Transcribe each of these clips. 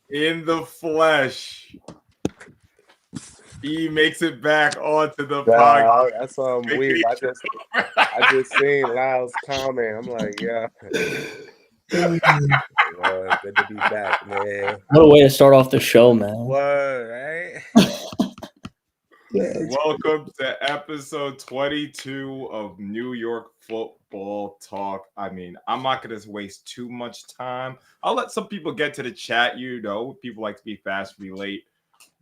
in the flesh. He makes it back onto the podcast. Nah, that's why I'm weak. I just seen Lyle's comment. I'm like, yeah, good to be back, man. What a way to start off the show, man. Word, right? Welcome to episode 22 of New York Football Talk. I mean, I'm not going to waste too much time. I'll let some people get to the chat. You know, people like to be fast, be late.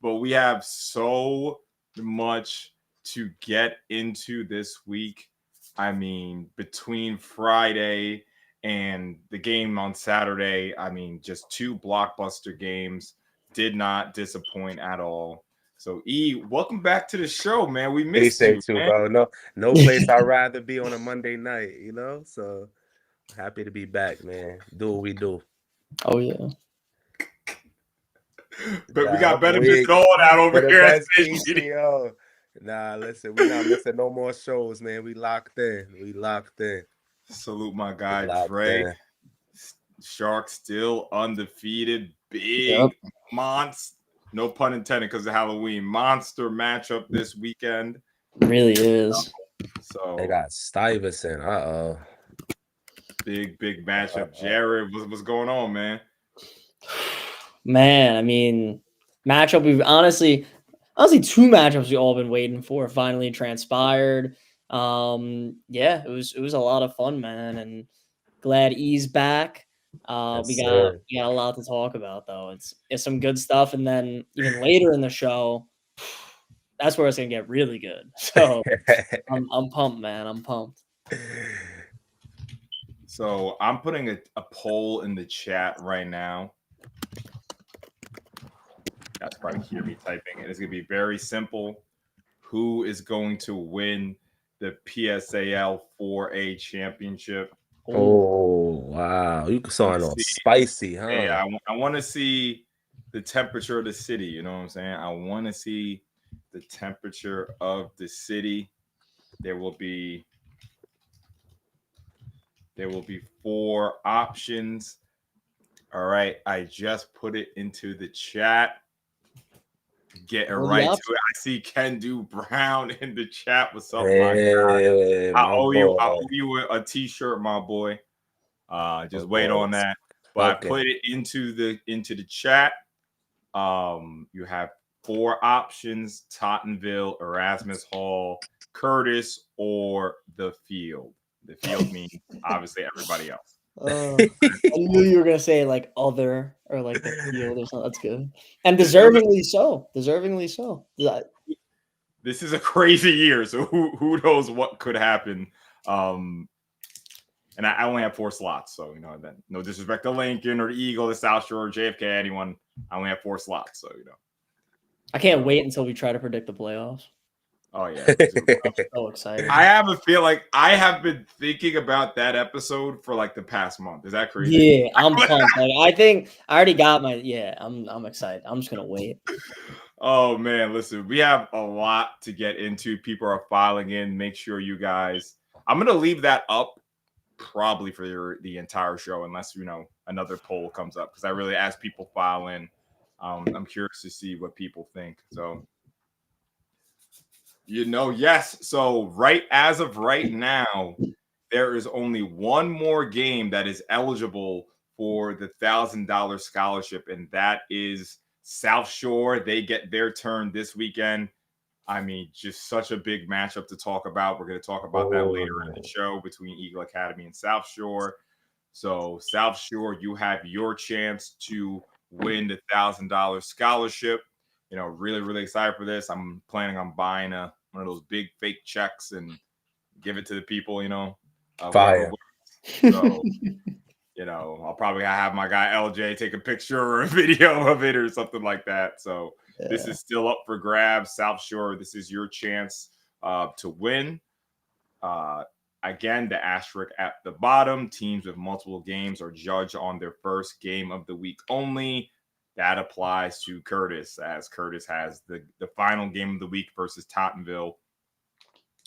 But we have so much to get into this week. I mean, between Friday and the game on Saturday, I mean, just two blockbuster games did not disappoint at all. So, welcome back to the show, man. We missed you, Appreciate you, man. bro. No place I'd rather be on a Monday night, you know? So happy to be back, man. Do what we do. Oh, yeah. But we got better than all that over For the here. best PCO. Nah, listen, we not missing no more shows, man. We locked in. Salute my guy, Dre. Sharks still undefeated. Big monster. No pun intended because of Halloween. Monster matchup this weekend. It really is. So they got Stuyvesant. Uh-oh. Big matchup. Jared, what's going on, man? Man, I mean, matchup we've honestly two matchups we've all been waiting for finally transpired. Yeah, it was a lot of fun, man, and glad E's back. We got a lot to talk about though. It's some good stuff, and then even later in the show, that's where it's gonna get really good. So I'm pumped, man. I'm pumped. So I'm putting a poll in the chat right now. You guys probably hear me typing, and it's gonna be very simple. Who is going to win the PSAL 4A championship? Oh wow, you saw it all spicy, huh? Yeah, I want to see the temperature of the city. You know what I'm saying? I want to see the temperature of the city. There will be 4 options. All right, I just put it into the chat. Getting right to it. I see Ken Do Brown in the chat. What's up, my guy? I owe you a t-shirt, my boy. Just wait on that. But I put it into the chat. You have 4 options: Tottenville, Erasmus Hall, Curtis, or the field. The field means obviously everybody else. I knew you were gonna say like other or like the field or something. That's good. And deservingly so. This is a crazy year, so who knows what could happen. And I only have 4 slots, so then no disrespect to Lincoln or the Eagle, the South Shore, JFK, anyone. I only have 4 slots, so I can't wait until we try to predict the playoffs. Oh yeah, I'm so excited. I have a feel like I have been thinking about that episode for like the past month. Is that crazy? Yeah, I'm pumped. Like, I think I already got my. Yeah, I'm excited. I'm just gonna wait. Oh man, listen, we have a lot to get into. People are filing in. Make sure you guys. I'm gonna leave that up probably for the entire show, unless another poll comes up, because I really ask people file in. I'm curious to see what people think. So. Yes. So as of right now, there is only one more game that is eligible for the $1,000 scholarship, and that is South Shore. They get their turn this weekend. I mean, just such a big matchup to talk about. We're going to talk about that later in the show between Eagle Academy and South Shore. So South Shore, you have your chance to win the $1,000 scholarship. Really, really excited for this. I'm planning on buying one of those big fake checks and give it to the people, Fire. So, I'll probably have my guy LJ take a picture or a video of it or something like that. So This is still up for grabs. South Shore, this is your chance to win. Again, the asterisk at the bottom, teams with multiple games are judged on their first game of the week only. That applies to Curtis, as Curtis has the final game of the week versus Tottenville.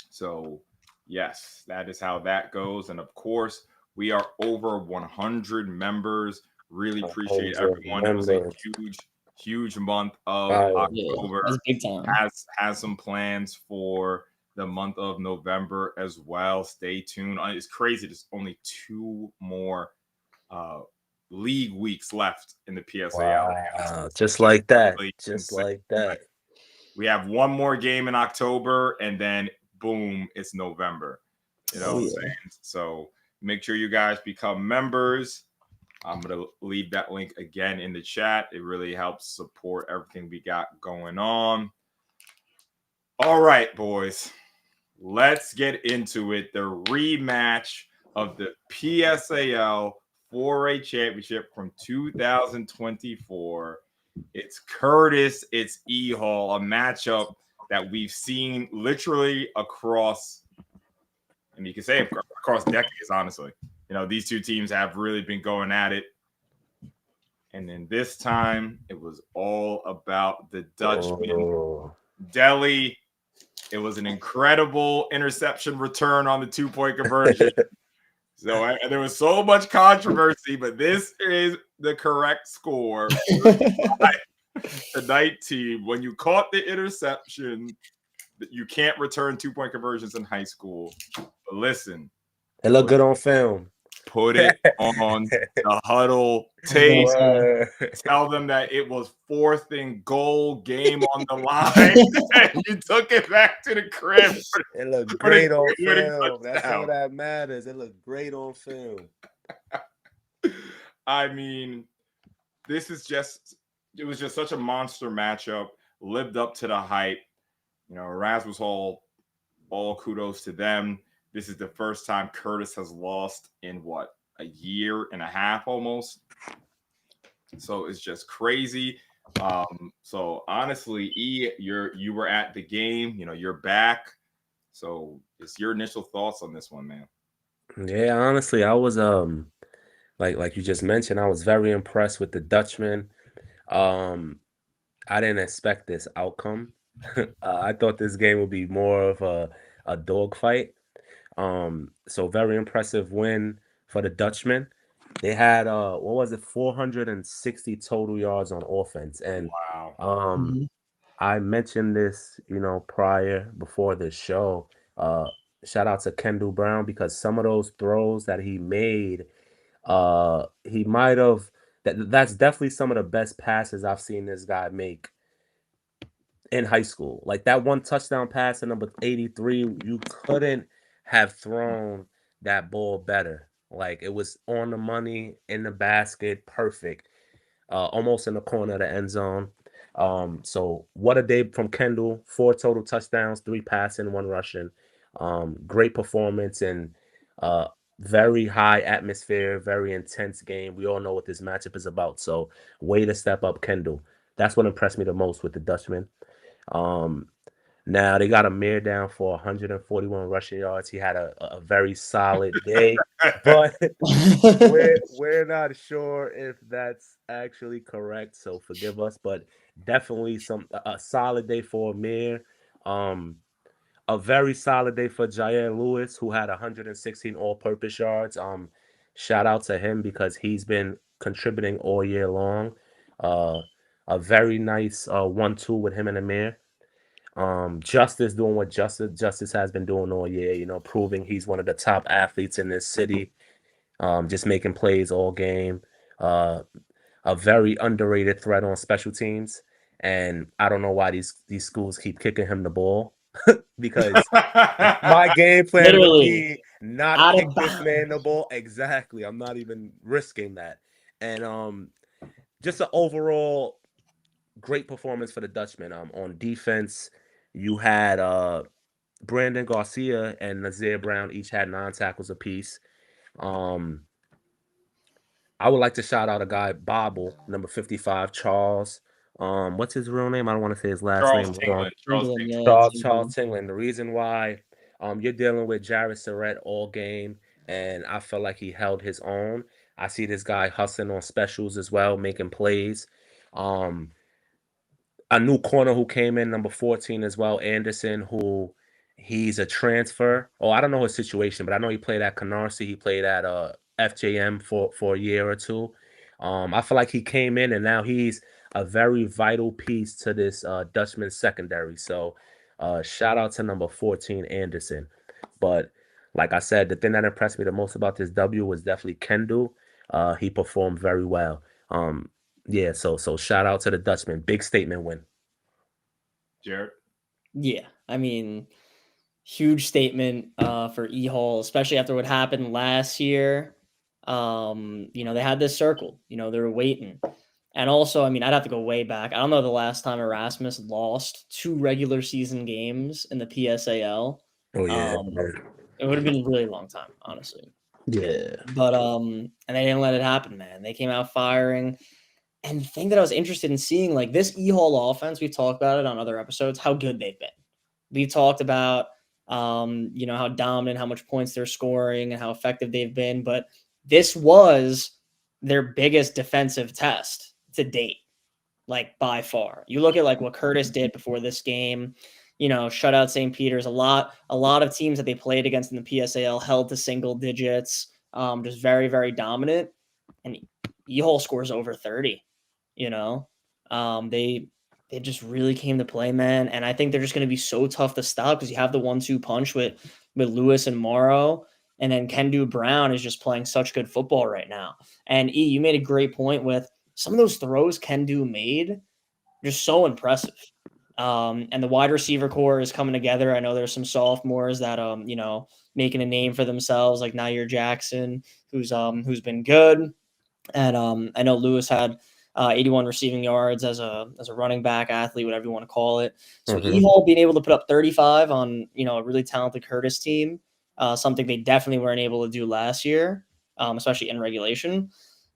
So, yes, that is how that goes. And of course, we are over 100 members. Really appreciate everyone. It was a huge month of October. That's big time. Has some plans for the month of November as well. Stay tuned. It's crazy. There's only 2 more league weeks left in the PSAL. Wow. Just like that. Just like that. We have 1 more game in October, and then boom, it's November. You know what I'm saying? So make sure you guys become members. I'm going to leave that link again in the chat. It really helps support everything we got going on. All right, boys. Let's get into it. The rematch of the PSAL 4A Championship from 2024. It's Curtis, it's EHall, a matchup that we've seen literally across, and you can say across decades, honestly. You know, these 2 teams have really been going at it. And then this time, it was all about the Dutchman. Delhi, it was an incredible interception return on the 2-point conversion. So there was so much controversy, but this is the correct score. The night team, when you caught the interception, you can't return 2-point conversions in high school. But listen, it looked good on film. Put it on the huddle tape. Tell them that it was 4th and goal, game on the line. And you took it back to the crib. It looked great on film. That's all that matters. It looked great on film. I mean, it was just such a monster matchup. Lived up to the hype. You know, Erasmus Hall, all kudos to them. This is the first time Curtis has lost in what, a year and a half almost. So it's just crazy. So honestly, E, you were at the game. You know, you're back. So it's your initial thoughts on this one, man. Yeah, honestly, I was like you just mentioned, I was very impressed with the Dutchman. I didn't expect this outcome. I thought this game would be more of a dogfight. So very impressive win for the Dutchman. They had 460 total yards on offense. And wow. I mentioned this, before the show. Shout out to Kendall Brown, because some of those throws that he made, he might have that's definitely some of the best passes I've seen this guy make in high school. Like that one touchdown pass at number 83, you couldn't have thrown that ball better. Like it was on the money, in the basket, perfect. Almost in the corner of the end zone. So what a day from Kendall. 4 total touchdowns, 3 passing, 1 rushing. Great performance, and very high atmosphere, very intense game. We all know what this matchup is about. So way to step up, Kendall. That's what impressed me the most with the Dutchman. Now they got Amir down for 141 rushing yards. He had a very solid day, but we're not sure if that's actually correct. So forgive us, but definitely a solid day for Amir. A very solid day for Jair Lewis, who had 116 all-purpose yards. Shout out to him because he's been contributing all year long. A very nice 1-2 with him and Amir. Justice doing what Justice has been doing all year, proving he's one of the top athletes in this city. Just making plays all game. A very underrated threat on special teams. And I don't know why these schools keep kicking him the ball. Because my game plan would be not kick this man the ball. Exactly. I'm not even risking that. And just an overall great performance for the Dutchman. On defense, you had Brandon Garcia and Nazir Brown each had 9 tackles apiece. I would like to shout out a guy, Bobble, number 55, Charles. What's his real name? I don't want to say his last name. Charles Tingland. The reason why you're dealing with Jared Surratt all game, and I felt like he held his own. I see this guy hustling on specials as well, making plays. A new corner who came in, number 14 as well, Anderson, who he's a transfer. Oh, I don't know his situation, but I know he played at Canarsie. He played at FJM for a year or two. I feel like he came in and now he's a very vital piece to this Dutchman secondary. So shout out to number 14, Anderson. But like I said, the thing that impressed me the most about this W was definitely Kendall. He performed very well. Yeah, so shout out to the Dutchman. Big statement win. Jared? Yeah, I mean, huge statement for EHall, especially after what happened last year. They had this circle, they were waiting. And also, I mean, I'd have to go way back. I don't know the last time Erasmus lost 2 regular season games in the PSAL. Oh yeah. It would have been a really long time, honestly. Yeah. But and they didn't let it happen, man. They came out firing. And the thing that I was interested in seeing, like this EHall offense, we've talked about it on other episodes, how good they've been. We talked about how dominant, how much points they're scoring and how effective they've been. But this was their biggest defensive test to date, like by far. You look at like what Curtis did before this game, shut out St. Peter's. A lot of teams that they played against in the PSAL held to single digits, just very, very dominant. And EHall scores over 30, they just really came to play, man. And I think they're just going to be so tough to stop because you have the 1-2 punch with Lewis and Morrow. And then Kendu Brown is just playing such good football right now. And E, you made a great point with some of those throws Kendu made, just so impressive. And the wide receiver core is coming together. I know there's some sophomores that making a name for themselves, like Nair Jackson, who's been good. And I know Lewis had 81 receiving yards as a running back athlete, whatever you want to call it. So EHall being able to put up 35 on a really talented Curtis team, something they definitely weren't able to do last year, especially in regulation.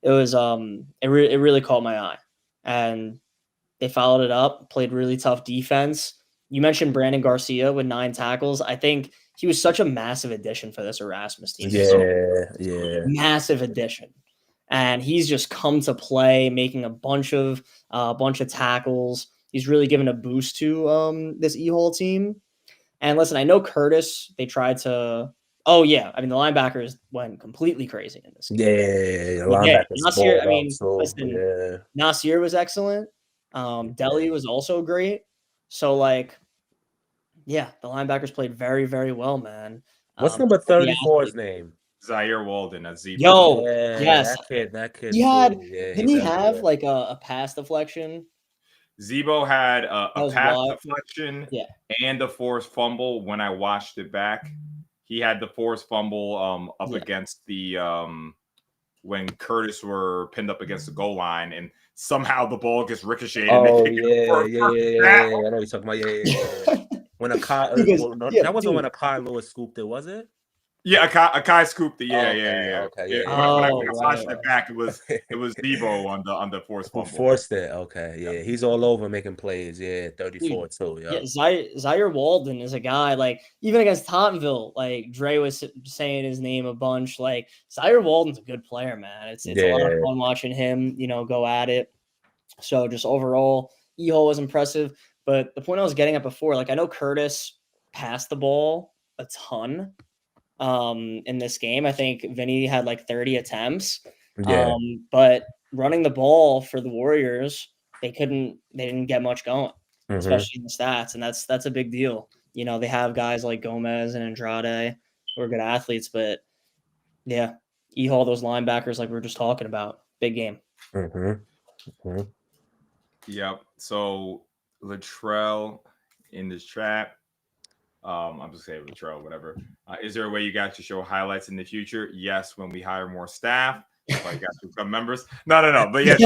It was it really caught my eye, and they followed it up, played really tough defense. You mentioned Brandon Garcia with 9 tackles. I think he was such a massive addition for this Erasmus team. Yeah. Massive addition. And he's just come to play, making a bunch of tackles. He's really given a boost to this EHall team. And listen, I know Curtis, they tried to. Oh yeah, I mean the linebackers went completely crazy in this game. Yeah, Nasir. I mean, listen, Nasir was excellent. Deli was also great. So the linebackers played very, very well, man. What's number 34's name? Zaire Walden at Zebo. Yo, yes, that kid. Didn't he have like a pass deflection? Zebo had a pass deflection and a forced fumble. When I watched it back, he had the forced fumble up against the when Curtis were pinned up against the goal line, and somehow the ball gets ricocheted. Oh yeah. I know you're talking about. Yeah. When that wasn't when Akai Lewis scooped it, was it? Yeah, Akai scooped it. Yeah. Okay. When I watched it back, it was Debo on the forced fumble. Forced it. Okay. Yeah. He's all over making plays. Yeah, 34 too. Yeah. Zaire Walden is a guy like even against Tottenville, like Dre was saying his name a bunch. Like Zaire Walden's a good player, man. It's a lot of fun watching him, go at it. So just overall, EHall was impressive. But the point I was getting at before, like I know Curtis passed the ball a ton. In this game, I think Vinny had like 30 attempts. But running the ball for the Warriors, they didn't get much going, especially in the stats, and that's a big deal. They have guys like Gomez and Andrade who are good athletes, but yeah, EHall, those linebackers like we were just talking about, big game. Yep. So Latrell in this chat. I'm just saying Latrell, whatever. Is there a way you guys to show highlights in the future? Yes, when we hire more staff, like you guys become members. No. But yes,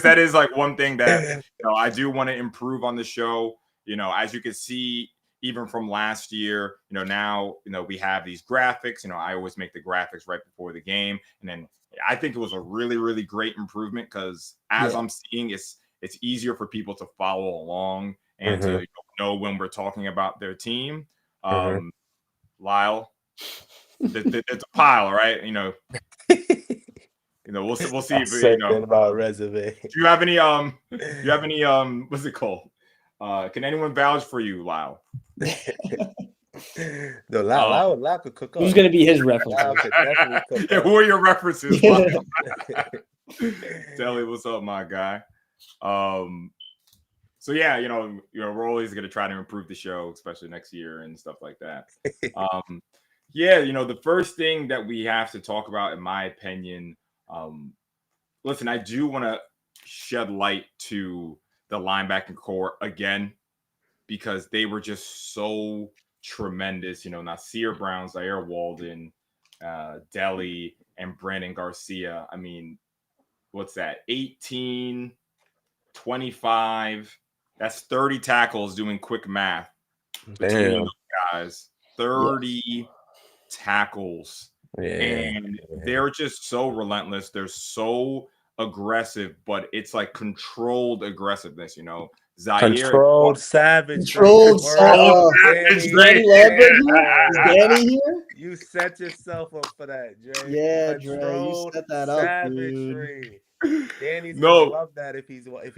that is like one thing that I do want to improve on the show. As you can see, even from last year, now we have these graphics. I always make the graphics right before the game, and then I think it was a really, really great improvement because as I'm seeing, it's easier for people to follow along and to know when we're talking about their team. Lyle, it's a pile, right? We'll see if about resume. Do you have any what's it called? Can anyone vouch for you, Lyle? No, Lyle could cook up. Who's gonna be his reference? Who are your references? Deli, what's up, my guy? So yeah, we're always gonna try to improve the show, especially next year and stuff like that. Yeah, the first thing that we have to talk about, in my opinion, listen, I do want to shed light to the linebacking core again because they were just so tremendous. Nasir Brown, Zaire Walden, Deli, and Brandon Garcia. I mean, what's that? 18, 25. That's 30 tackles doing quick math between those guys. 30 tackles. Yeah. And they're just so relentless. They're so aggressive, but it's like controlled aggressiveness, Zaire Controlled savage. Controlled savage. Danny Lambert here? Is Danny here? You set yourself up for that, Dre. Yeah, Dre, you set that up, savagery. Danny's No. gonna love that if he watches.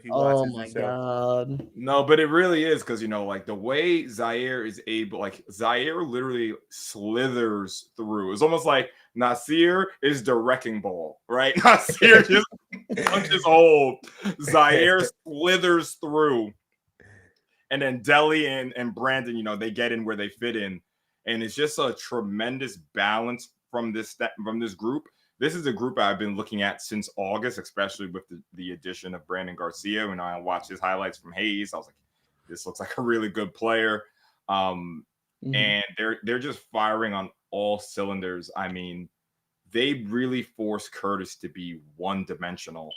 Oh my the show. God. No, but it really is because like the way Zaire is able, like Zaire literally slithers through. It's almost like Nasir is the wrecking ball, right? Nasir just punches hole. Zaire slithers through. And then Deli and Brandon, they get in where they fit in. And it's just a tremendous balance from this group. This is a group I've been looking at since August, especially with the addition of Brandon Garcia. When I watched his highlights from Hayes, I was like, this looks like a really good player. And they're just firing on all cylinders. I mean, they really force Curtis to be one-dimensional.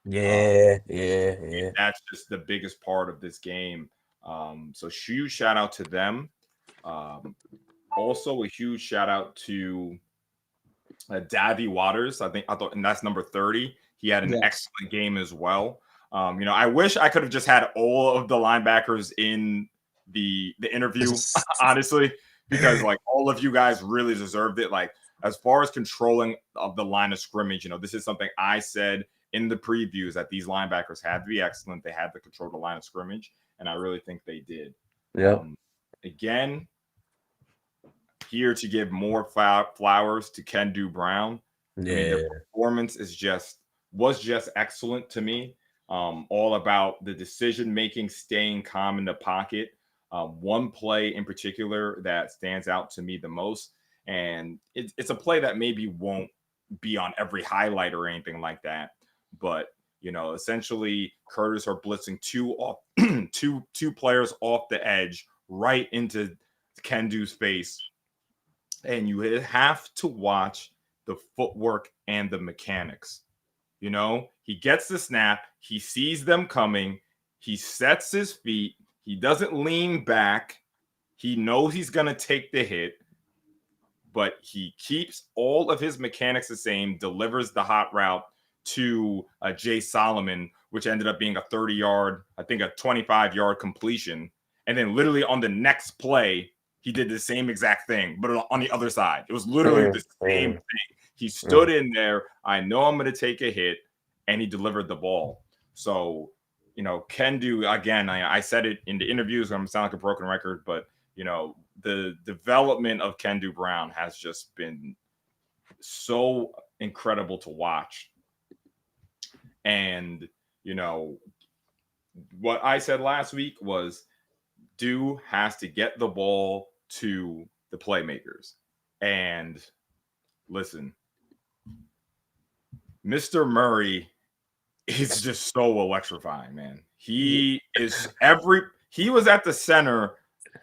Yeah. That's just the biggest part of this game. So huge shout out to them. Also a huge shout out to Davy Waters. I thought, and that's number 30. He had an excellent game as well. I wish I could have just had all of the linebackers in the interview, honestly, because like all of you guys really deserved it. Like as far as controlling of the line of scrimmage, this is something I said in the previews that these linebackers had to be excellent. They had to control the line of scrimmage, and I really think they did. Yeah. Again, here to give more flowers to Kendu Brown. Yeah. I mean, the performance was just excellent to me. All about the decision making, staying calm in the pocket. One play in particular that stands out to me the most, and it's a play that maybe won't be on every highlight or anything like that, but essentially Curtis are blitzing two players off the edge right into Kendu's face. And you have to watch the footwork and the mechanics. He gets the snap. He sees them coming. He sets his feet. He doesn't lean back. He knows he's going to take the hit, but he keeps all of his mechanics the same, delivers the hot route to Jay Solomon, which ended up being a 30-yard, I think a 25-yard completion. And then literally on the next play, he did the same exact thing, but on the other side. It was literally the same thing. He stood in there. I know I'm going to take a hit, and he delivered the ball. So, Kendu, again, I said it in the interviews. I'm going to sound like a broken record, but, the development of Kendu Brown has just been so incredible to watch. And, what I said last week was Dew has to get the ball to the playmakers. And listen, Mr. Murray is just so electrifying, man. He was at the center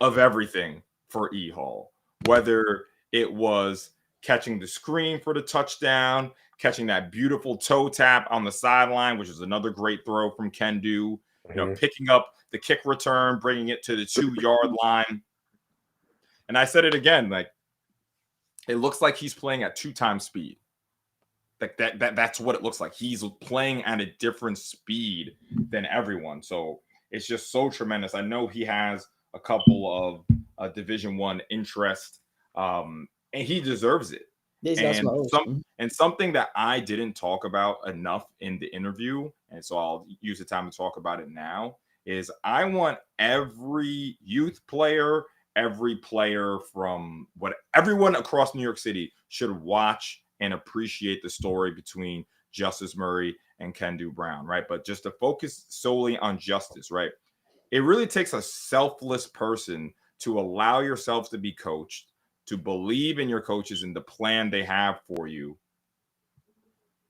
of everything for EHall, whether it was catching the screen for the touchdown, catching that beautiful toe tap on the sideline, which is another great throw from Kendu, picking up the kick return, bringing it to the 2-yard line. And I said it again, like, it looks like he's playing at 2x speed. Like that's what it looks like. He's playing at a different speed than everyone. So it's just so tremendous. I know he has a couple of Division I interest, and he deserves it. And something that I didn't talk about enough in the interview, and so I'll use the time to talk about it now, is I want every youth player, every player everyone across New York City should watch and appreciate the story between Justice Murray and Kendu Brown, right? But just to focus solely on Justice, right? It really takes a selfless person to allow yourselves to be coached, to believe in your coaches and the plan they have for you.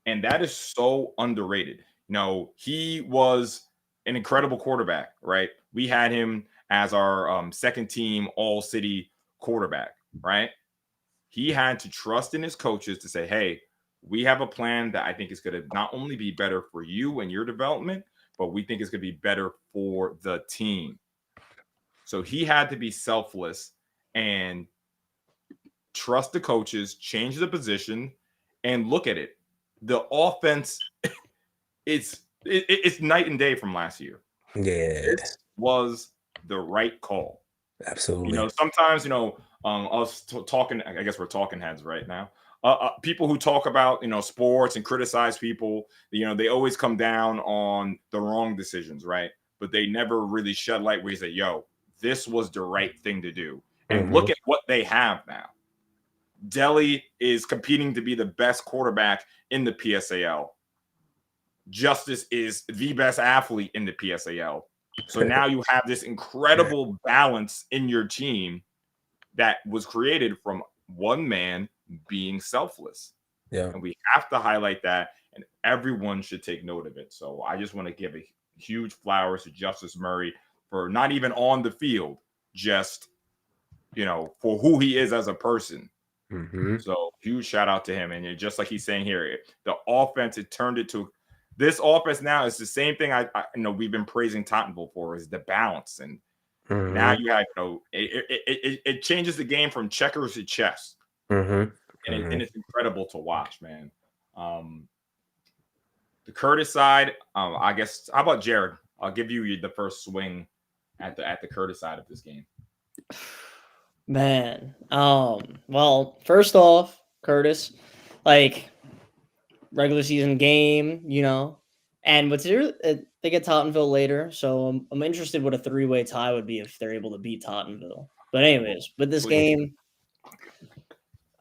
And that is so underrated. He was an incredible quarterback, right? We had him as our second team all city quarterback, right? He had to trust in his coaches to say, hey, we have a plan that I think is going to not only be better for you and your development, but we think it's going to be better for the team. So he had to be selfless and trust the coaches, change the position, and look at it. The offense, it's night and day from last year. Yeah, This was the right call. absolutely. Sometimes us talking. I guess we're talking heads right now. People who talk about sports and criticize people, they always come down on the wrong decisions, right? But they never really shed light where you say, yo, this was the right thing to do. And look at what they have now. Delhi is competing to be the best quarterback in the PSAL. Justice is the best athlete in the PSAL. So now you have this incredible balance in your team that was created from one man being selfless. Yeah. And we have to highlight that, and everyone should take note of it. So I just want to give a huge flowers to Justice Murray for not even on the field, just, for who he is as a person. So huge shout out to him. And just like he's saying here, the offense, it turned it to this offense now is the same thing I we've been praising Tottenville for, is the balance. And now you have, it changes the game from checkers to chess. And it's incredible to watch, man. The Curtis side, I guess, how about Jared? I'll give you the first swing at the Curtis side of this game. Man, well, first off, Curtis, regular season game, and what's here, they get Tottenville later, so I'm interested what a 3-way tie would be if they're able to beat Tottenville. But anyways, with this game,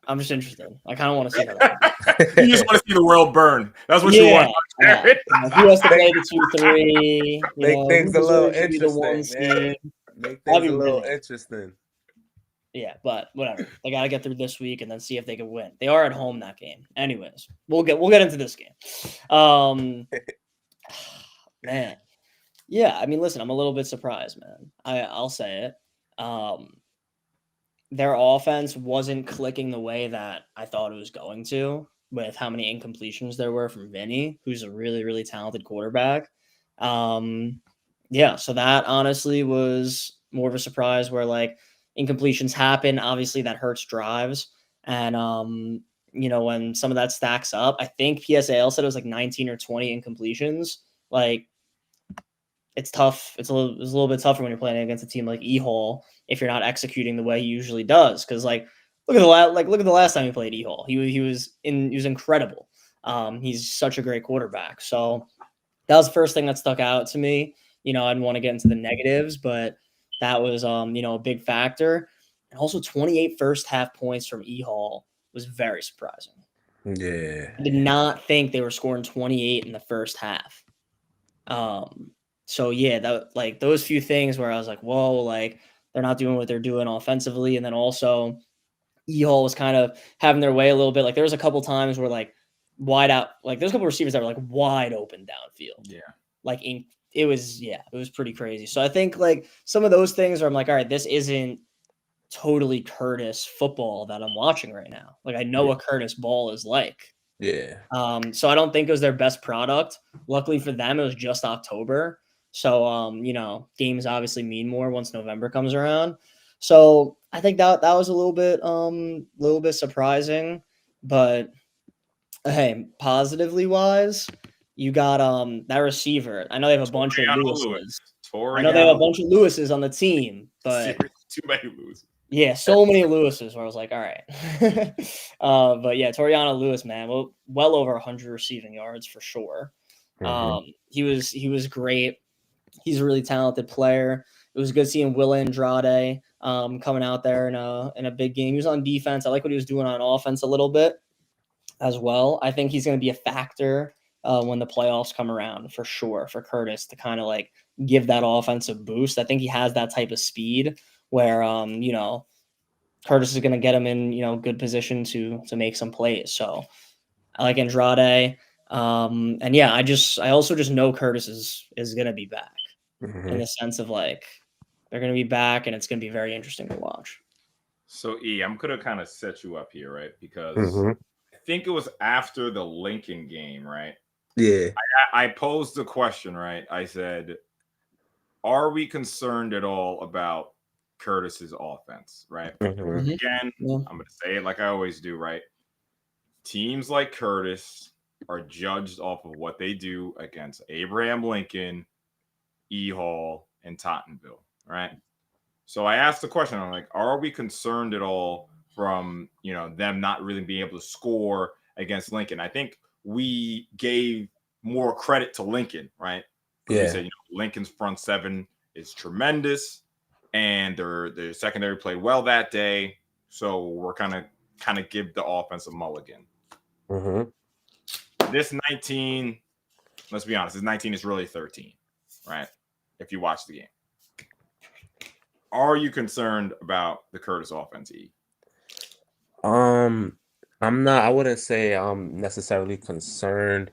I'm just interested. I kind of want to see how that You just want to see the world burn. That's what you want. Who has to play the 2-3? Make things a little interesting, man. Make things a little interesting. Yeah, but whatever. They got to get through this week and then see if they can win. They are at home that game. Anyways, we'll get into this game. Man. Yeah, I mean, listen, I'm a little bit surprised, man. I'll say it. Their offense wasn't clicking the way that I thought it was going to, with how many incompletions there were from Vinny, who's a really, really talented quarterback. Yeah, so that honestly was more of a surprise, where incompletions happen. Obviously, that hurts drives. And, when some of that stacks up, I think PSAL said it was 19 or 20 incompletions. It's tough. It's a little bit tougher when you're playing against a team like EHall if you're not executing the way he usually does. Because look at the last time he played EHall. He was incredible. He's such a great quarterback. So that was the first thing that stuck out to me. I didn't want to get into the negatives, but that was a big factor. And also 28 first half points from EHall was very surprising. Yeah. I did not think they were scoring 28 in the first half. So yeah, that those few things where I was like, whoa, they're not doing what they're doing offensively. And then also EHall was kind of having their way a little bit. There was a couple times where wide out, there's a couple receivers that were wide open downfield. Yeah. It was pretty crazy. So I think some of those things where I'm like, all right, this isn't totally Curtis football that I'm watching right now. I know what Curtis ball is like. Yeah. So I don't think it was their best product. Luckily for them, it was just October. So, games obviously mean more once November comes around. So I think that was a little bit surprising, but hey, positively wise, you got that receiver. I know they have a bunch of Lewises. I know they have a bunch of Lewises on the team, but too many Lewises. Yeah, so many Lewises where I was like, all right. But yeah, Toriano Lewis, man, well over 100 receiving yards for sure. He was great. He's a really talented player. It was good seeing Will Andrade coming out there in a big game. He was on defense. I like what he was doing on offense a little bit as well. I think he's going to be a factor when the playoffs come around, for sure, for Curtis to kind of like give that offensive boost. I think he has that type of speed where, Curtis is going to get him in, good position to make some plays. So I like Andrade. And yeah, I also just know Curtis is going to be back in the sense of like, they're going to be back and it's going to be very interesting to watch. So I'm going to kind of set you up here, right? Because I think it was after the Lincoln game, right? Yeah. I posed the question, right? I said, are we concerned at all about Curtis's offense, right? Again, I'm going to say it like I always do, right? Teams like Curtis are judged off of what they do against Abraham Lincoln, EHall, and Tottenville, right? So I asked the question, I'm like, are we concerned at all from, them not really being able to score against Lincoln? I think we gave more credit to Lincoln, right? Yeah. We said, Lincoln's front seven is tremendous and their secondary played well that day. So we're kind of give the offense a mulligan. This 19, let's be honest, this 19 is really 13, right? If you watch the game. Are you concerned about the Curtis offense, E? I'm not. I wouldn't say I'm necessarily concerned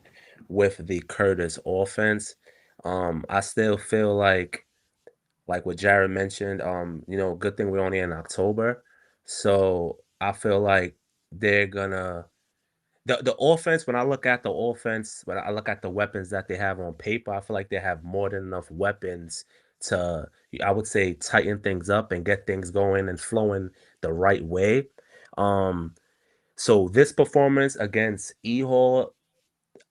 with the Curtis offense. I still feel like what Jared mentioned, good thing we're only in October. So I feel like they're gonna the offense, when I look at the offense, when I look at the weapons that they have on paper, I feel like they have more than enough weapons to, I would say, tighten things up and get things going and flowing the right way. So this performance against EHall,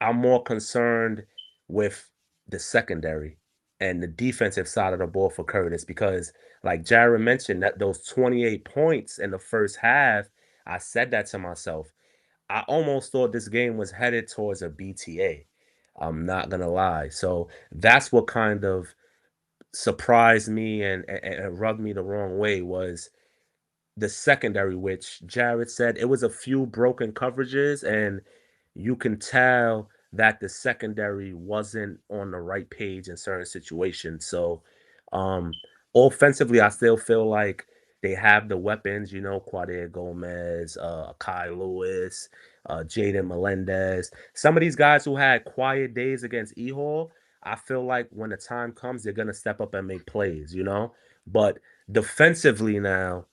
I'm more concerned with the secondary and the defensive side of the ball for Curtis because, like Jared mentioned, that those 28 points in the first half, I said that to myself. I almost thought this game was headed towards a BTA. I'm not gonna lie. So that's what kind of surprised me and rubbed me the wrong way was the secondary, which Jared said it was a few broken coverages, and you can tell that the secondary wasn't on the right page in certain situations. So, offensively, I still feel like they have the weapons, Quadir Gomez, Kai Lewis, Jaden Melendez. Some of these guys who had quiet days against EHall, I feel like when the time comes, they're going to step up and make plays, But defensively now,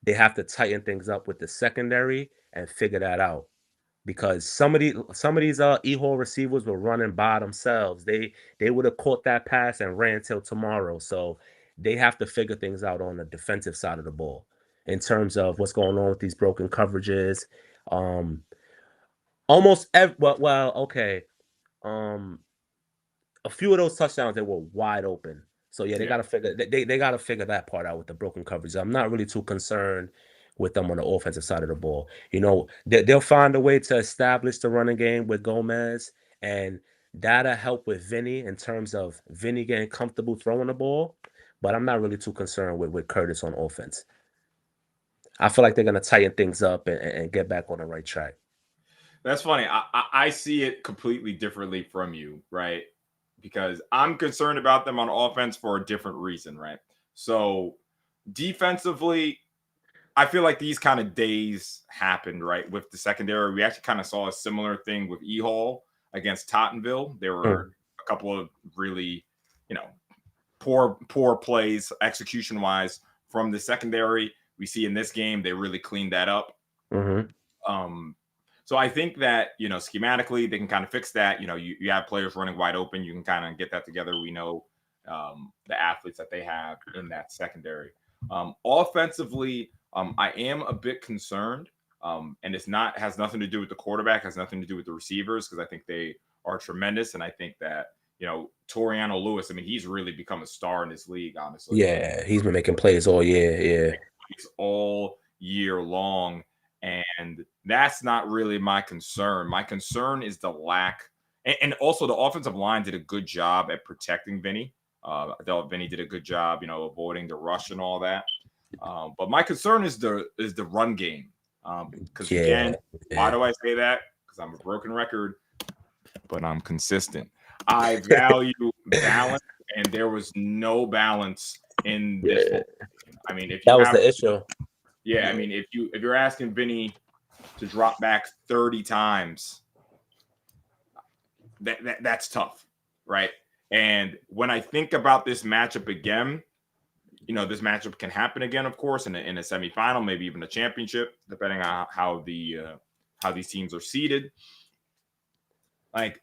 they have to tighten things up with the secondary and figure that out because some of these EHall receivers were running by themselves. They would have caught that pass and ran till tomorrow. So they have to figure things out on the defensive side of the ball in terms of what's going on with these broken coverages. Okay. A few of those touchdowns, they were wide open. So yeah, they gotta figure they gotta figure that part out with the broken coverage. I'm not really too concerned with them on the offensive side of the ball. They'll find a way to establish the running game with Gomez, and that'll help with Vinny in terms of Vinny getting comfortable throwing the ball. But I'm not really too concerned with Curtis on offense. I feel like they're gonna tighten things up and get back on the right track. That's funny. I see it completely differently from you, right? Because I'm concerned about them on offense for a different reason, right? So defensively, I feel like these kind of days happened, right? With the secondary, we actually kind of saw a similar thing with EHall against Tottenville. There were a couple of really, poor plays execution-wise from the secondary. We see in this game, they really cleaned that up. So I think that, schematically, they can kind of fix that. You have players running wide open. You can kind of get that together. We know the athletes that they have in that secondary. Offensively, I am a bit concerned. And has nothing to do with the quarterback, has nothing to do with the receivers, because I think they are tremendous. And I think that, Toriano Lewis, he's really become a star in this league, honestly. Yeah, he's been making plays all year. Yeah. All year long. And that's not really my concern. My concern is the lack. And also the offensive line did a good job at protecting Vinny. I thought Vinny did a good job, avoiding the rush and all that. But my concern is the run game. Because again, why do I say that? Because I'm a broken record. but I'm consistent. I value balance, and there was no balance in this football game. I mean, if you That was the issue. Yeah, I mean, if you're asking Vinny to drop back 30 times, that's tough, right? And when I think about this matchup again, this matchup can happen again, of course, in a semifinal, maybe even a championship, depending on how these teams are seeded. Like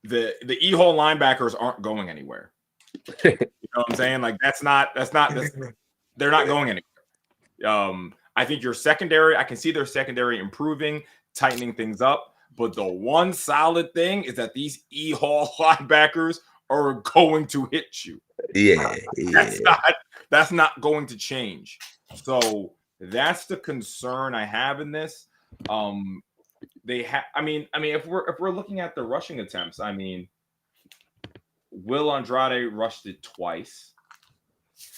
the EHall linebackers aren't going anywhere. You know what I'm saying? Like they're not going anywhere. I think your secondary, I can see their secondary improving, tightening things up. But the one solid thing is that these EHall linebackers are going to hit you. Yeah. That's not going to change. So that's the concern I have in this. They have. I mean, if we're looking at the rushing attempts, I mean, Will Andrade rushed it twice.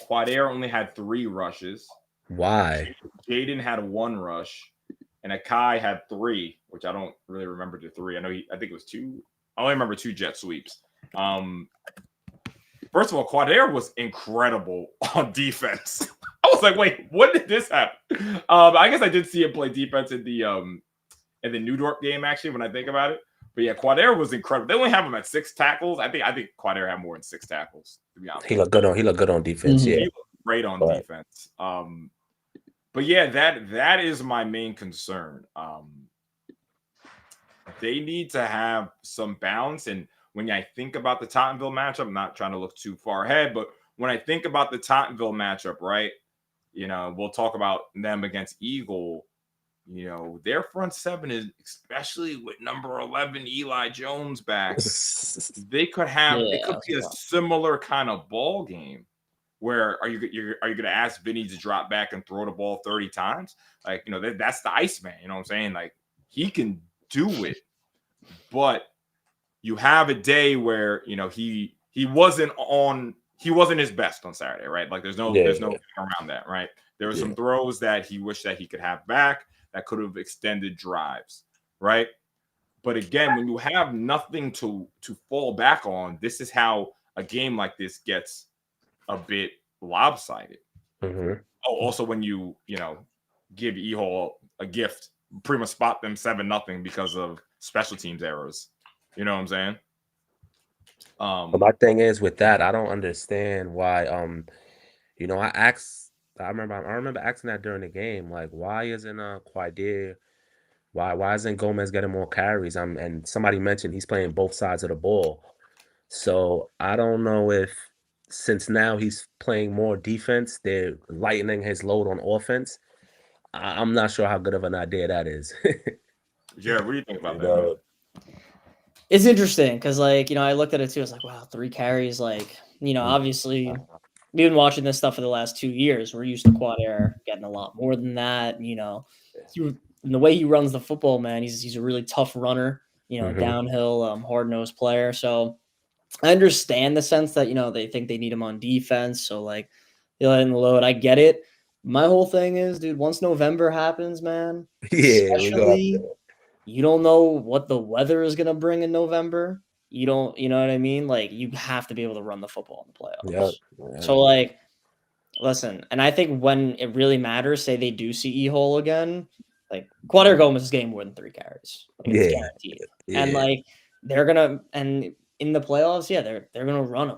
Quadair only had 3 rushes. Why? Jaden had 1 rush, and Akai had 3, which I don't really remember the 3. I think it was 2. I only remember 2 jet sweeps. First of all, Quadair was incredible on defense. I was like, wait, when did this happen? I guess I did see him play defense in the New York game, actually, when I think about it. But yeah, Quadair was incredible. They only have him at 6 tackles. I think Quadair had more than 6 tackles, to be honest. He looked good on defense. Yeah, he looked great on defense. But yeah, that is my main concern. They need to have some balance. And when I think about the Tottenville matchup, I'm not trying to look too far ahead, but when I think about the Tottenville matchup, right, we'll talk about them against Eagle. Their front 7 is, especially with number 11 Eli Jones back, they could have it could be a similar kind of ball game. Where are you going to ask Vinny to drop back and throw the ball 30 times? Like, that's the Iceman. You know what I'm saying? Like, he can do it, but you have a day where he wasn't his best on Saturday, right? Like, there's no getting around that, right? There were some throws that he wished that he could have back that could have extended drives, right? But again, when you have nothing to fall back on, this is how a game like this gets a bit lopsided. Mm-hmm. Oh, also when you give EHall a gift, pretty much spot them 7-0 because of special teams errors. You know what I'm saying? But my thing is with that, I don't understand why. I remember asking that during the game, like, why isn't Quadir? Why isn't Gomez getting more carries? And somebody mentioned he's playing both sides of the ball. So I don't know if, since now he's playing more defense, they're lightening his load on offense. I'm not sure how good of an idea that is. Yeah, what do you think about that? It's interesting because, I looked at it too. I was like, wow, 3 carries. Obviously, we've been watching this stuff for the last 2 years. We're used to Quadair getting a lot more than that. The way he runs the football, man, he's a really tough runner. Downhill, hard-nosed player. So I understand the sense that they think they need him on defense. So they let in the load. I get it. My whole thing is, dude, once November happens, man, especially you don't know what the weather is gonna bring in November. You don't, you know what I mean? Like, you have to be able to run the football in the playoffs. Yeah. So listen, and I think when it really matters, say they do see EHall again, Quadair Gomez is getting more than 3 carries. It's guaranteed. Yeah. And they're gonna, and in the playoffs, they're gonna run him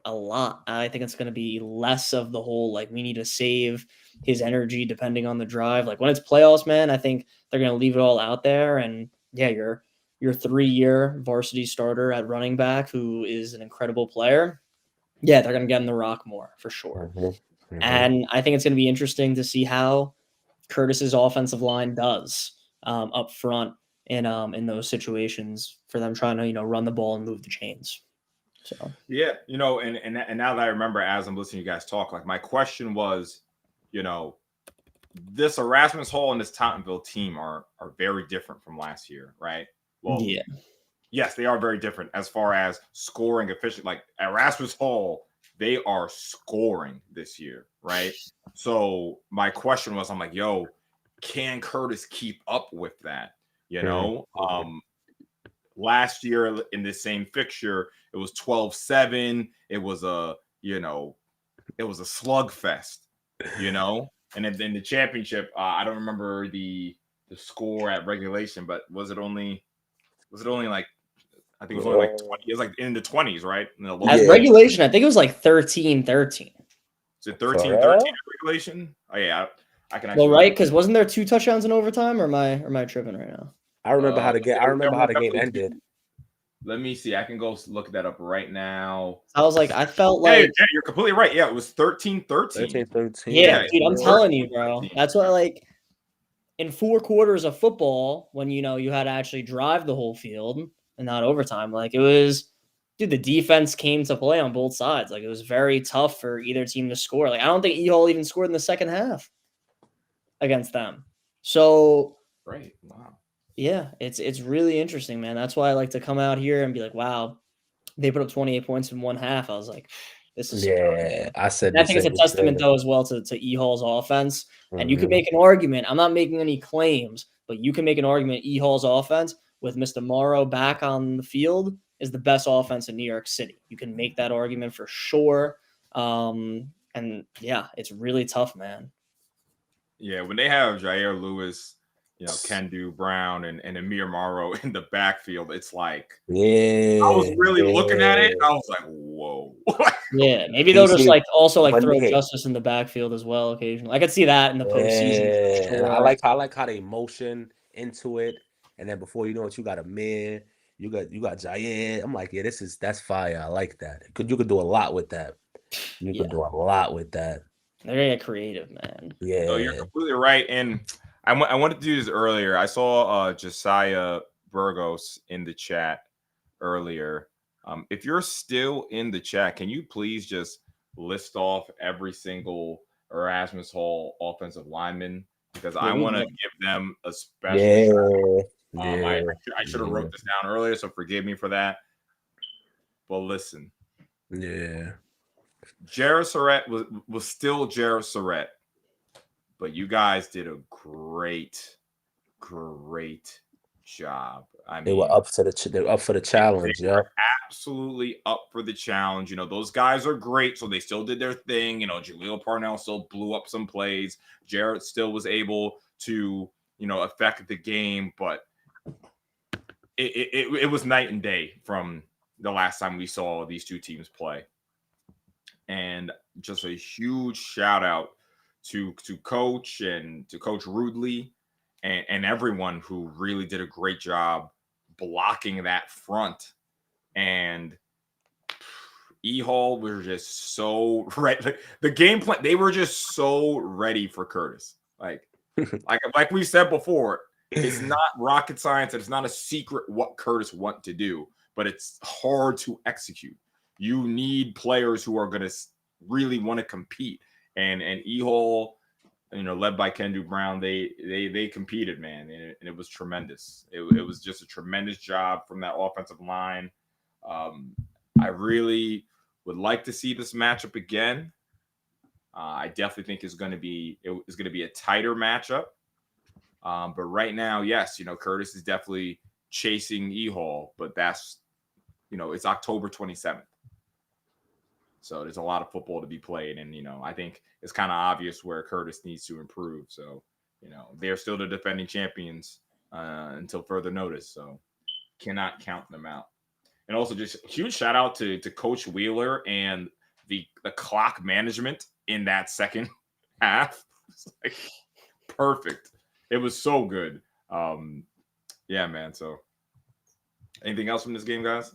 a lot. I think it's gonna be less of the whole we need to save his energy depending on the drive. When it's playoffs, man, I think they're gonna leave it all out there. And your 3-year varsity starter at running back, who is an incredible player, they're gonna get him the rock more for sure. Mm-hmm. And I think it's gonna be interesting to see how Curtis's offensive line does up front in those situations for them trying to run the ball and move the chains. So and now that I remember, as I'm listening to you guys talk, my question was, this Erasmus Hall and this Tottenville team are very different from last year, right? Well, yes, they are very different as far as scoring efficient. Like Erasmus Hall, they are scoring this year, right? So my question was, I'm like, can Curtis keep up with that? last year in this same fixture, it was 12-7. It was a slugfest, And then in the championship, I don't remember the score at regulation, but was it only like, I think it was only like 20. It was like in the 20s, right? At regulation, I think it was like 13-13. Is it 13-13 at regulation? Oh yeah, I can actually. Well, right, because wasn't there 2 touchdowns in overtime, or am I tripping right now? I remember how the game ended. Let me see. I can go look that up right now. I felt like yeah, you're completely right. Yeah, it was 13-13. 13-13. Yeah, dude, I'm telling you, bro. That's what, like, in 4 quarters of football, when you had to actually drive the whole field and not overtime, like, it was, dude, the defense came to play on both sides. Like, it was very tough for either team to score. Like, I don't think EHall even scored in the second half against them. So, right, wow. Yeah, it's really interesting, man. That's why I like to come out here and be like, wow, they put up 28 points in one half. I was like, this is I said. I think it's a testament though as well to EHall's offense. Mm-hmm. And you can make an argument. I'm not making any claims, but you can make an argument. EHall's offense with Mr. Morrow back on the field is the best offense in New York City. You can make that argument for sure. And yeah, it's really tough, man. Yeah, when they have Jair Lewis, Kendu Brown and Amir Morrow in the backfield, it's like, I was really looking at it. I was like, whoa. Yeah, maybe they'll just also throw Justice in the backfield as well occasionally. I could see that in the postseason. Sure. I like how they motion into it, and then before you know it, you got Amir, you got Jair. I'm like, yeah, that's fire. I like that. You could do a lot with that. You could do a lot with that. They're gonna get creative, man. Yeah, no, you're completely right. And I wanted to do this earlier. I saw Josiah Burgos in the chat earlier. If you're still in the chat, can you please just list off every single Erasmus Hall offensive lineman? Because I want to give them a special shout. I should have wrote this down earlier, so forgive me for that. But listen. Yeah. Jared Surratt was still Jared Surratt. But you guys did a great job. I mean, they were up for the challenge. Yeah, absolutely up for the challenge. Those guys are great, so they still did their thing. Jaleel Parnell still blew up some plays. Jarrett still was able to, affect the game, but it was night and day from the last time we saw these two teams play. And just a huge shout out to Coach and to Coach Rudley and everyone who really did a great job blocking that front. And EHall were just so ready. Like, the game plan, they were just so ready for Curtis. Like we said before, it's not rocket science. And it's not a secret what Curtis want to do, but it's hard to execute. You need players who are going to really want to compete. And EHall, led by Kendu Brown, they competed, man, and it was tremendous. It was just a tremendous job from that offensive line. I really would like to see this matchup again. I definitely think it's going to be a tighter matchup. But right now, yes, Curtis is definitely chasing EHall, but that's it's October 27th. So there's a lot of football to be played. And, I think it's kind of obvious where Curtis needs to improve. So, they're still the defending champions until further notice. So cannot count them out. And also just a huge shout out to Coach Wheeler and the clock management in that second half. It's like perfect. It was so good. Yeah, man. So anything else from this game, guys?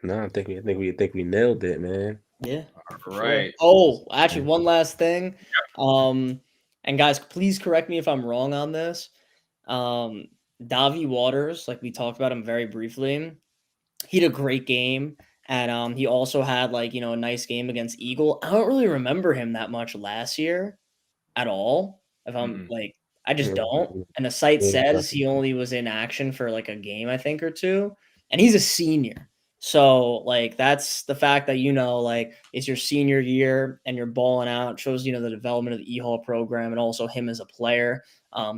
No, I think we nailed it, man. Yeah. All right. Oh, actually, one last thing. And guys, please correct me if I'm wrong on this. Davi Waters, like we talked about him very briefly, he had a great game, and he also had a nice game against Eagle. I don't really remember him that much last year at all. If I'm I just don't. And the site says he only was in action for a game, I think, or two, and he's a senior. So like that's the fact that like it's your senior year and you're balling out. It shows the development of the EHall program and also him as a player.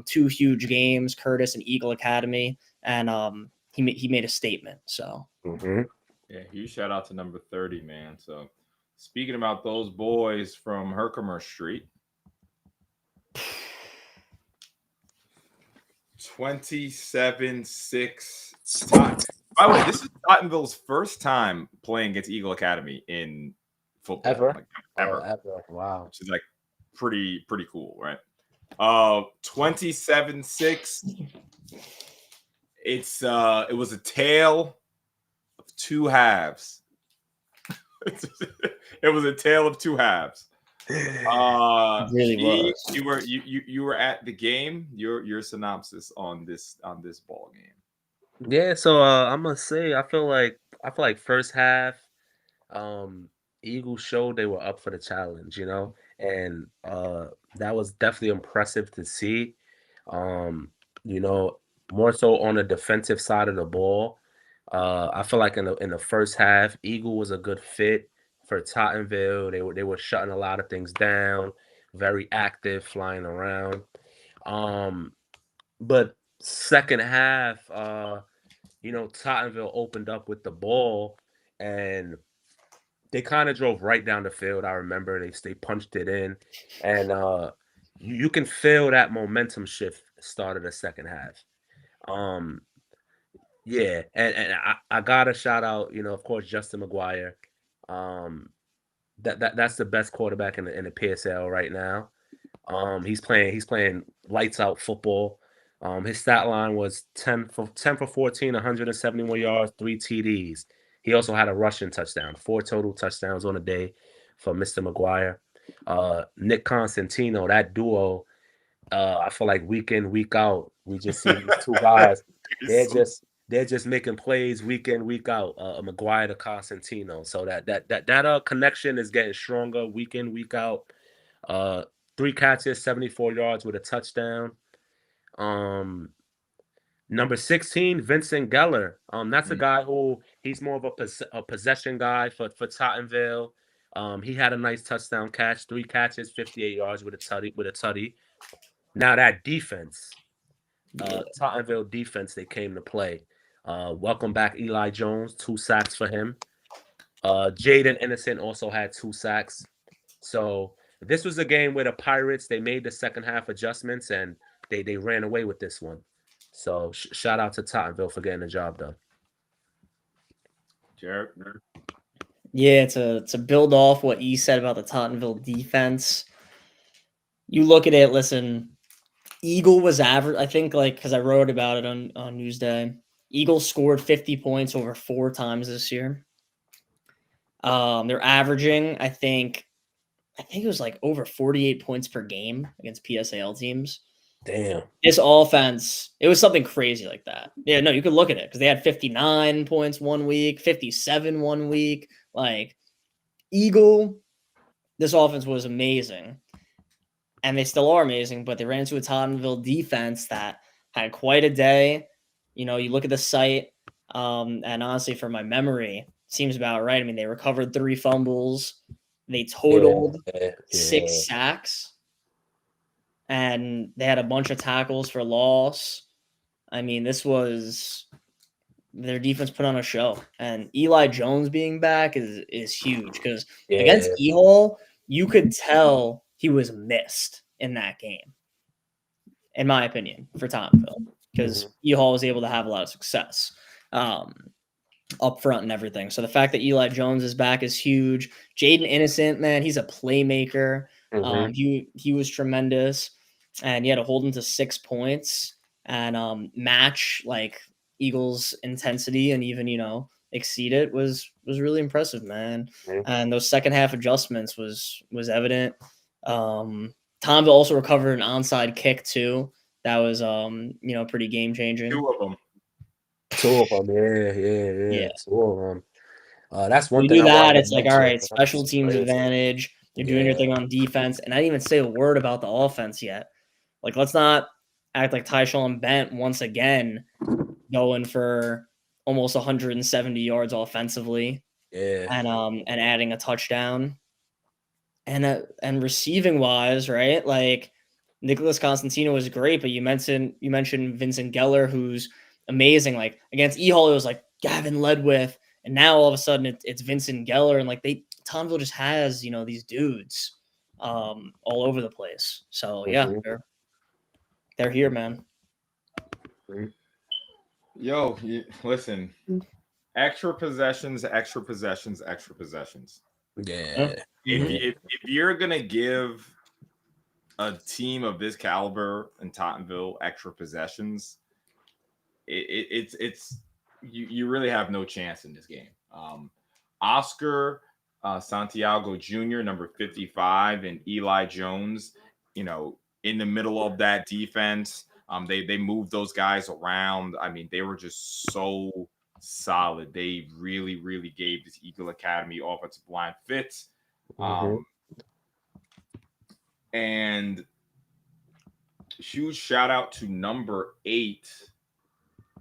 2 huge games, Curtis and Eagle Academy, and he made a statement. So yeah, huge shout out to number 30, man. So speaking about those boys from Herkimer Street, 27-6. By the way, this is Tottenville's first time playing against Eagle Academy in football. Ever? Ever. Ever. Wow. Which is like pretty cool, right? 27-6. It was a tale of 2 halves. It was a tale of 2 halves. it really was. You were at the game. Your synopsis on this ball game. Yeah, so I'm gonna say I feel like first half, Eagles showed they were up for the challenge, and that was definitely impressive to see. More so on the defensive side of the ball. I feel like in the first half, Eagle was a good fit for Tottenville. They were shutting a lot of things down, very active, flying around. But second half, Tottenville opened up with the ball and they kind of drove right down the field. I remember they punched it in, and you can feel that momentum shift start of the second half. Yeah, and I gotta shout out, of course, Justin McGuire. That's the best quarterback in the PSAL right now. He's playing lights out football. His stat line was 10 for 14, 171 yards, 3 TDs. He also had a rushing touchdown, 4 total touchdowns on a day for Mr. McGuire. Nick Constantino, that duo, I feel like week in, week out, we just see these 2 guys. They're just making plays week in, week out. McGuire to Constantino. So that connection is getting stronger week in, week out. 3 catches, 74 yards with a touchdown. Number 16, Vincent Geller. That's a guy who he's more of a possession guy for Tottenville. He had a nice touchdown catch, 3 catches, 58 yards with a tutty. Now that defense, Tottenville defense, they came to play. Welcome back Eli Jones, 2 sacks for him. Jaden Innocent also had 2 sacks. So this was a game where the Pirates, they made the second half adjustments and they ran away with this one. So shout out to Tottenville for getting the job done. Jared? Yeah, to build off what you said about the Tottenville defense, you look at it, listen, Eagle was average, I think, because I wrote about it on Newsday. Eagle scored 50 points over 4 times this year. They're averaging, I think it was like over 48 points per game against PSAL teams. Damn. This offense, it was something crazy like that. Yeah, no, you could look at it because they had 59 points one week, 57 one week. Like, Eagle, this offense was amazing. And they still are amazing, but they ran into a Tottenville defense that had quite a day. You look at the site, and honestly, from my memory, seems about right. I mean, they recovered 3 fumbles. They totaled 6 sacks. And they had a bunch of tackles for loss. I mean, their defense put on a show. And Eli Jones being back is huge because against EHall, you could tell he was missed in that game, in my opinion, for Tottenville, because EHall was able to have a lot of success up front and everything. So the fact that Eli Jones is back is huge. Jaden Innocent, man, he's a playmaker. He was tremendous, and he had to hold him to 6 points and match like Eagles' intensity and even exceed it was really impressive, man. And those second half adjustments was evident. Tomville also recovered an onside kick too. That was pretty game changing. 2 of them. 2 of them, yeah. 2 of them. That's one you thing. Do that, it's like, all right, special teams advantage. You're doing your thing on defense, and I didn't even say a word about the offense yet. Like, let's not act like Tyshawn Bent once again going for almost 170 yards offensively. Yeah. And adding a touchdown. And receiving wise, right? Like Nicholas Constantino was great, but you mentioned Vincent Geller, who's amazing. Like against EHall, it was like Gavin Ledwith, and now all of a sudden it's Vincent Geller, and like Tonville just has these dudes all over the place. So yeah, they're here, man. Yo, listen, extra possessions, extra possessions, extra possessions. Yeah. If you're gonna give a team of this caliber in Tottenville extra possessions, it's you really have no chance in this game. Oscar Santiago Jr., number 55, and Eli Jones, in the middle of that defense. They moved those guys around. I mean, they were just so solid. They really, really gave this Eagle Academy offensive line fits. And huge shout out to number 8.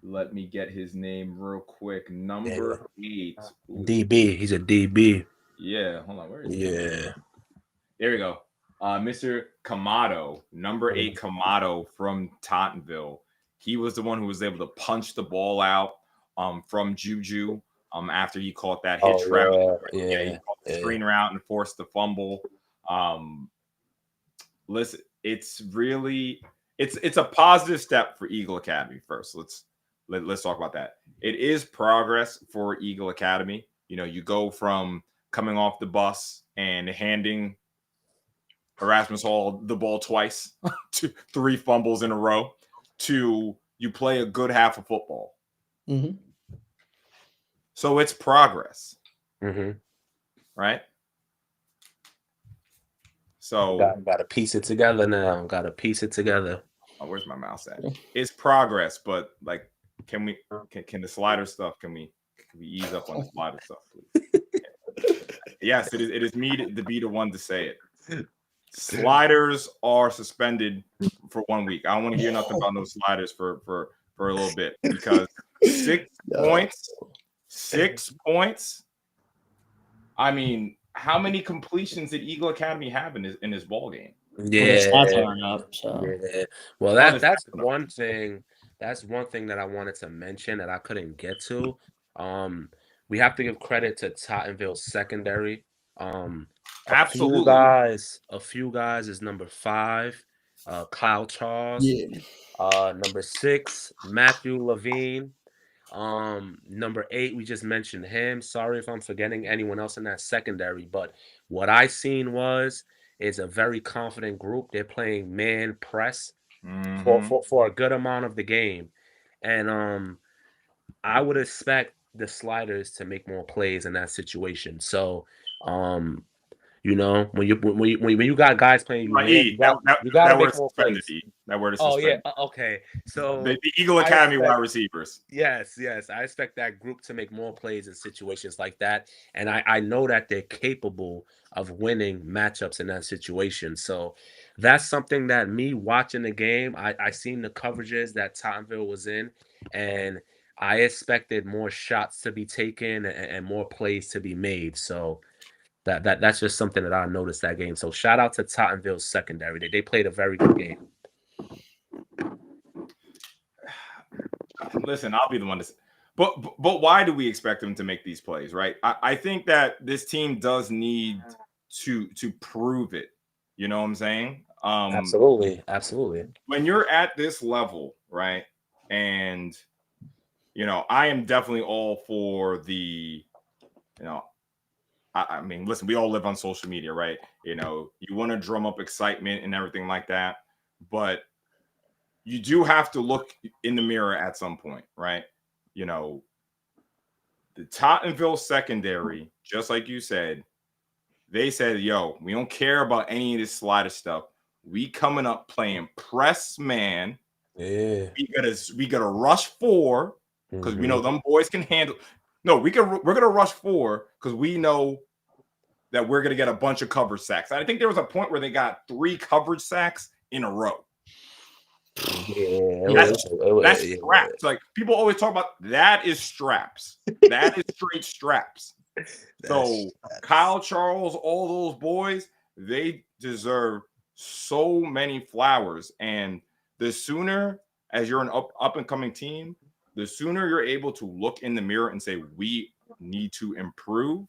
Let me get his name real quick. Number 8. Ooh. DB. He's a DB. Yeah. Hold on. Where is he? Yeah. There we go. Mr. Kamado, number 8 Kamado from Tottenville. He was the one who was able to punch the ball out from Juju after he caught that hitch route. Yeah. He caught the screen route and forced the fumble. Listen, it's a positive step for Eagle Academy. First, let's talk about that. It is progress for Eagle Academy. You go from coming off the bus and handing Erasmus Hall the ball twice to 3 fumbles in a row to you play a good half of football. So it's progress. Right? So got to piece it together now. Got to piece it together. Oh, where's my mouse at? It's progress, but like, can the slider stuff? Can we ease up on the slider stuff, please? Yes, it is me to be the one to say it. Sliders are suspended for 1 week. I don't want to hear nothing about no sliders for a little bit, because 6 points. I mean, how many completions did Eagle Academy have in this ball game? Yeah. So. Well, that's one thing. That's one thing that I wanted to mention that I couldn't get to. We have to give credit to Tottenville's secondary. Absolutely. A few guys is number 5, Kyle Charles. Number 6, Matthew Levine. Number 8, we just mentioned him. Sorry if I'm forgetting anyone else in that secondary, but what I seen is a very confident group. They're playing man press for a good amount of the game, and I would expect the sliders to make more plays in that situation. So, when you got guys playing, you gotta make more plays. That word is suspended. Oh yeah, okay. So the Eagle Academy wide receivers. Yes, I expect that group to make more plays in situations like that, and I know that they're capable of winning matchups in that situation. So that's something that me watching the game, I seen the coverages that Tottenville was in, and I expected more shots to be taken and more plays to be made. So that's just something that I noticed that game. So shout out to Tottenville's secondary. They played a very good game. Listen, I'll be the one to say, but why do we expect them to make these plays, right? I think that this team does need to prove it. You know what I'm saying? Absolutely. When you're at this level, right? And I am definitely all for the, I mean, listen, we all live on social media, right? You want to drum up excitement and everything like that, but you do have to look in the mirror at some point, right? The Tottenville secondary, just like you said, they said, yo, we don't care about any of this slider stuff. We coming up playing press man. Yeah. We gotta rush 4 because we know them boys can handle. No, we're gonna rush 4 because we know that we're gonna get a bunch of coverage sacks. I think there was a point where they got 3 coverage sacks in a row. Yeah, that's straps. Like people always talk about that is straps. That is straight straps. So Kyle Charles, all those boys, they deserve so many flowers. And the sooner, as you're an up and coming team, the sooner you're able to look in the mirror and say, we need to improve,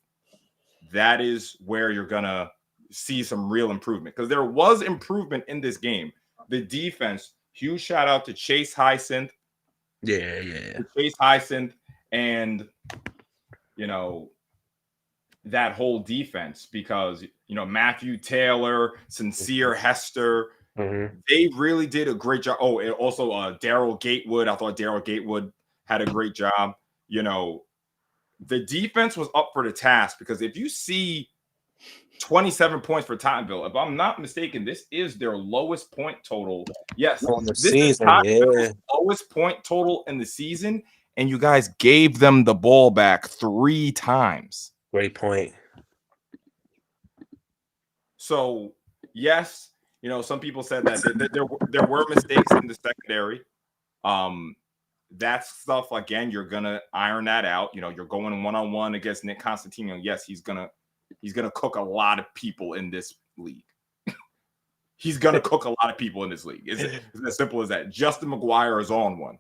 that is where you're going to see some real improvement. Because there was improvement in this game. The defense, huge shout out to Chase Hyacinth. Chase Hyacinth and, you know, that whole defense, because, you know, Matthew Taylor, Sincere Hester, they really did a great job. Oh, and also Daryl Gatewood. I thought Daryl Gatewood had a great job. You know, the defense was up for the task, because if you see 27 points for Tottenville, if I'm not mistaken, this is their lowest point total. Yes, on the this season, is Tottenville's lowest point total in the season, and you guys gave them the ball back 3 times. Great point. So, yes, you know, some people said that there were mistakes in the secondary. That stuff, again, you're gonna iron that out. You know, you're going one-on-one against Nick Constantino. Yes, he's gonna cook a lot of people in this league. He's gonna cook a lot of people in this league. It's as simple as that. Justin McGuire is on one.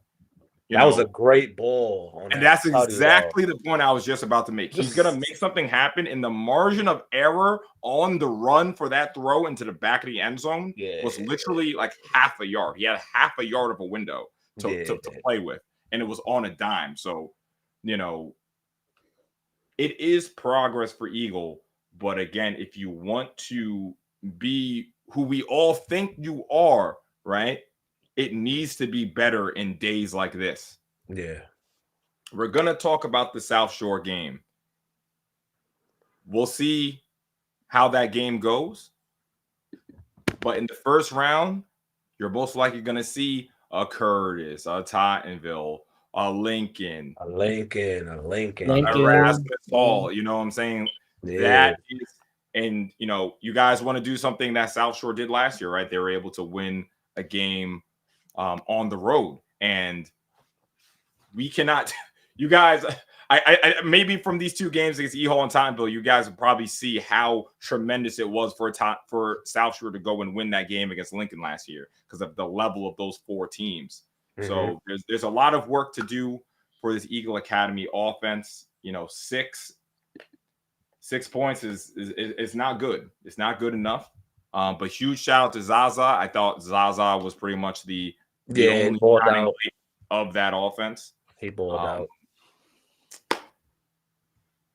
That was a great ball. And that's exactly the point I was just about to make. He's going to make something happen, and the margin of error on the run for that throw into the back of the end zone was literally like half a yard. He had half a yard of a window to play with, and it was on a dime. So, you know, it is progress for Eagle. But again, if you want to be who we all think you are, right? It needs to be better in days like this. Yeah. We're going to talk about the South Shore game. We'll see how that game goes. But in the first round, you're most likely going to see a Curtis, a Tottenville, a Lincoln, a Erasmus Hall. You know what I'm saying? Yeah. That is, and, you know, you guys want to do something that South Shore did last year, right? They were able to win a game on the road, and we cannot. You guys, I maybe from these 2 games against EHall and Tottenville, you guys will probably see how tremendous it was for South Shore to go and win that game against Lincoln last year, because of the level of those 4 teams. So there's a lot of work to do for this Eagle Academy offense. You know, 6 points is not good. It's not good enough. But huge shout out to Zaza. I thought Zaza was pretty much the only shining light of that offense. He balled out.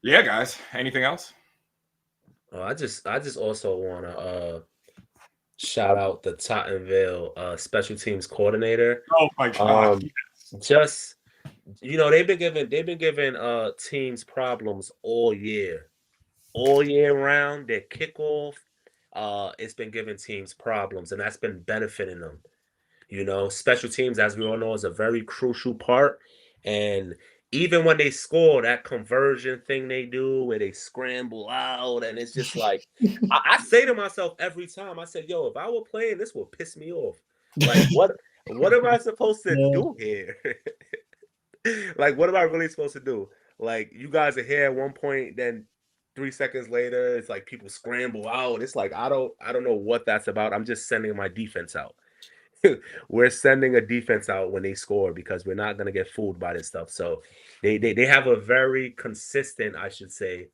Yeah, guys. Anything else? I just also want to shout out the Tottenville special teams coordinator. Oh my God! Just, you know, they've been giving teams problems all year round. Their kickoff, it's been giving teams problems, and that's been benefiting them. You know, special teams, as we all know, is a very crucial part. And even when they score, that conversion thing they do where they scramble out, and it's just like, I say to myself every time, I said, yo, if I were playing, this will piss me off. Like, what am I supposed to do here? Like, what am I really supposed to do? Like, you guys are here at one point, then 3 seconds later, it's like people scramble out. It's like, I don't know what that's about. I'm just sending my defense out. We're sending a defense out when they score, because we're not going to get fooled by this stuff. So they have a very consistent, I should say,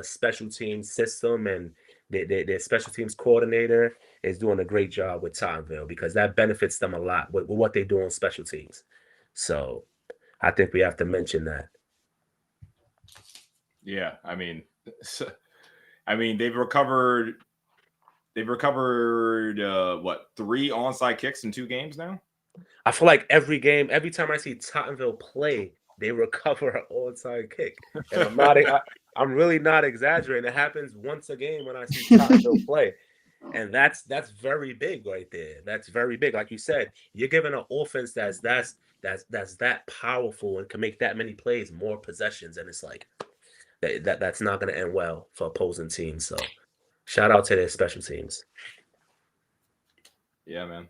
special teams system, and their special teams coordinator is doing a great job with Tottenville, because that benefits them a lot with what they do on special teams. So I think we have to mention that. Yeah, I mean, they've recovered. They've recovered what, 3 onside kicks in 2 games now? I feel like every game, every time I see Tottenville play, they recover an onside kick. And I'm really not exaggerating. It happens once a game when I see Tottenville play. And that's very big right there. That's very big. Like you said, you're giving an offense that's that powerful and can make that many plays, more possessions, and it's like that's not going to end well for opposing teams. So shout out to their special teams. Yeah, man.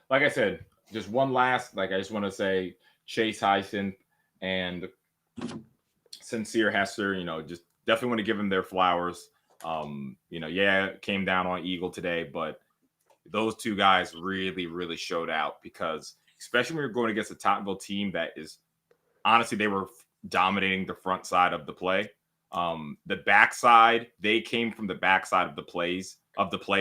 like I said, just one last, I just want to say Chase Hyacinth and Sincere Hester, just definitely want to give them their flowers. It came down on Eagle today, but those two guys really, really showed out because, especially when you're going against a Tottenville team that is, honestly, they were dominating the front side of the play. The backside, they came from the backside of the play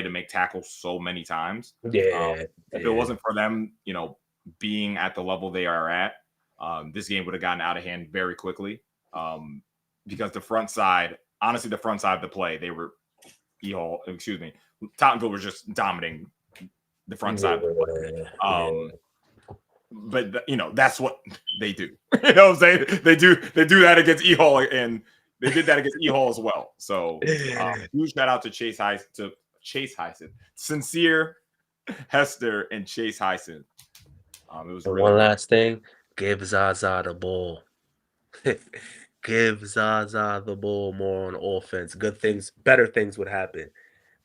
to make tackles so many times. If it wasn't for them, being at the level they are at, this game would have gotten out of hand very quickly. Because the front side, honestly, the front side of the play, they were Tottenville was just dominating the front side of the play. But that's what they do. You know what I'm saying? They do that against EHall, and they did that against EHall as well. So huge shout out to Chase Hyacinth, Sincere Hester, and Chase Hyacinth. It was really one last thing. Give Zaza the ball. Give Zaza the ball more on offense. Good things, better things would happen.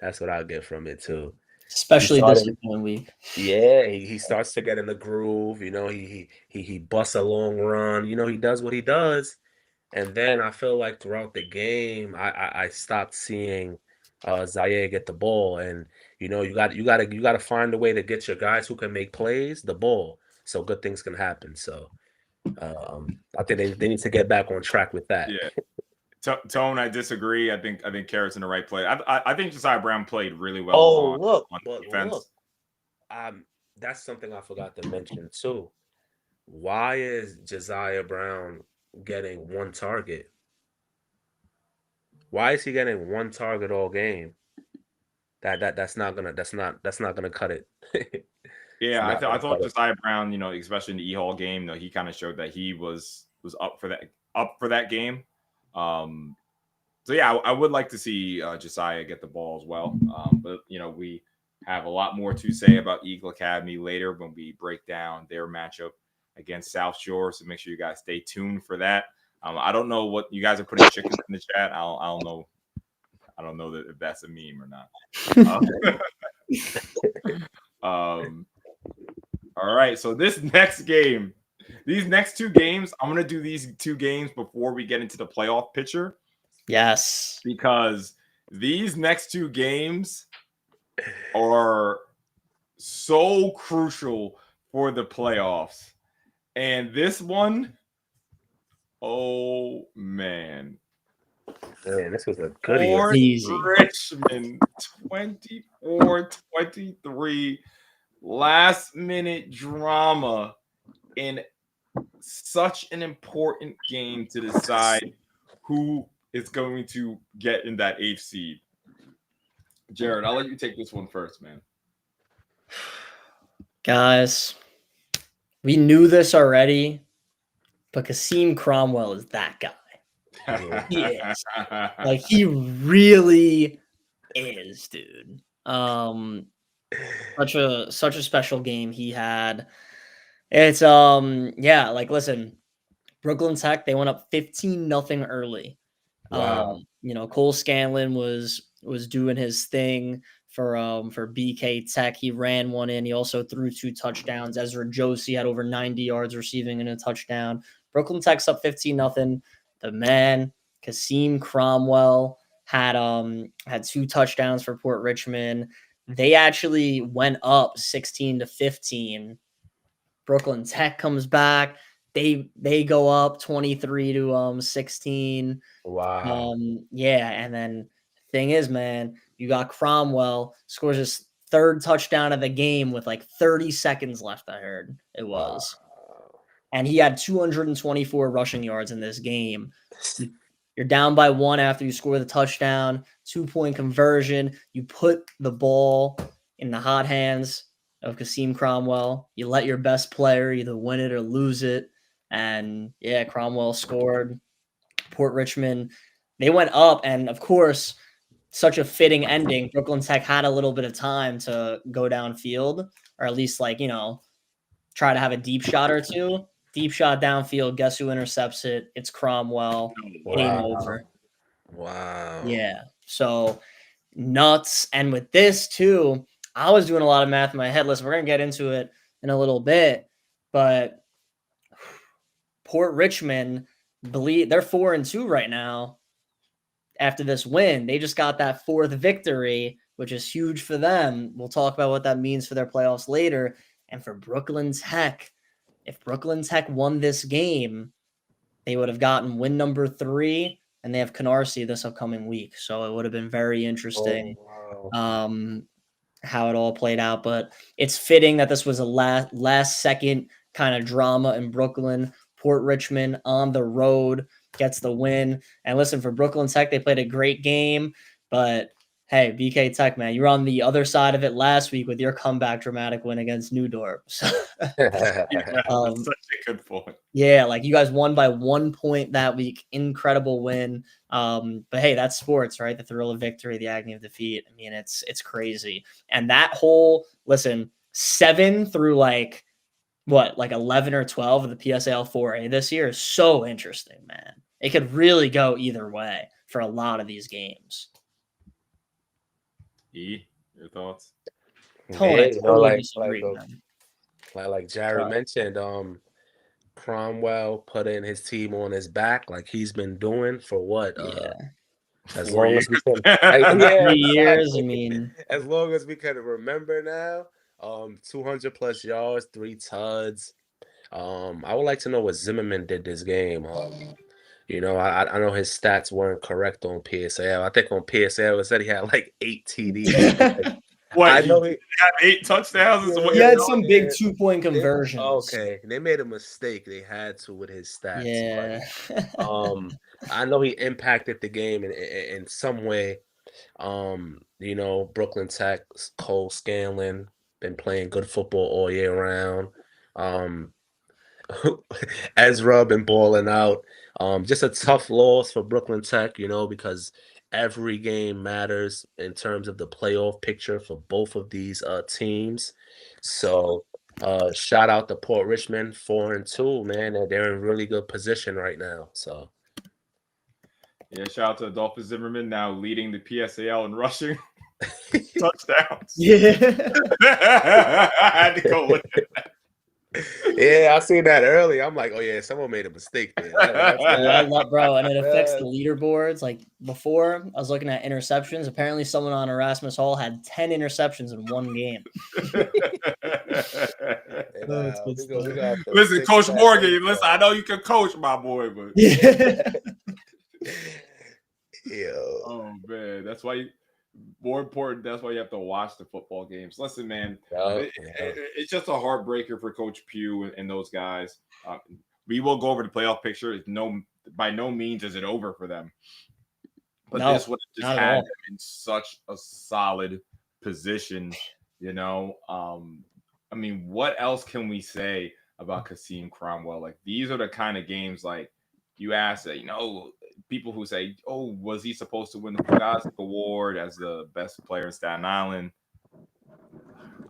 That's what I get from it too. Especially this week. Yeah, he starts to get in the groove. He busts a long run. He does what he does, and then I feel like throughout the game, I stopped seeing Zaire get the ball, and you got to find a way to get your guys who can make plays the ball, so good things can happen. So I think they need to get back on track with that. Yeah. Tone, I disagree. I think Carrot's in the right play. I think Josiah Brown played really well. On defense. Look, that's something I forgot to mention too. Why is Josiah Brown getting one target? Why is he getting one target all game? That's not gonna cut it. Yeah, I thought Josiah Brown, especially in the EHall game, he kind of showed that he was up for that game. So yeah, I would like to see Josiah get the ball as well. But we have a lot more to say about Eagle Academy later when we break down their matchup against South Shore. So make sure you guys stay tuned for that. I don't know what you guys are putting chickens in the chat. I don't know. I don't know if that's a meme or not. All right. So these next two games, I'm gonna do these two games before we get into the playoff picture. Yes. Because these next two games are so crucial for the playoffs. And this one, oh man. Man, this was a good Richmond 24-23 last minute drama in such an important game to decide who is going to get in that 8th seed. Jared, I'll let you take this one first, man. Guys, we knew this already, but Kasim Cromwell is that guy. He is. He really is, dude. Such a special game he had. It's listen, Brooklyn Tech, they went up 15-0 early. Wow. Cole Scanlon was doing his thing for BK Tech. He ran one in. He also threw 2 touchdowns. Ezra Josie had over 90 yards receiving and a touchdown. Brooklyn Tech's up 15-0. The man, Kasim Cromwell, had 2 touchdowns for Port Richmond. They actually went up 16-15. Brooklyn Tech comes back. They go up 23-16. Wow. And then thing is, man, you got Cromwell scores his 3rd touchdown of the game with 30 seconds left, I heard it was. Wow. And he had 224 rushing yards in this game. You're down by 1 after you score the touchdown, 2-point conversion. You put the ball in the hot hands of Kasim Cromwell. You let your best player either win it or lose it. And yeah, Cromwell scored. Port Richmond, they went up, and of course, such a fitting ending. Brooklyn Tech had a little bit of time to go downfield, or at least try to have a deep shot or two. Deep shot downfield. Guess who intercepts it? It's Cromwell. Wow. Game over. Wow. Yeah. So nuts. And with this too, I was doing a lot of math in my head. Listen, we're gonna get into it in a little bit, but Port Richmond, believe they're 4-2 right now. After this win, they just got that 4th victory, which is huge for them. We'll talk about what that means for their playoffs later. And for Brooklyn Tech, if Brooklyn Tech won this game, they would have gotten win number 3, and they have Canarsie this upcoming week. So it would have been very interesting. Oh, wow. How it all played out, but it's fitting that this was a last second kind of drama in Brooklyn. Port Richmond on the road gets the win. And listen, for Brooklyn Tech, they played a great game, but hey, BK Tech, man, you were on the other side of it last week with your comeback dramatic win against Newdorp. So, That's such a good point. Yeah, like you guys won by 1 point that week. Incredible win. But hey, that's sports, right? The thrill of victory, the agony of defeat. I mean, it's crazy. And that whole 7 through like 11 or 12 of the PSAL 4A this year is so interesting, man. It could really go either way for a lot of these games. E, your thoughts? Totally disagree, like Jared mentioned, Cromwell putting his team on his back like he's been doing for what? As long as we can, 3 years. I mean, as long as we can remember now, 200 plus yards, 3 tuds. I would like to know what Zimmerman did this game. You know, I know his stats weren't correct on PSAL. I think on PSAL it said he had like 8 TDs. What? I know he had 8 touchdowns. He had some big 2-point conversions. Okay, they made a mistake. They had to with his stats. Yeah. But, I know he impacted the game in some way. You know, Brooklyn Tech, Cole Scanlon, been playing good football all year round. Ezra been balling out. Just a tough loss for Brooklyn Tech, you know, because every game matters in terms of the playoff picture for both of these teams. So shout out to Port Richmond, 4-2, man. They're in really good position right now. So yeah, shout out to Adolphus Zimmerman, now leading the PSAL in rushing touchdowns. Yeah. I had to go with it. Yeah, I seen that early. I'm like, oh yeah, someone made a mistake there. I love, bro, and it affects the leaderboards. Like before, I was looking at interceptions. Apparently, someone on Erasmus Hall had 10 interceptions in one game. Listen, Coach Morgan, listen, I know you can coach, my boy, but oh man, that's why more important, that's why you have to watch the football games. Listen, man, it's just a heartbreaker for Coach Pugh and those guys. We will go over the playoff picture. It's by no means is it over for them. But this would have just had them in such a solid position, you know. I mean, what else can we say about Kasim Cromwell? Like, these are the kind of games, like, you ask that, you know, people who say, oh, was he supposed to win the Pugazzi Award as the best player in Staten Island?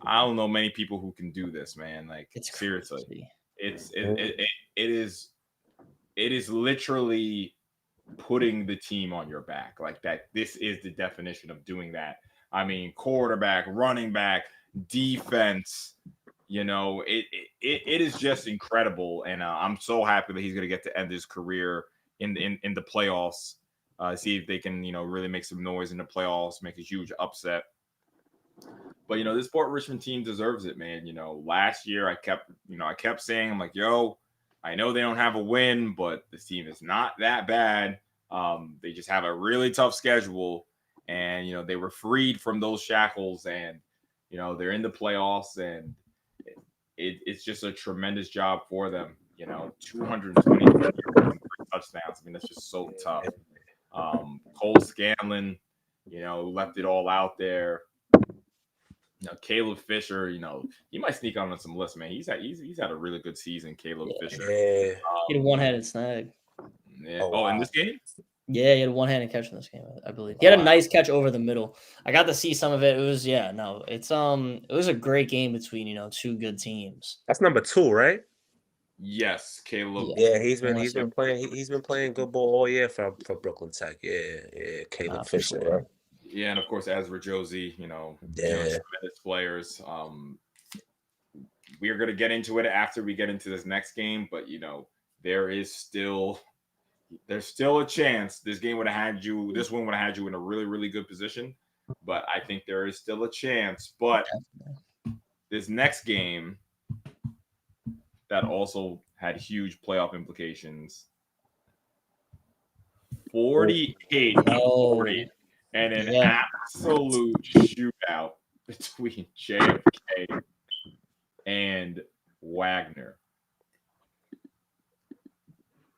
I don't know many people who can do this, man. Like, it's seriously, crazy. It is literally putting the team on your back. Like that, this is the definition of doing that. I mean, quarterback, running back, defense, you know, it is just incredible. And I'm so happy that he's going to get to end his career in the playoffs. See if they can, you know, really make some noise in the playoffs, make a huge upset. But, you know, this Port Richmond team deserves it, man. You know, last year I kept saying, I'm like, yo, I know they don't have a win, but this team is not that bad. They just have a really tough schedule. And, you know, they were freed from those shackles and, you know, they're in the playoffs and it's just a tremendous job for them. You know, 220 touchdowns. I mean, that's just so tough. Cole Scanlon, you know, left it all out there. You know, Caleb Fisher, you know, he might sneak on some lists, man. He's had a really good season, Caleb Fisher. He had a one-handed snag. Yeah. Oh, in this game? Yeah, he had a one-handed catch in this game, I believe. He had a nice catch over the middle. I got to see some of it. It was it was a great game between, you know, two good teams. That's number 2, right? Yes, Caleb. Yeah, he's been playing good ball all year for Brooklyn Tech. Yeah, Caleb Fisher. Yeah, and of course, Ezra Josie, Yeah. tremendous players. We are going to get into it after we get into this next game, but there's still a chance this one would have had you in a really, really good position. But I think there is still a chance. But this next game that also had huge playoff implications. 48-40, and an absolute shootout between JFK and Wagner.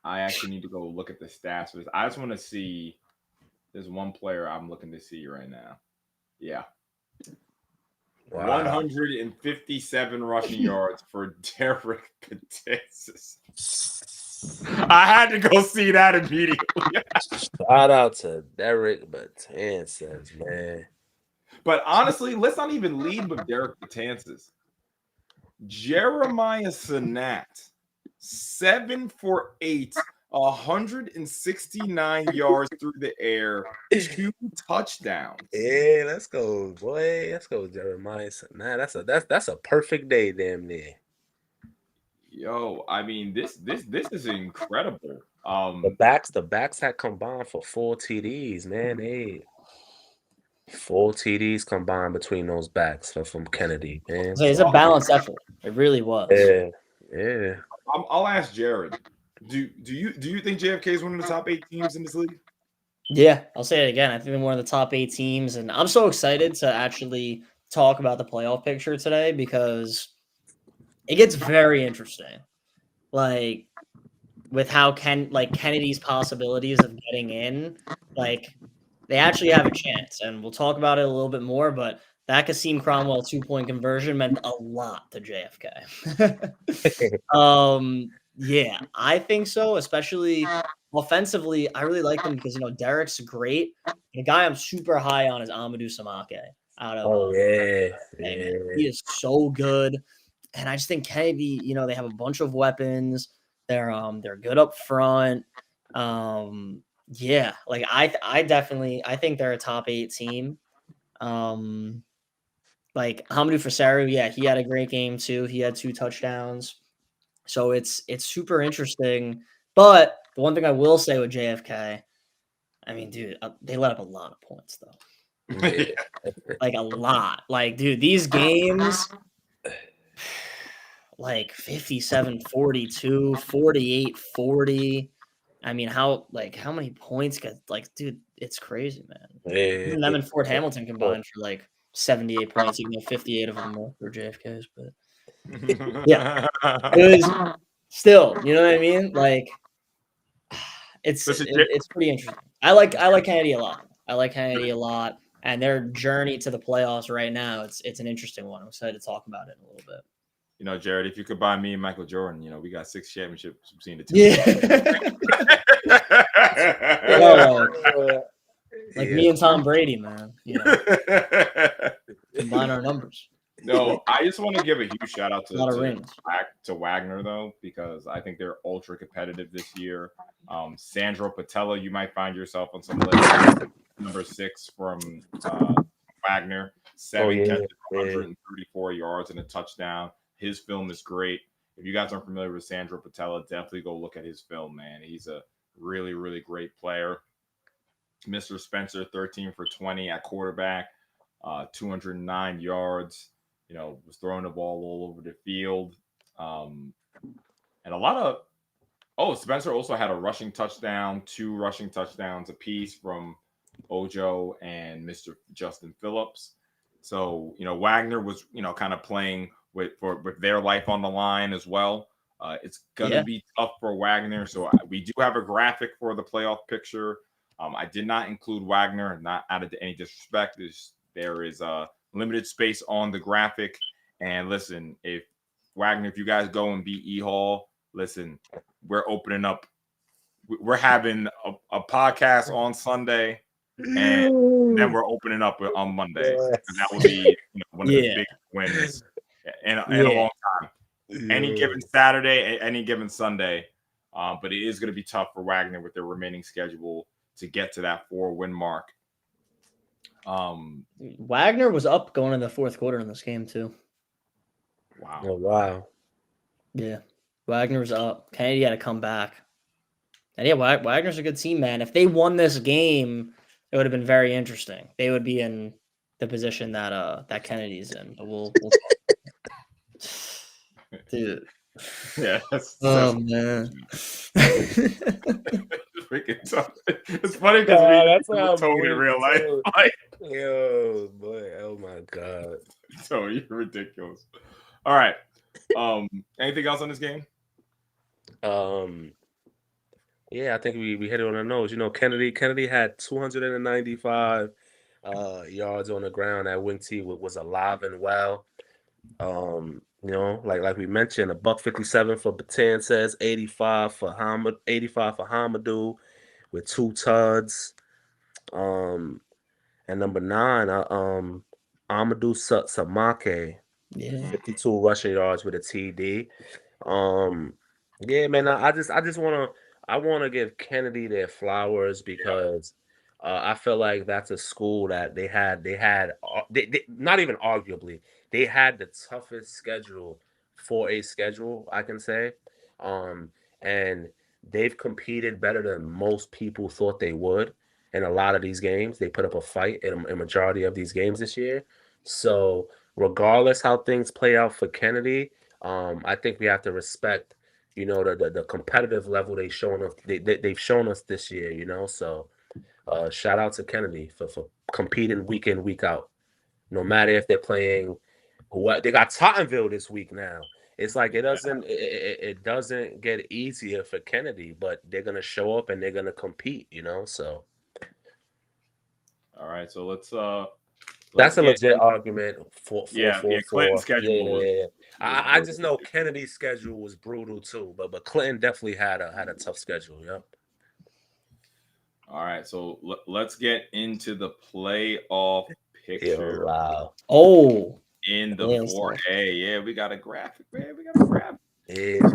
I actually need to go look at the stats for this. I just want to see. There's one player I'm looking to see right now. Yeah. Wow. 157 rushing yards for Derek Betances. I had to go see that immediately. Shout out to Derek Betances, man. But honestly, let's not even lead with Derek Betances. Jeremiah Sanat, 7 for 8, 169 yards through the air, 2 touchdowns. Yeah, let's go, boy. Let's go, Jeremiah Sanat. That's a perfect day, damn near. Yo, I mean, this is incredible. The backs had combined for 4 TDs, man. 4 TDs combined between those backs from Kennedy, man. So it's a balanced effort. It really was. Yeah. I'll ask Jared. Do you think JFK is one of the top 8 teams in this league? Yeah, I'll say it again. I think they're one of the top 8 teams, and I'm so excited to actually talk about the playoff picture today because it gets very interesting. Like with how Kennedy's possibilities of getting in, like they actually have a chance, and we'll talk about it a little bit more. But that Kasim Cromwell 2-point conversion meant a lot to JFK. Yeah, I think so, especially offensively. I really like them because Derek's great. The guy I'm super high on is Amadou Samake out of he is so good. And I just think Kennedy, they have a bunch of weapons. They're good up front. Yeah, like I think they're a top 8 team. Like Hamidou Fasaru, yeah, he had a great game too. He had 2 touchdowns. So it's super interesting. But the one thing I will say with JFK, I mean, dude, they let up a lot of points though. Like a lot. Like, dude, these games like 57-42, 48-40. I mean, how many points got dude, it's crazy, man. Even them and Fort Hamilton combined for like 78 points, even though 58 of them were JFK's, but yeah. It was still, you know what I mean? Like it's pretty interesting. I like Kennedy a lot. And their journey to the playoffs right now, it's an interesting one. I'm excited to talk about it in a little bit. Jared, if you could buy me and Michael Jordan, we got 6 championships between the two. Yeah. Like me and Tom Brady, man. Combine our numbers. No, I just want to give a huge shout out to Wagner though, because I think they're ultra competitive this year. Sandro Patella, you might find yourself on some list. Number 6 from Wagner, 7 catches, 134 yards and a touchdown. His film is great. If you guys aren't familiar with Sandro Patella, definitely go look at his film, man. He's a really, really great player. Mr. Spencer, 13 for 20 at quarterback, 209 yards. Was throwing the ball all over the field. And a lot of Spencer also had a rushing touchdown, 2 rushing touchdowns apiece from Ojo and Mr. Justin Phillips. So, Wagner was, kind of playing with their life on the line as well. It's going to be tough for Wagner. So we do have a graphic for the playoff picture. I did not include Wagner, not out of any disrespect. There is a limited space on the graphic. And listen, if you guys go and beat EHall, listen, we're opening up. We're having a podcast on Sunday, and then we're opening up on Monday. And that will be one of the big wins in a long time. Any given Saturday, any given Sunday. But it is going to be tough for Wagner with their remaining schedule to get to that 4-win mark. Wagner was up going in the fourth quarter in this game too. Wow. Oh wow. Yeah, Wagner was up. Kennedy had to come back. And yeah, Wagner's a good team, man. If they won this game, it would have been very interesting. They would be in the position that Kennedy's in. But we'll dude. Yeah, Oh man. It's funny because that's we how told in real life. Like, yo, boy, oh my god. so you're ridiculous. All right. Anything else on this game? Yeah, I think we hit it on the nose. You know, Kennedy had 295 yards on the ground. That wing T was alive and well. You know, like we mentioned, $157 for Batanzas, 85 for Hamadou with 2 tuds. And number 9, Amadou Samake, Yeah. 52 rushing yards with a TD. Yeah, man, I just wanna give Kennedy their flowers because I feel like that's a school that they not even arguably, they had the toughest schedule for a schedule, I can say. And they've competed better than most people thought they would in a lot of these games. They put up a fight in a majority of these games this year. So regardless how things play out for Kennedy, I think we have to respect, you know, the competitive level they've shown us this year, you know. So shout out to Kennedy for competing week in, week out. No matter if they're playing what they got Tottenville this week now. It's like it doesn't get easier for Kennedy, but they're gonna show up and they're gonna compete, you know. So All right, so let's that's a get legit argument for Clinton's schedule was I just know brutal. Kennedy's schedule was brutal too, but Clinton definitely had a tough schedule. Yep. All right, so let's get into the playoff picture Wow. Oh, in the damn 4A. Yeah, we got a graphic, man. We got a graphic. Yeah.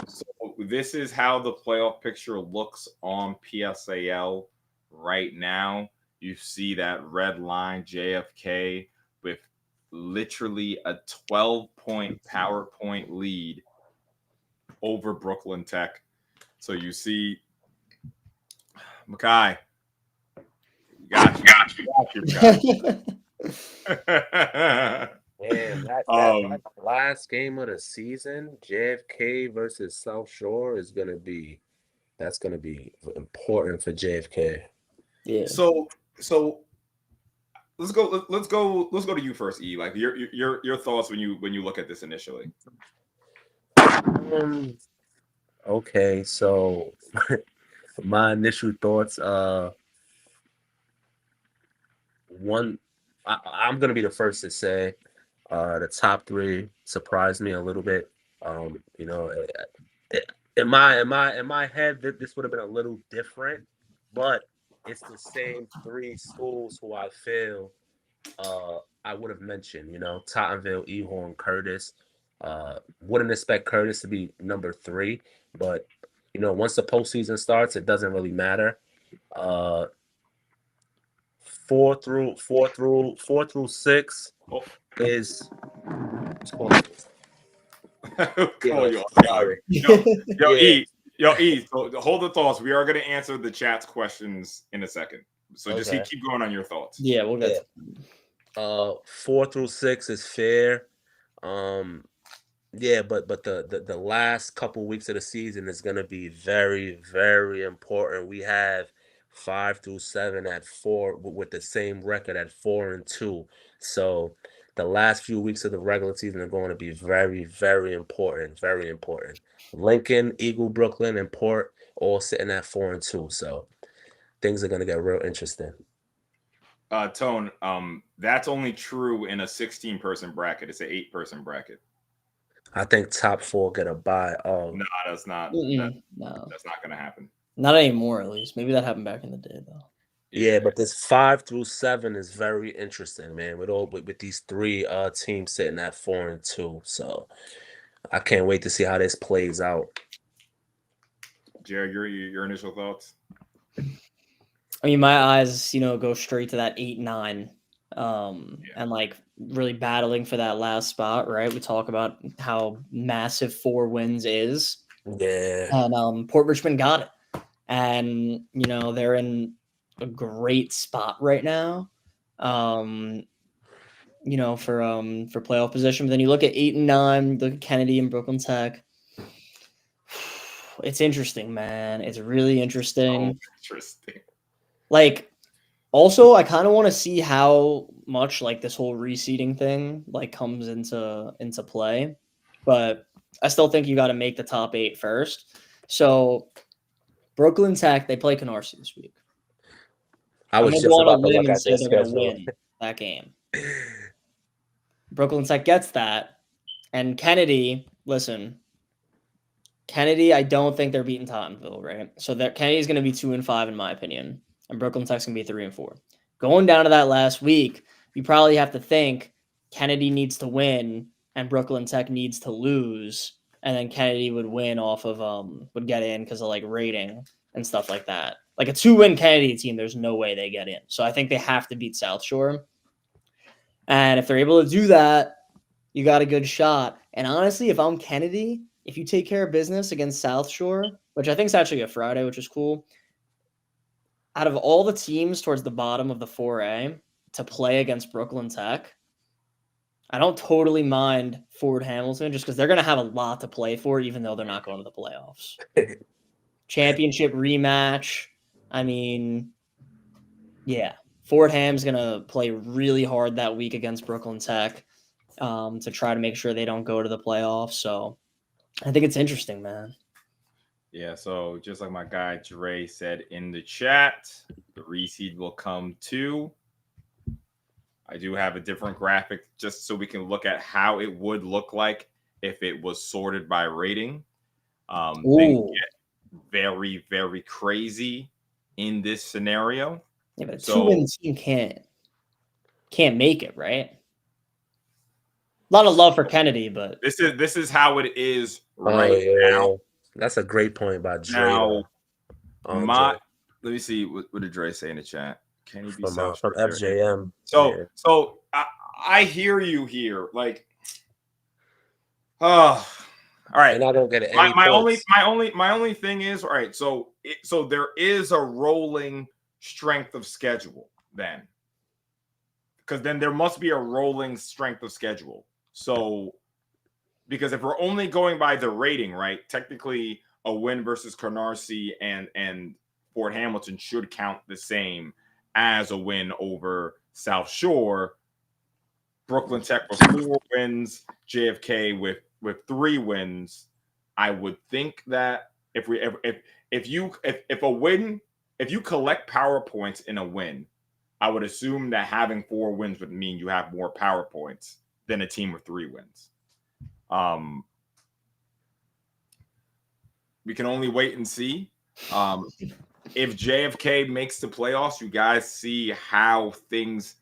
So this is how the playoff picture looks on PSAL right now. You see that red line JFK with literally a 12-point PowerPoint lead over Brooklyn Tech. So you see, Makai, got you. Man, that last game of the season, JFK versus South Shore is gonna be important for JFK. Yeah. So let's go to you first, E. Like your thoughts when you look at this initially. Okay, so my initial thoughts, I'm gonna be the first to say, the top 3 surprised me a little bit. You know, in my head, this would have been a little different, but it's the same 3 schools who I feel I would have mentioned. You know, Tottenville, EHall, and Curtis. Wouldn't expect Curtis to be number 3, but you know, once the postseason starts, it doesn't really matter. 4 through 6 is. Sorry. Yo, E. So hold the thoughts. We are going to answer the chat's questions in a second. So just keep going on your thoughts. Yeah, we'll get. 4 through 6 is fair. Yeah, but the last couple weeks of the season is going to be very, very important. We have 5 through 7 at 4 with the same record at 4-2. So the last few weeks of the regular season are going to be very, very important. Very important. Lincoln, Eagle, Brooklyn, and Port all sitting at 4-2. So things are going to get real interesting. Tone, that's only true in a 16-person bracket. It's an 8-person bracket. I think top 4 get a bye. Oh no, that's not. No, that's not going to happen. Not anymore, at least. Maybe that happened back in the day, though. Yeah, but this 5 through 7 is very interesting, man. With these 3 teams sitting at 4-2, so I can't wait to see how this plays out. Jared, your initial thoughts? I mean, my eyes, go straight to that 8-9, and like really battling for that last spot, right? We talk about how massive 4 wins is, Yeah. and Port Richmond got it, and they're in a great spot right now, for playoff position. But then you look at 8 and 9, look at Kennedy and Brooklyn Tech. It's interesting, man. It's really interesting. Oh, interesting. Like, also, I kind of want to see how much like this whole reseeding thing like comes into play, but I still think you got to make the top 8 first. So Brooklyn Tech, they play Canarsie this week. I was I'm gonna just go on a about to limb look and at say their they're gonna schedule. win that game. Brooklyn Tech gets that, and Kennedy. Listen, Kennedy, I don't think they're beating Tottenville, right? So that Kennedy's going to be 2-5 in my opinion, and Brooklyn Tech's going to be 3-4. Going down to that last week, you probably have to think Kennedy needs to win and Brooklyn Tech needs to lose, and then Kennedy would win off of would get in because of like rating and stuff like that. Like a 2-win Kennedy team, there's no way they get in. So I think they have to beat South Shore, and if they're able to do that, you got a good shot. And honestly, if I'm Kennedy, if you take care of business against South Shore, which I think is actually a Friday, which is cool, out of all the teams towards the bottom of the 4A to play against Brooklyn Tech, I don't totally mind Fort Hamilton just because they're going to have a lot to play for, even though they're not going to the playoffs. Championship rematch. I mean, yeah. Fort Ham's going to play really hard that week against Brooklyn Tech to try to make sure they don't go to the playoffs. So I think it's interesting, man. Yeah, so just like my guy Dre said in the chat, the reseed will come too. I do have a different graphic just so we can look at how it would look like if it was sorted by rating. Things get very, very crazy in this scenario. Yeah, but a 2-win team can't make it, right? A lot of love for Kennedy, but this is how it is right now. That's a great point by Dre. Now, let me see what did Dre say in the chat. Can he be from FJM? So I hear you here, like, all right. And I don't get it. My only thing is, all right. So there is a rolling strength of schedule then, because then there must be a rolling strength of schedule. So because if we're only going by the rating, right, technically a win versus Canarsie and Fort Hamilton should count the same as a win over South Shore. Brooklyn Tech with 4 wins, JFK with 3 wins. I would think that if you collect power points in a win, I would assume that having 4 wins would mean you have more power points than a team with 3 wins. We can only wait and see. If JFK makes the playoffs, you guys see how things,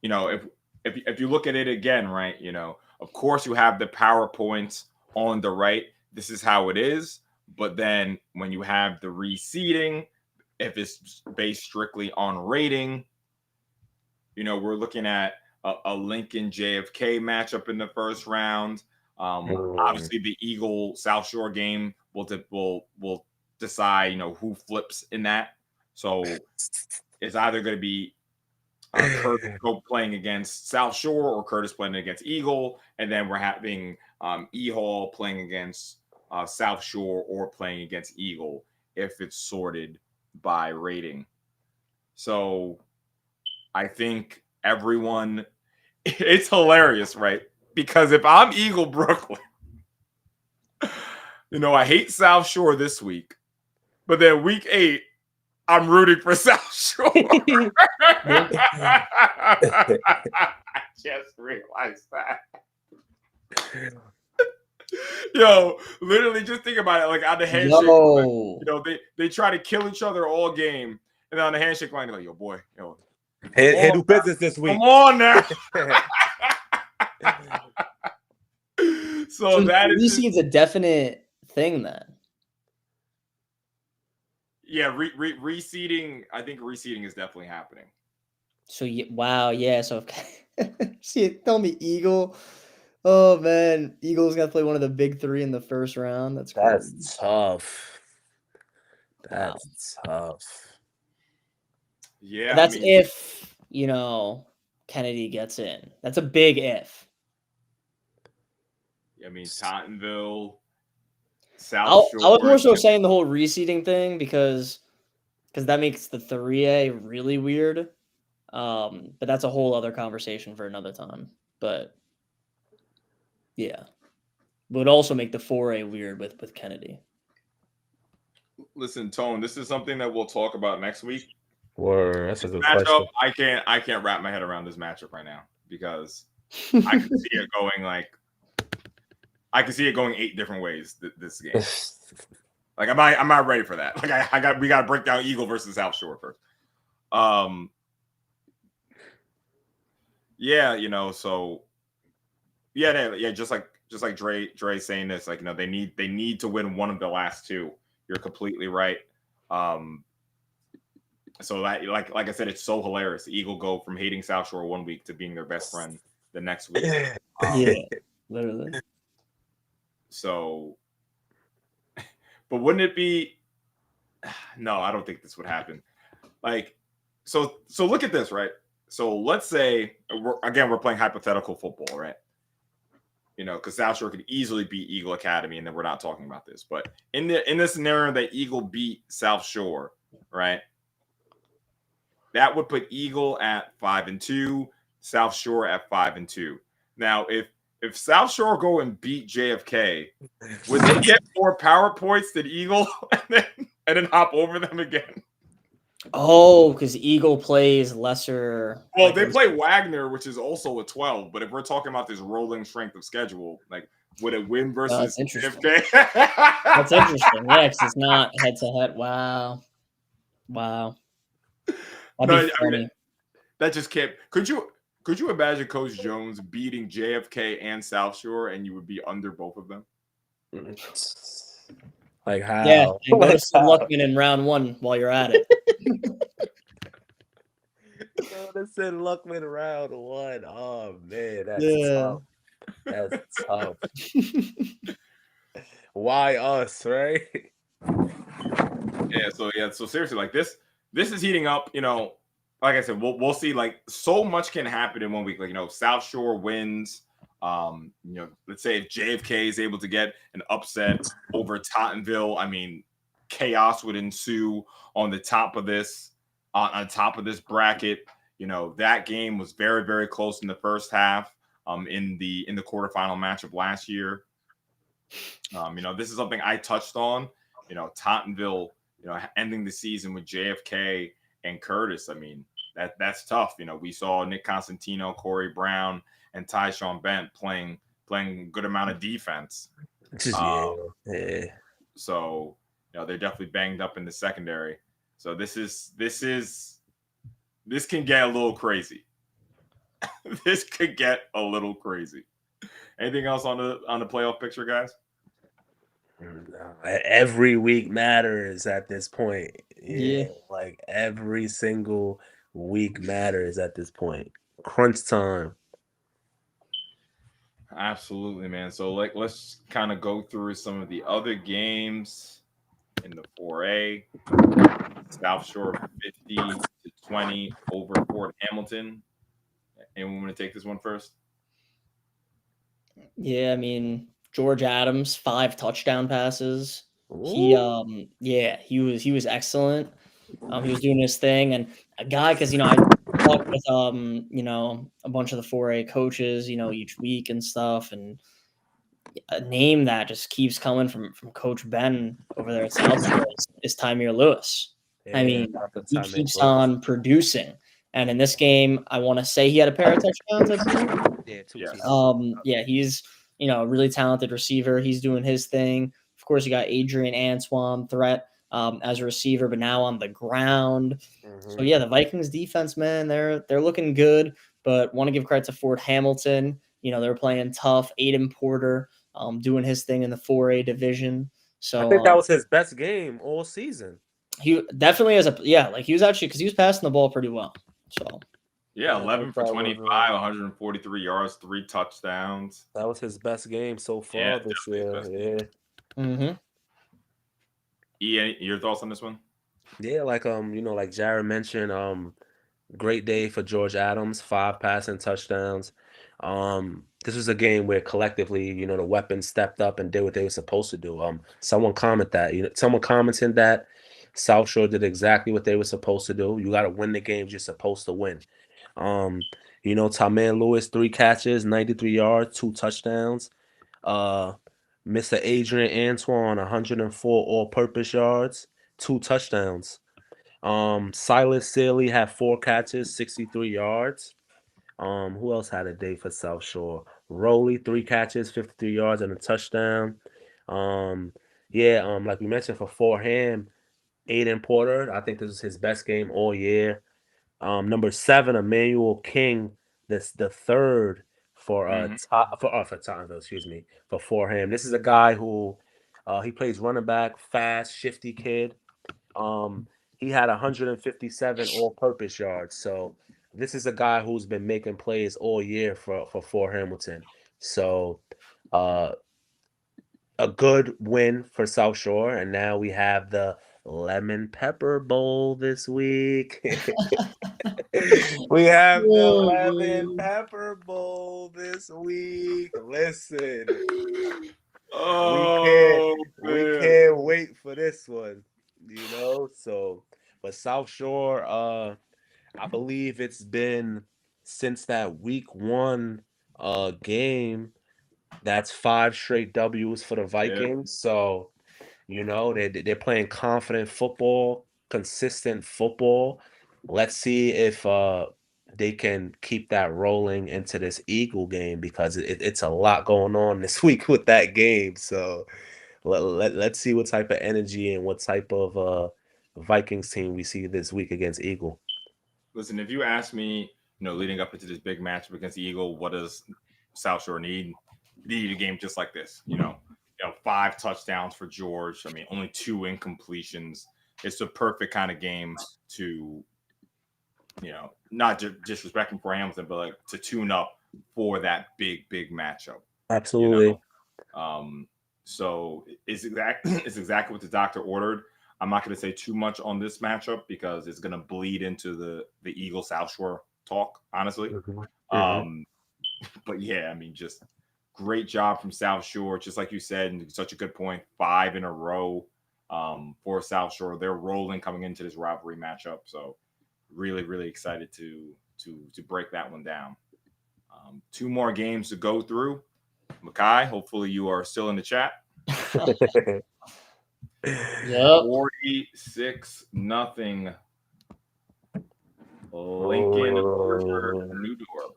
if you look at it again, right, of course you have the power points on the right. This is how it is. But then when you have the reseeding, if it's based strictly on rating, we're looking at a Lincoln JFK matchup in the first round. Obviously, the Eagle South Shore game will decide, who flips in that. So it's either going to be Curtis playing against South Shore or Curtis playing against Eagle, and then we're having EHall playing against South Shore or playing against Eagle if it's sorted by rating. So I think everyone, it's hilarious, right? Because if I'm Eagle Brooklyn, I hate South Shore this week, but then week 8, I'm rooting for South Shore. I just realized that. Yo, literally just think about it. Like on the handshake, they try to kill each other all game. And on the handshake line, they're like, yo, boy, handle business this week. Come on now. So that is a definite thing then. Yeah, reseeding. I think reseeding is definitely happening. So wow, yeah. So see, tell me Eagle. Oh man, Eagles got to play one of the big three in the first round. That's crazy. tough. Wow. That's tough. Yeah, But that's if Kennedy gets in. That's a big if. I mean, Tottenville, South I Shore. was more so saying the whole reseeding thing because that makes the 3A really weird. But that's a whole other conversation for another time. But yeah, would also make the 4A weird with Kennedy. Listen, Tone, this is something that we'll talk about next week. That's a good matchup, question. I can't wrap my head around this matchup right now because I can see it going I can see it going 8 different ways this game. Like I'm not ready for that. Like we got to break down Eagle versus South Shore first. Yeah, so yeah, just like Dre saying this, like they need to win one of the last two. You're completely right. So that like I said, it's so hilarious. The Eagle go from hating South Shore one week to being their best friend the next week. Yeah, literally. So, but wouldn't it be? No, I don't think this would happen. Like, so look at this, right? So let's say we're playing hypothetical football, right? Because South Shore could easily beat Eagle Academy, and then we're not talking about this. But in this scenario that Eagle beat South Shore, right? That would put Eagle at 5-2, South Shore at 5-2. Now, if South Shore go and beat JFK, would they get more power points than Eagle and then hop over them again? Oh, because Eagle plays lesser. Well, they play Wagner, which is also a 12. But if we're talking about this rolling strength of schedule, like would it win versus JFK? That's interesting. Yeah, because it's not head to head. Wow. That'd be funny. That just can't. Could you imagine Coach Jones beating JFK and South Shore, and you would be under both of them? Like how? Yeah, and go to Sid Luckman in round 1 while you're at it. Go to Sid Luckman round 1. Oh man, that's tough. That's tough. Why us, right? Yeah. So seriously, like this is heating up. Like I said, we'll see. Like so much can happen in 1 week. Like South Shore wins. Let's say if JFK is able to get an upset over Tottenville, I mean, chaos would ensue on the top of this on top of this bracket. That game was very, very close in the first half. In the quarterfinal matchup last year. This is something I touched on. Tottenville, ending the season with JFK and Curtis. I mean, that's tough. We saw Nick Constantino, Corey Brown, and Tyshawn Bent playing a good amount of defense. Yeah. So they're definitely banged up in the secondary. So this can get a little crazy. This could get a little crazy. Anything else on the playoff picture, guys? Every week matters at this point. Yeah. Like every single week matters at this point. Crunch time. Absolutely, man. So let's kind of go through some of the other games in the 4A. South Shore 50-20 over Fort Hamilton. Anyone want to take this one first? Yeah, I mean, George Adams, 5 touchdown passes. Ooh. He was excellent. He was doing his thing, and a guy, because I talked with a bunch of the 4A coaches, each week and stuff, and a name that just keeps coming from Coach Ben over there at South Shore is Tymere Lewis. Yeah, I mean, he keeps on producing. And in this game, I want to say he had a pair of touchdowns, I believe. Yeah, 2 he's a really talented receiver. He's doing his thing. Of course, you got Adrian Antoine threat as a receiver, but now on the ground. Mm-hmm. So yeah, the Vikings defense, man, they're looking good. But want to give credit to Fort Hamilton. They're playing tough. Aiden Porter doing his thing in the 4A division. So I think that was his best game all season. He definitely has like he was actually because he was passing the ball pretty well. So Yeah, I 11 think for that was 25, 143 yards, 3 touchdowns. that was his best game so Yeah, far this year. Yeah. Your thoughts on this one? Yeah, like like Jared mentioned, great day for George Adams, 5 passing touchdowns. This was a game where collectively, the weapons stepped up and did what they were supposed to do. Someone commented that South Shore did exactly what they were supposed to do. You got to win the games you're supposed to win. Taman Lewis, 3 catches, 93 yards, 2 touchdowns. Mr. Adrian Antoine, 104 all-purpose yards, 2 touchdowns. Silas Sealy had 4 catches, 63 yards. Who else had a day for South Shore? Rowley, 3 catches, 53 yards, and a touchdown. Like we mentioned for Foreham, Aiden Porter, I think this is his best game all year. Number 7, Emmanuel King, that's the third for Tottenville, for Foreham. This is a guy who he plays running back, fast, shifty kid. He had 157 all-purpose yards. So this is a guy who's been making plays all year for Hamilton. So a good win for South Shore, and now we have the Lemon Pepper Bowl this week. We have the Lemon Pepper Bowl this week. Listen, we can't wait for this one. So but South Shore, I believe it's been since that week 1 game. That's 5 straight W's for the Vikings. So, they're playing confident football, consistent football. Let's see if they can keep that rolling into this Eagle game, because it's a lot going on this week with that game. So let's see what type of energy and what type of Vikings team we see this week against Eagle. Listen, if you ask me, leading up into this big matchup against the Eagle, what does South Shore need? They need a game just like this. 5 touchdowns for George. I mean, only 2 incompletions. It's the perfect kind of game to, not disrespecting for Hamilton, but like to tune up for that big matchup. Absolutely. So it's exactly what the doctor ordered. I'm not going to say too much on this matchup because it's going to bleed into the Eagle South Shore talk, honestly. Mm-hmm. But yeah, I mean, just great job from South Shore. Just like you said, and such a good point, 5 in a row for South Shore. They're rolling coming into this rivalry matchup. So really, really excited to break that one down. 2 more games to go through. Makai, hopefully you are still in the chat. Yep. 46-0. Lincoln over New Dorp.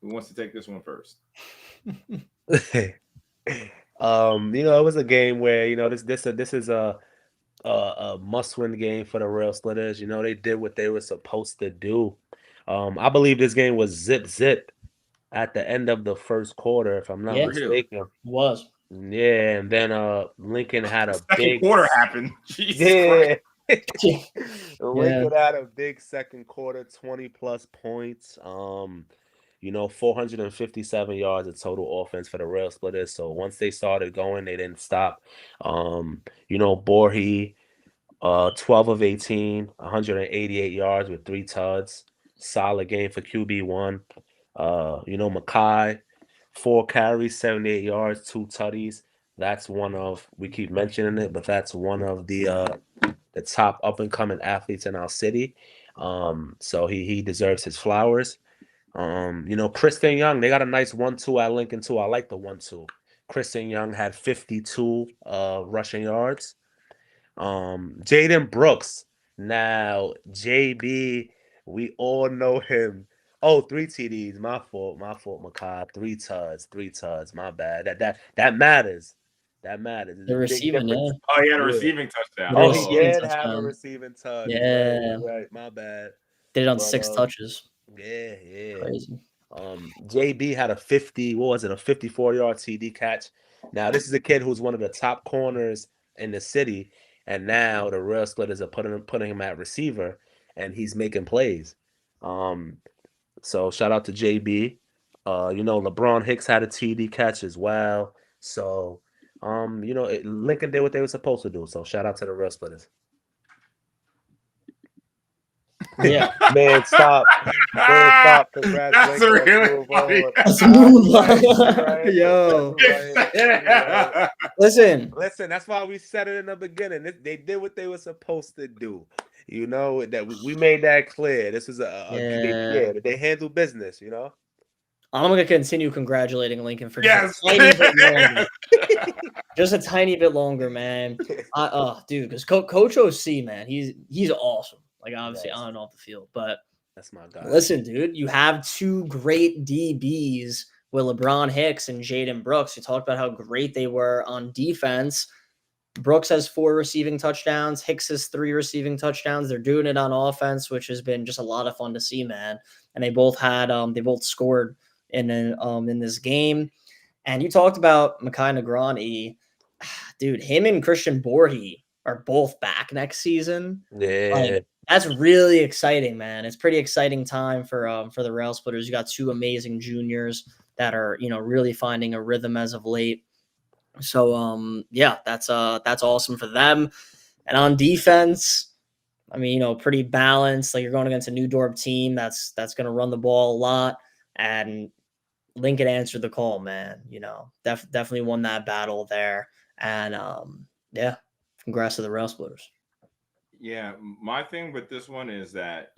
Who wants to take this one first? It was a game where this is a must-win game for the Rail Splitters. They did what they were supposed to do. I believe this game was zip at the end of the first quarter, if I'm not mistaken. It was. Yeah, and then Lincoln had a second quarter happened. Jesus Christ. Lincoln had a big second quarter, 20+ points. 457 yards of total offense for the Rail Splitters. So once they started going, they didn't stop. Borhe, 12 of 18, 188 yards with 3 tuds. Solid game for QB1. Makai, 4 carries, 78 yards, 2 tutties. That's we keep mentioning it, but that's one of the top up-and-coming athletes in our city. So he deserves his flowers. Kristen Young, they got a nice 1-2 at Lincoln too. I like the 1-2. Kristen Young had 52 rushing yards. Jaden Brooks. Now, JB, we all know him. Oh, 3 TDs. My fault, Makai. 3 tuds. My bad. That matters. That matters. The receiving, yeah. Oh, he had a receiving touchdown. Oh, he did have a receiving touch. Yeah. Right. My bad. Did it on 6 touches. Yeah. Crazy. JB had a 54-yard TD catch. Now, this is a kid who's one of the top corners in the city, and now the Rail Splitters are putting him at receiver, and he's making plays. So shout out to JB. LeBron Hicks had a TD catch as well. So, Lincoln did what they were supposed to do. So shout out to the Rail Splitters. Yeah. Man, stop. Man, stop. Congrats, That's Lincoln. really funny. Let's move on. Right. Yo. Right. Listen, that's why we said it in the beginning. They did what they were supposed to do. That we made that clear. This is they handle business, I'm going to continue congratulating Lincoln for Yes. just a tiny bit longer. Just a tiny bit longer, man. Dude, because Coach OC, man, he's awesome. Like, obviously, on and off the field. But that's my guy. Listen, dude, you have two great DBs with LeBron Hicks and Jaden Brooks. You talked about how great they were on defense. Brooks has 4 receiving touchdowns. Hicks has 3 receiving touchdowns. They're doing it on offense, which has been just a lot of fun to see, man. And they both had they both scored in this game. And you talked about Mekhi Negroni. Dude, him and Christian Borhe are both back next season. Yeah. That's really exciting, man. It's pretty exciting time for the Rail Splitters. You got 2 amazing juniors that are, really finding a rhythm as of late. So that's awesome for them. And on defense, I mean, pretty balanced. Like, you're going against a New Dorp team that's going to run the ball a lot, and Lincoln answered the call, man. Definitely won that battle there. And congrats to the Rail Splitters. Yeah, my thing with this one is that,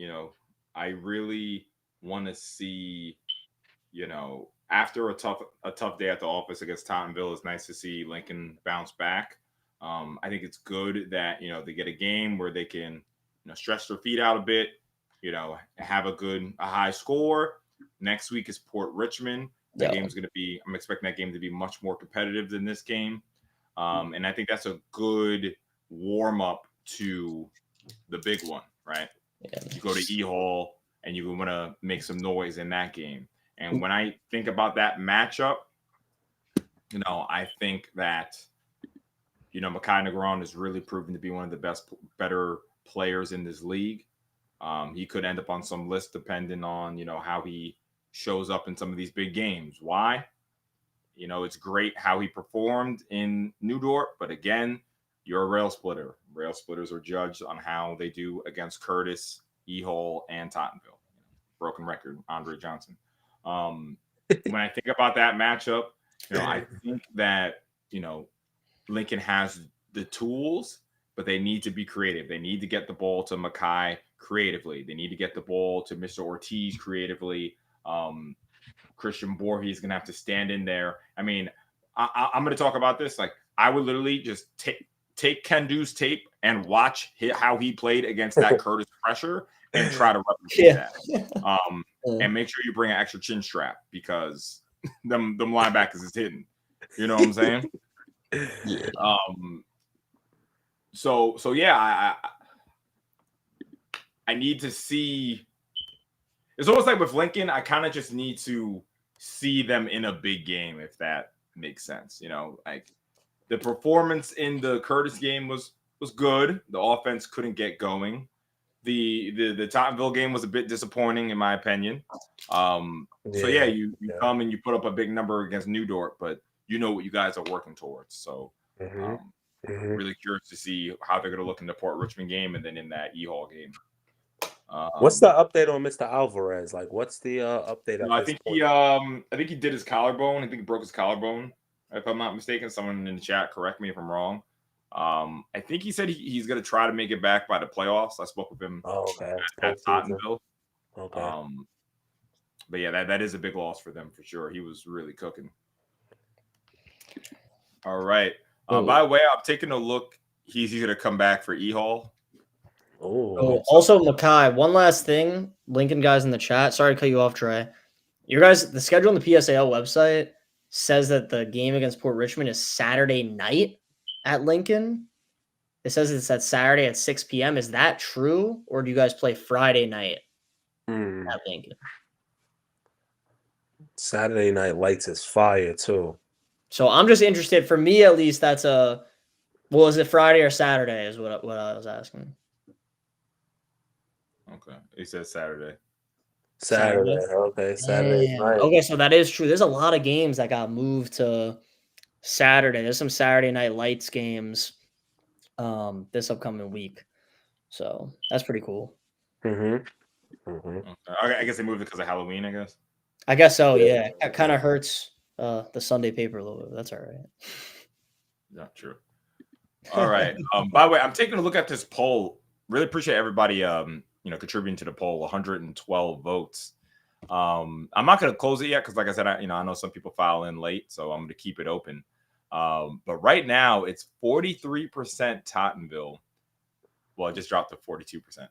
I really want to see, after a tough day at the office against Tottenville, it's nice to see Lincoln bounce back. I think it's good that, they get a game where they can, stretch their feet out a bit, have a high score. Next week is Port Richmond. That game's going to be, I'm expecting that game to be much more competitive than this game. And I think that's a good warm up to the big one, right? Yeah. You go to EHall and you want to make some noise in that game. And when I think about that matchup, I think that, Mekhi Negroni is really proven to be one of the better players in this league. He could end up on some list depending on, how he shows up in some of these big games. Why? It's great how he performed in New Dorp, but again, you're a Rail Splitter. Rail Splitters are judged on how they do against Curtis, EHall, and Tottenville. Broken record, Andre Johnson. When I think about that matchup, I think that, Lincoln has the tools, but they need to be creative. They need to get the ball to Mekhi creatively. They need to get the ball to Mr. Ortiz creatively. Christian Borhe is going to have to stand in there. I mean, I'm going to talk about this. Like, I would literally just take Kendu's tape and watch how he played against that Curtis pressure and try to replicate that. And make sure you bring an extra chin strap because them linebackers is hidden. You know what I'm saying? Yeah. So yeah, I need to see. It's almost like with Lincoln, I kind of just need to see them in a big game, if that makes sense. Like the performance in the Curtis game was good. The offense couldn't get going. The Tottenville game was a bit disappointing, in my opinion. So yeah, you come and you put up a big number against New Dorp, but you know what you guys are working towards. So really curious to see how they're going to look in the Port Richmond game and then in that EHall game. What's the update on Mr. Alvarez? Like, what's the update? I think he did his collarbone. I think he broke his collarbone, if I'm not mistaken. Someone in the chat, correct me if I'm wrong. I think he said he's going to try to make it back by the playoffs. I spoke with him at Tottenville. Okay. But yeah, that is a big loss for them for sure. He was really cooking. All right. By the way, I'm taking a look. He's going to come back for EHall. Also, Mekhi, one last thing. Lincoln guys in the chat. Sorry to cut you off, Trey. The schedule on the PSAL website says that the game against Port Richmond is Saturday night at Lincoln. It says it's at Saturday at 6 p.m. Is that true? Or do you guys play Friday night at Lincoln? Saturday Night Lights is fire, too. So I'm just interested. For me, at least, that's a Well, is it Friday or Saturday? Is what I was asking. Okay, he said Saturday. Saturday. Okay, Saturday night. Okay, so that is true. There's a lot of games that got moved to Saturday. There's some Saturday Night Lights games this upcoming week. So that's pretty cool. Okay. I guess they moved it because of Halloween, I guess. I guess so, yeah. It kind of hurts the Sunday paper a little bit. That's all right. Not true. All right. By the way, I'm taking a look at this poll. Really appreciate everybody contributing to the poll. 112 votes. I'm not going to close it yet because, like I said, I know some people file in late, so I'm going to keep it open. But right now, it's 43% Tottenville. Well, it just dropped to 42%.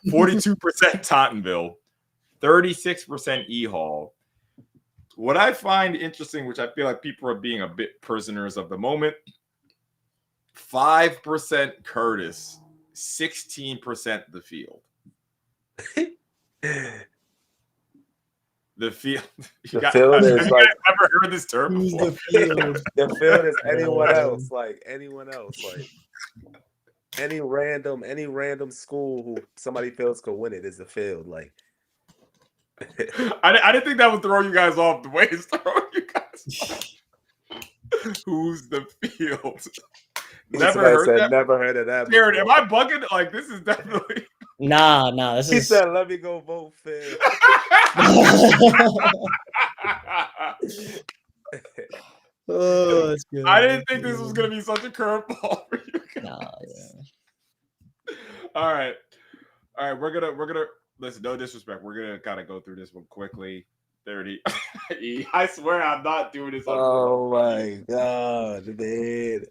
42% Tottenville, 36% EHall. What I find interesting, which I feel like people are being a bit prisoners of the moment, 5% Curtis, 16% the field. The field. The field is like. Ever heard this term before? The field. The field is anyone else. Like anyone else. Like any random school who somebody feels could win it is the field. Like I didn't think that would throw you guys off the way it's throwing you guys off. Who's the field? Never heard of that. Jared, am I bugging? Like, this is definitely. Nah. This he is. said, "Let me go vote field." Oh, that's good. I didn't think this was gonna be such a curveball for you guys. Nah, yeah. All right. We're gonna listen. No disrespect. We're gonna kind of go through this one quickly. 30. I swear I'm not doing this. Oh my god, man.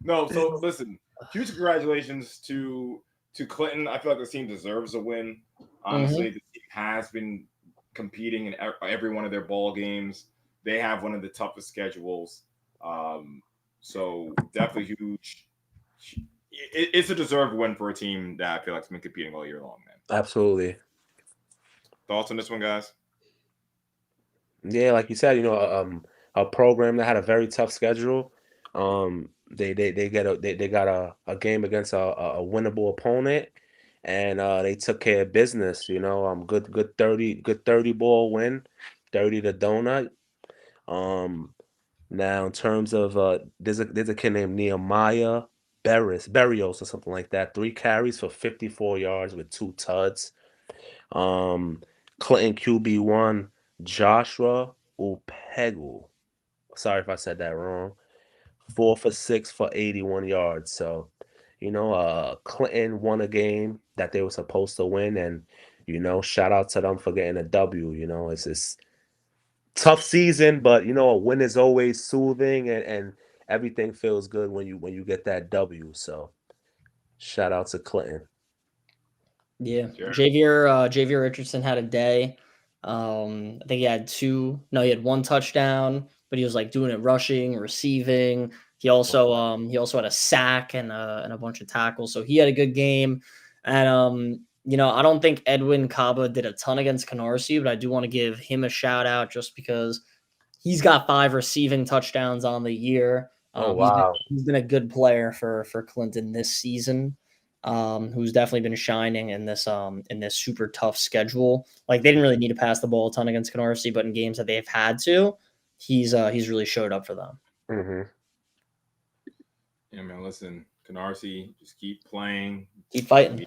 No, so listen. Huge congratulations to Clinton. I feel like the team deserves a win. Honestly, the team has been competing in every one of their ball games. They have one of the toughest schedules. So definitely huge. It's a deserved win for a team that I feel like has been competing all year long, man. Absolutely. Thoughts on this one, guys? Yeah, like you said, a program that had a very tough schedule. They got a game against a winnable opponent, and they took care of business. Good 30 ball win, 30 to donut. Now in terms of there's a kid named Nehemiah Berrios or something like that. 3 carries for 54 yards with 2 tuds. Clinton QB1 Joshua Upegu. Sorry if I said that wrong. 4 for 6 for 81 yards. So, Clinton won a game that they were supposed to win, and shout out to them for getting a W. It's this tough season, but a win is always soothing, and everything feels good when you get that W. So, shout out to Clinton. Yeah, sure. Javier Richardson had a day. I think he had he had 1 touchdown, but he was like doing it rushing, receiving. He also had a sack and a bunch of tackles. So he had a good game. And I don't think Edwin Kaba did a ton against Canarsie, but I do want to give him a shout out just because he's got 5 receiving touchdowns on the year. Wow. He's been a good player for Clinton this season. Who's definitely been shining in this super tough schedule. Like, they didn't really need to pass the ball a ton against Canarsie, but in games that they've had to, he's really showed up for them. Mm-hmm. Yeah, man. Listen, Canarsie, just keep playing, keep fighting.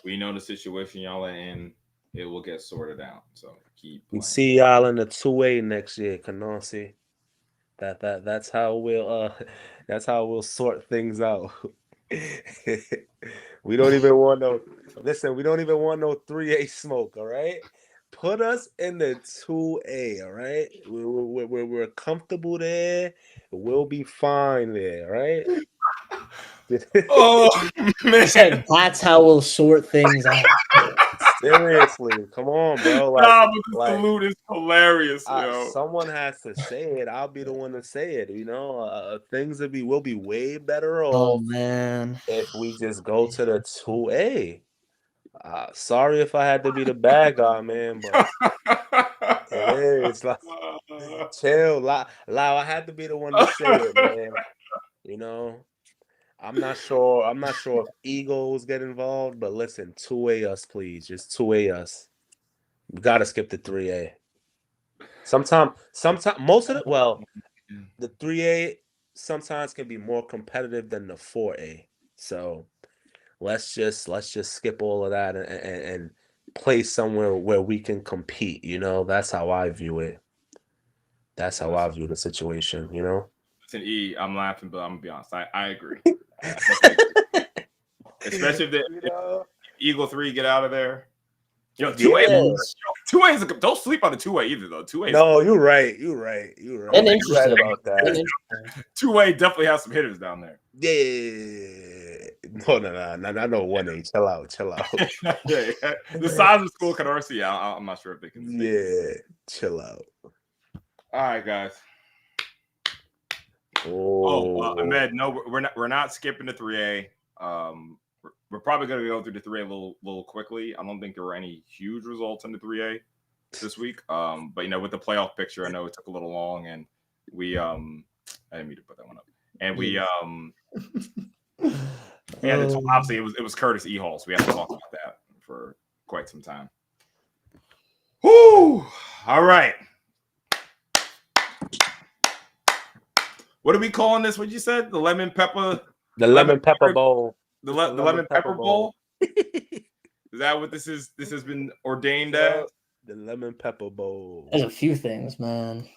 We know the situation y'all are in. It will get sorted out. So keep playing. We see y'all in the 2A next year, Canarsie. That's how we'll sort things out. We don't even want no 3A smoke, all right? Put us in the 2A, all right? We're comfortable there. We'll be fine there, all right? Oh, man. That's how we'll sort things out. Seriously, come on, bro. But the salute is hilarious, someone has to say it. I'll be the one to say it. Things will be way better off. Oh man, if we just go to the 2A. Sorry if I had to be the bad guy, man, but it's like chill. Lau, I had to be the one to say it, man. I'm not sure if Eagles get involved, but listen, 2A us, please. Just 2A us. We gotta skip the 3A. Sometime most of the 3A sometimes can be more competitive than the 4A. So let's just skip all of that and play somewhere where we can compete. That's how I view it. That's how I view the situation. Listen, E, I'm laughing, but I'm gonna be honest. I agree. I definitely agree. Especially if Eagle 3 get out of there. 2A, Yes. 2A is don't sleep on the 2A either though. 2A. No, you're right. You're right And You're interesting right about that. 2A definitely has some hitters down there. Yeah. No. I know 1A. Chill out. Yeah. The size of the school can RC. I'm not sure if they can. Yeah. Chill out. All right, guys. Ahmed, no, we're not skipping the 3A. We're probably going to go through the 3A a little quickly. I don't think there were any huge results in the 3A this week. But with the playoff picture, I know it took a little long, and we I didn't mean to put that one up. And we obviously it was Curtis EHall, so we have to talk about that for quite some time. Whoo! All right. What are we calling this? What you said? The lemon pepper. The lemon pepper bowl. The lemon pepper bowl. Is that what this is? This has been ordained as the lemon pepper bowl. There's a few things, man,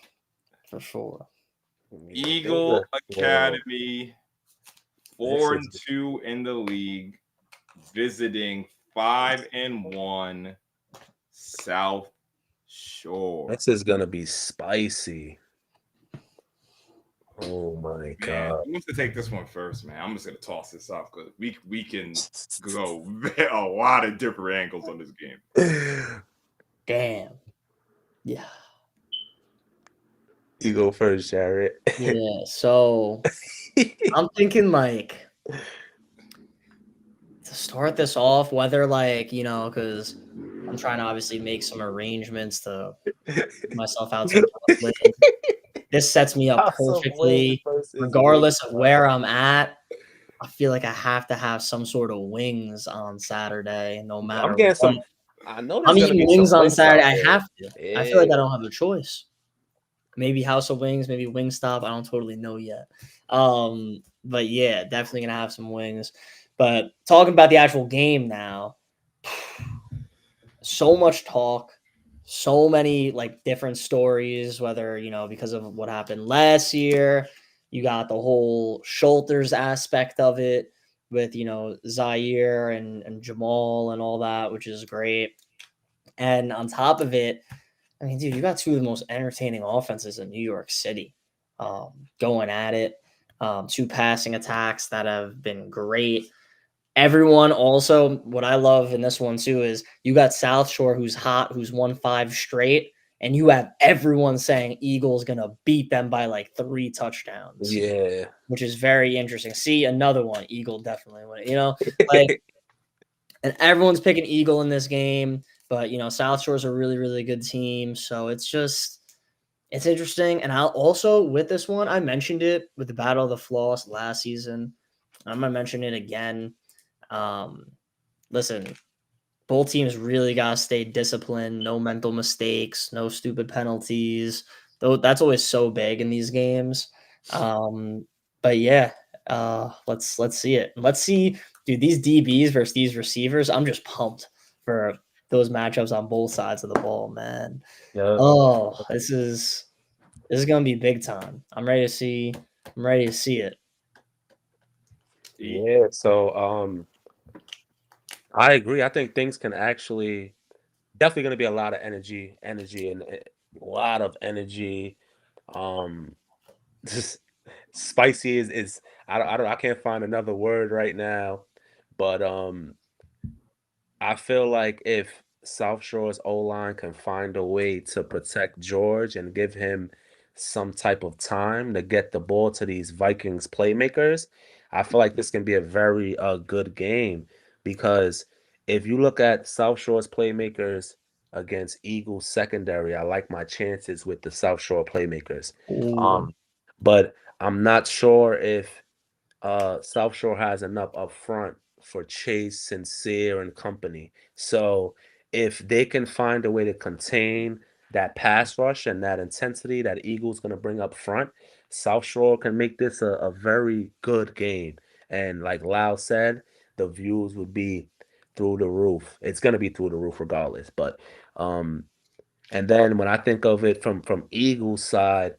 for sure. Eagle Academy, 4-2 in the league, visiting 5-1 South Shore. This is gonna be spicy. Oh my god! Who wants to take this one first, man? I'm just gonna toss this off because we can go a lot of different angles on this game. Damn. Yeah. You go first, Jared. Yeah. So I'm thinking to start this off, whether because I'm trying to obviously make some arrangements to get myself out to win. This sets me up perfectly, regardless of where I'm at. I feel like I have to have some sort of wings on Saturday, no matter I'm getting what. some. I know I'm eating wings on Saturday. I have to. Yeah. I feel like I don't have a choice. Maybe House of Wings, maybe Wingstop. I don't totally know yet. But yeah, definitely gonna have some wings. But talking about the actual game now, so much talk. So many different stories, whether because of what happened last year, you got the whole Schulters aspect of it with Zaire and Jamal and all that, which is great. And on top of it, I mean, dude, you got two of the most entertaining offenses in New York City, going at it. Two passing attacks that have been great. Everyone also, what I love in this one too is you got South Shore who's hot, who's won 5 straight, and you have everyone saying Eagles gonna beat them by 3 touchdowns. Yeah, which is very interesting. See, another one, Eagle definitely win. And everyone's picking Eagle in this game, but South Shore's a really, really good team, so it's interesting. And I'll also with this one, I mentioned it with the Battle of the Floss last season. I'm gonna mention it again. Listen, both teams really gotta stay disciplined, no mental mistakes, no stupid penalties. Though that's always so big in these games. But yeah, let's see it. Let's see, dude, these DBs versus these receivers. I'm just pumped for those matchups on both sides of the ball, man. Yeah. Oh, this is gonna be big time. I'm ready to see it. Yeah, so I agree. I think things can definitely going to be a lot of energy and a lot of energy. Just spicy is I can't find another word right now, but I feel like if South Shore's O-line can find a way to protect George and give him some type of time to get the ball to these Vikings playmakers, I feel like this can be a very good game, because if you look at South Shore's playmakers against Eagles secondary, I like my chances with the South Shore playmakers. But I'm not sure if South Shore has enough up front for Chase, Sincere, and company. So if they can find a way to contain that pass rush and that intensity that Eagles going to bring up front, South Shore can make this a very good game. And like Lau said, the views would be through the roof. It's going to be through the roof regardless. But and then when I think of it from Eagles side,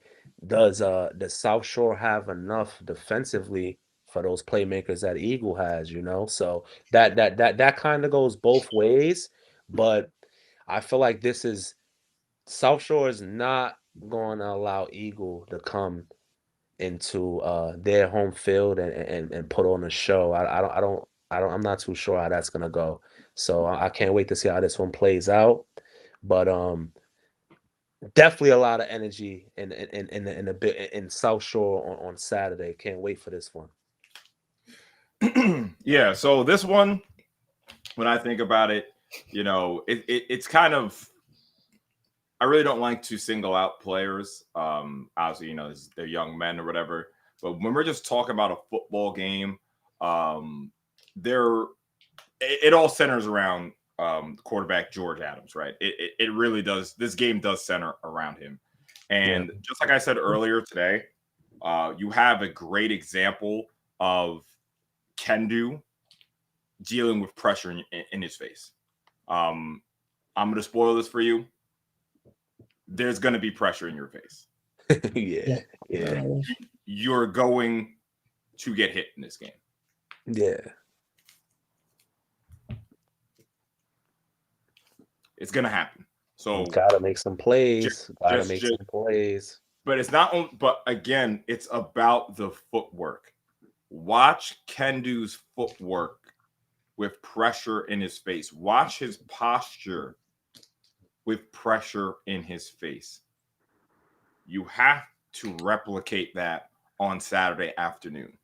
does South Shore have enough defensively for those playmakers that Eagle has, you know? So that kind of goes both ways, but I feel like this is South Shore is not going to allow Eagle to come into their home field and put on a show. I'm not too sure how that's gonna go. So I can't wait to see how this one plays out. But definitely a lot of energy in a bit in South Shore on Saturday. Can't wait for this one. Yeah, so this one, when I think about it, you know, it's kind of, I really don't like to single out players. Obviously, you know, they're young men or whatever. But when we're just talking about a football game, it all centers around quarterback George Adams, right? It really does. This game does center around him. And just like I said earlier today, you have a great example of Kendu dealing with pressure in his face. I'm going to spoil this for you. There's going to be pressure in your face. Yeah. You're going to get hit in this game. Yeah. It's going to happen. So you gotta make some plays. Some plays. But it's not only, but again, it's about the footwork. Watch Kendu's footwork with pressure in his face. Watch his posture with pressure in his face. You have to replicate that on Saturday afternoon.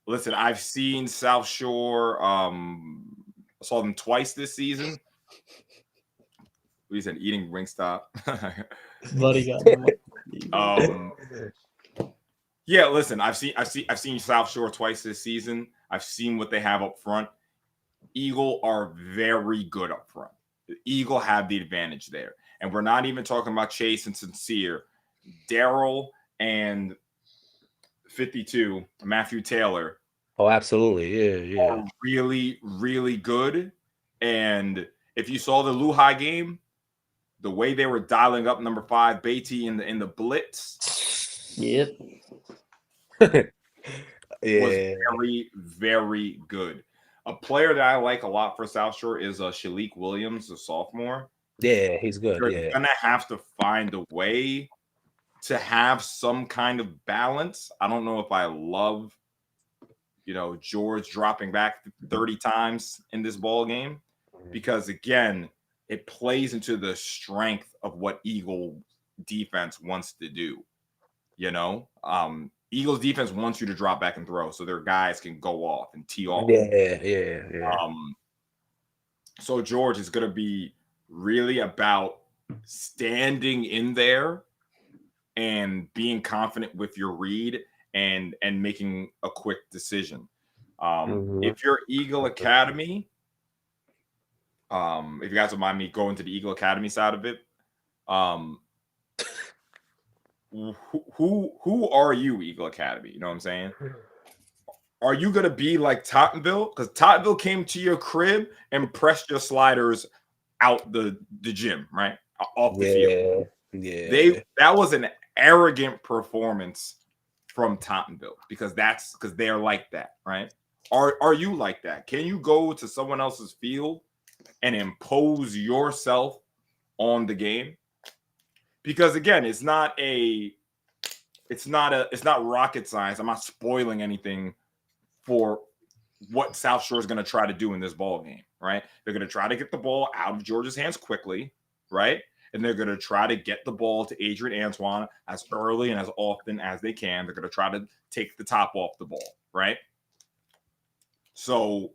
Listen, I've seen South Shore. Saw them twice this season. We said eating Wingstop. Buddy yeah, listen, I've seen South Shore twice this season. I've seen what they have up front. Eagle are very good up front. The Eagle have the advantage there. And we're not even talking about Chase and Sincere. Daryl and 52, Matthew Taylor. Oh, absolutely. Yeah. Are really, really good. And if you saw the Lehigh game, the way they were dialing up number 5, Beatty in the blitz. Yep. Was very, very good. A player that I like a lot for South Shore is Shalik Williams, a sophomore. Yeah, he's good. They're gonna have to find a way to have some kind of balance. I don't know if I love, you know, George dropping back 30 times in this ball game, because again, it plays into the strength of what Eagle defense wants to do. You know, Eagles defense wants you to drop back and throw so their guys can go off and tee off. Yeah. So George is going to be really about standing in there and being confident with your read and making a quick decision. If you're Eagle Academy, if you guys don't mind me going to the Eagle Academy side of it, who are you, Eagle Academy? You know what I'm saying? Are you going to be like Tottenville? Because Tottenville came to your crib and pressed your sliders out the gym, right? Off the field. Yeah. That was an arrogant performance from Tottenville because they're like that, right? Are you like that? Can you go to someone else's field and impose yourself on the game? Because again, it's not rocket science. I'm not spoiling anything for what South Shore is going to try to do in this ball game, right? They're going to try to get the ball out of Georgia's hands quickly, right? And they're going to try to get the ball to Adrian Antoine as early and as often as they can. They're going to try to take the top off the ball, right? So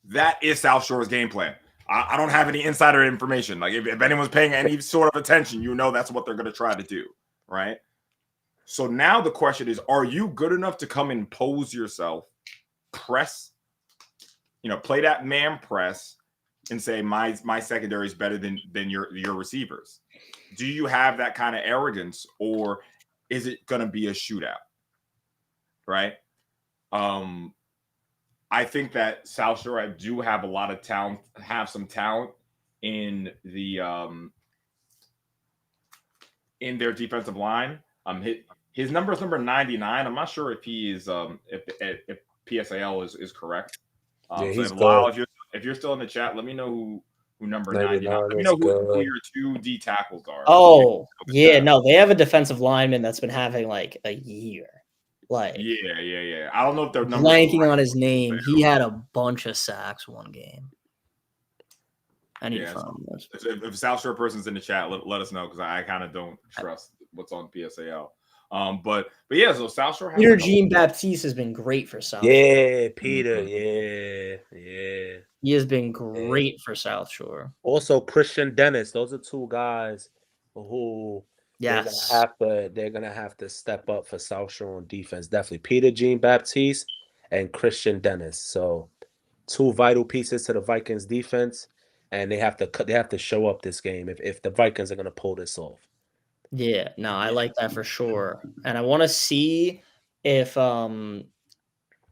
that is South Shore's game plan. I don't have any insider information. Like if anyone's paying any sort of attention, you know that's what they're going to try to do, right? So now the question is, are you good enough to come and pose yourself, press, play that man press and say my secondary is better than your receivers? Do you have that kind of arrogance, or is it going to be a shootout? Right? I think that South Shore do have a lot of talent, have some talent in the in their defensive line. His number is number 99. I'm not sure if he is if PSAL is correct. Yeah, So he's if Lyle, good. if you're still in the chat, let me know who number 99. 99 Let me is know who good. your 2D tackles are. Oh, yeah, no, they have a defensive lineman that's been having like a year. Like, yeah. I don't know if their numbers blanking on his name. He had a bunch of sacks one game. I need to find this. If South Shore person's in the chat, let us know, because I kind of don't trust what's on PSAL. But yeah, so South Shore has Peter Jean-Baptiste has been great for South Shore. Yeah, Peter. Yeah. He has been great for South Shore. Also, Christian Dennis. Those are two guys who they're gonna have to step up for South Shore on defense. Definitely Peter Jean-Baptiste and Christian Dennis. So two vital pieces to the Vikings defense, and they have to show up this game if the Vikings are gonna pull this off. Yeah, no, I like that for sure. And I want to see if in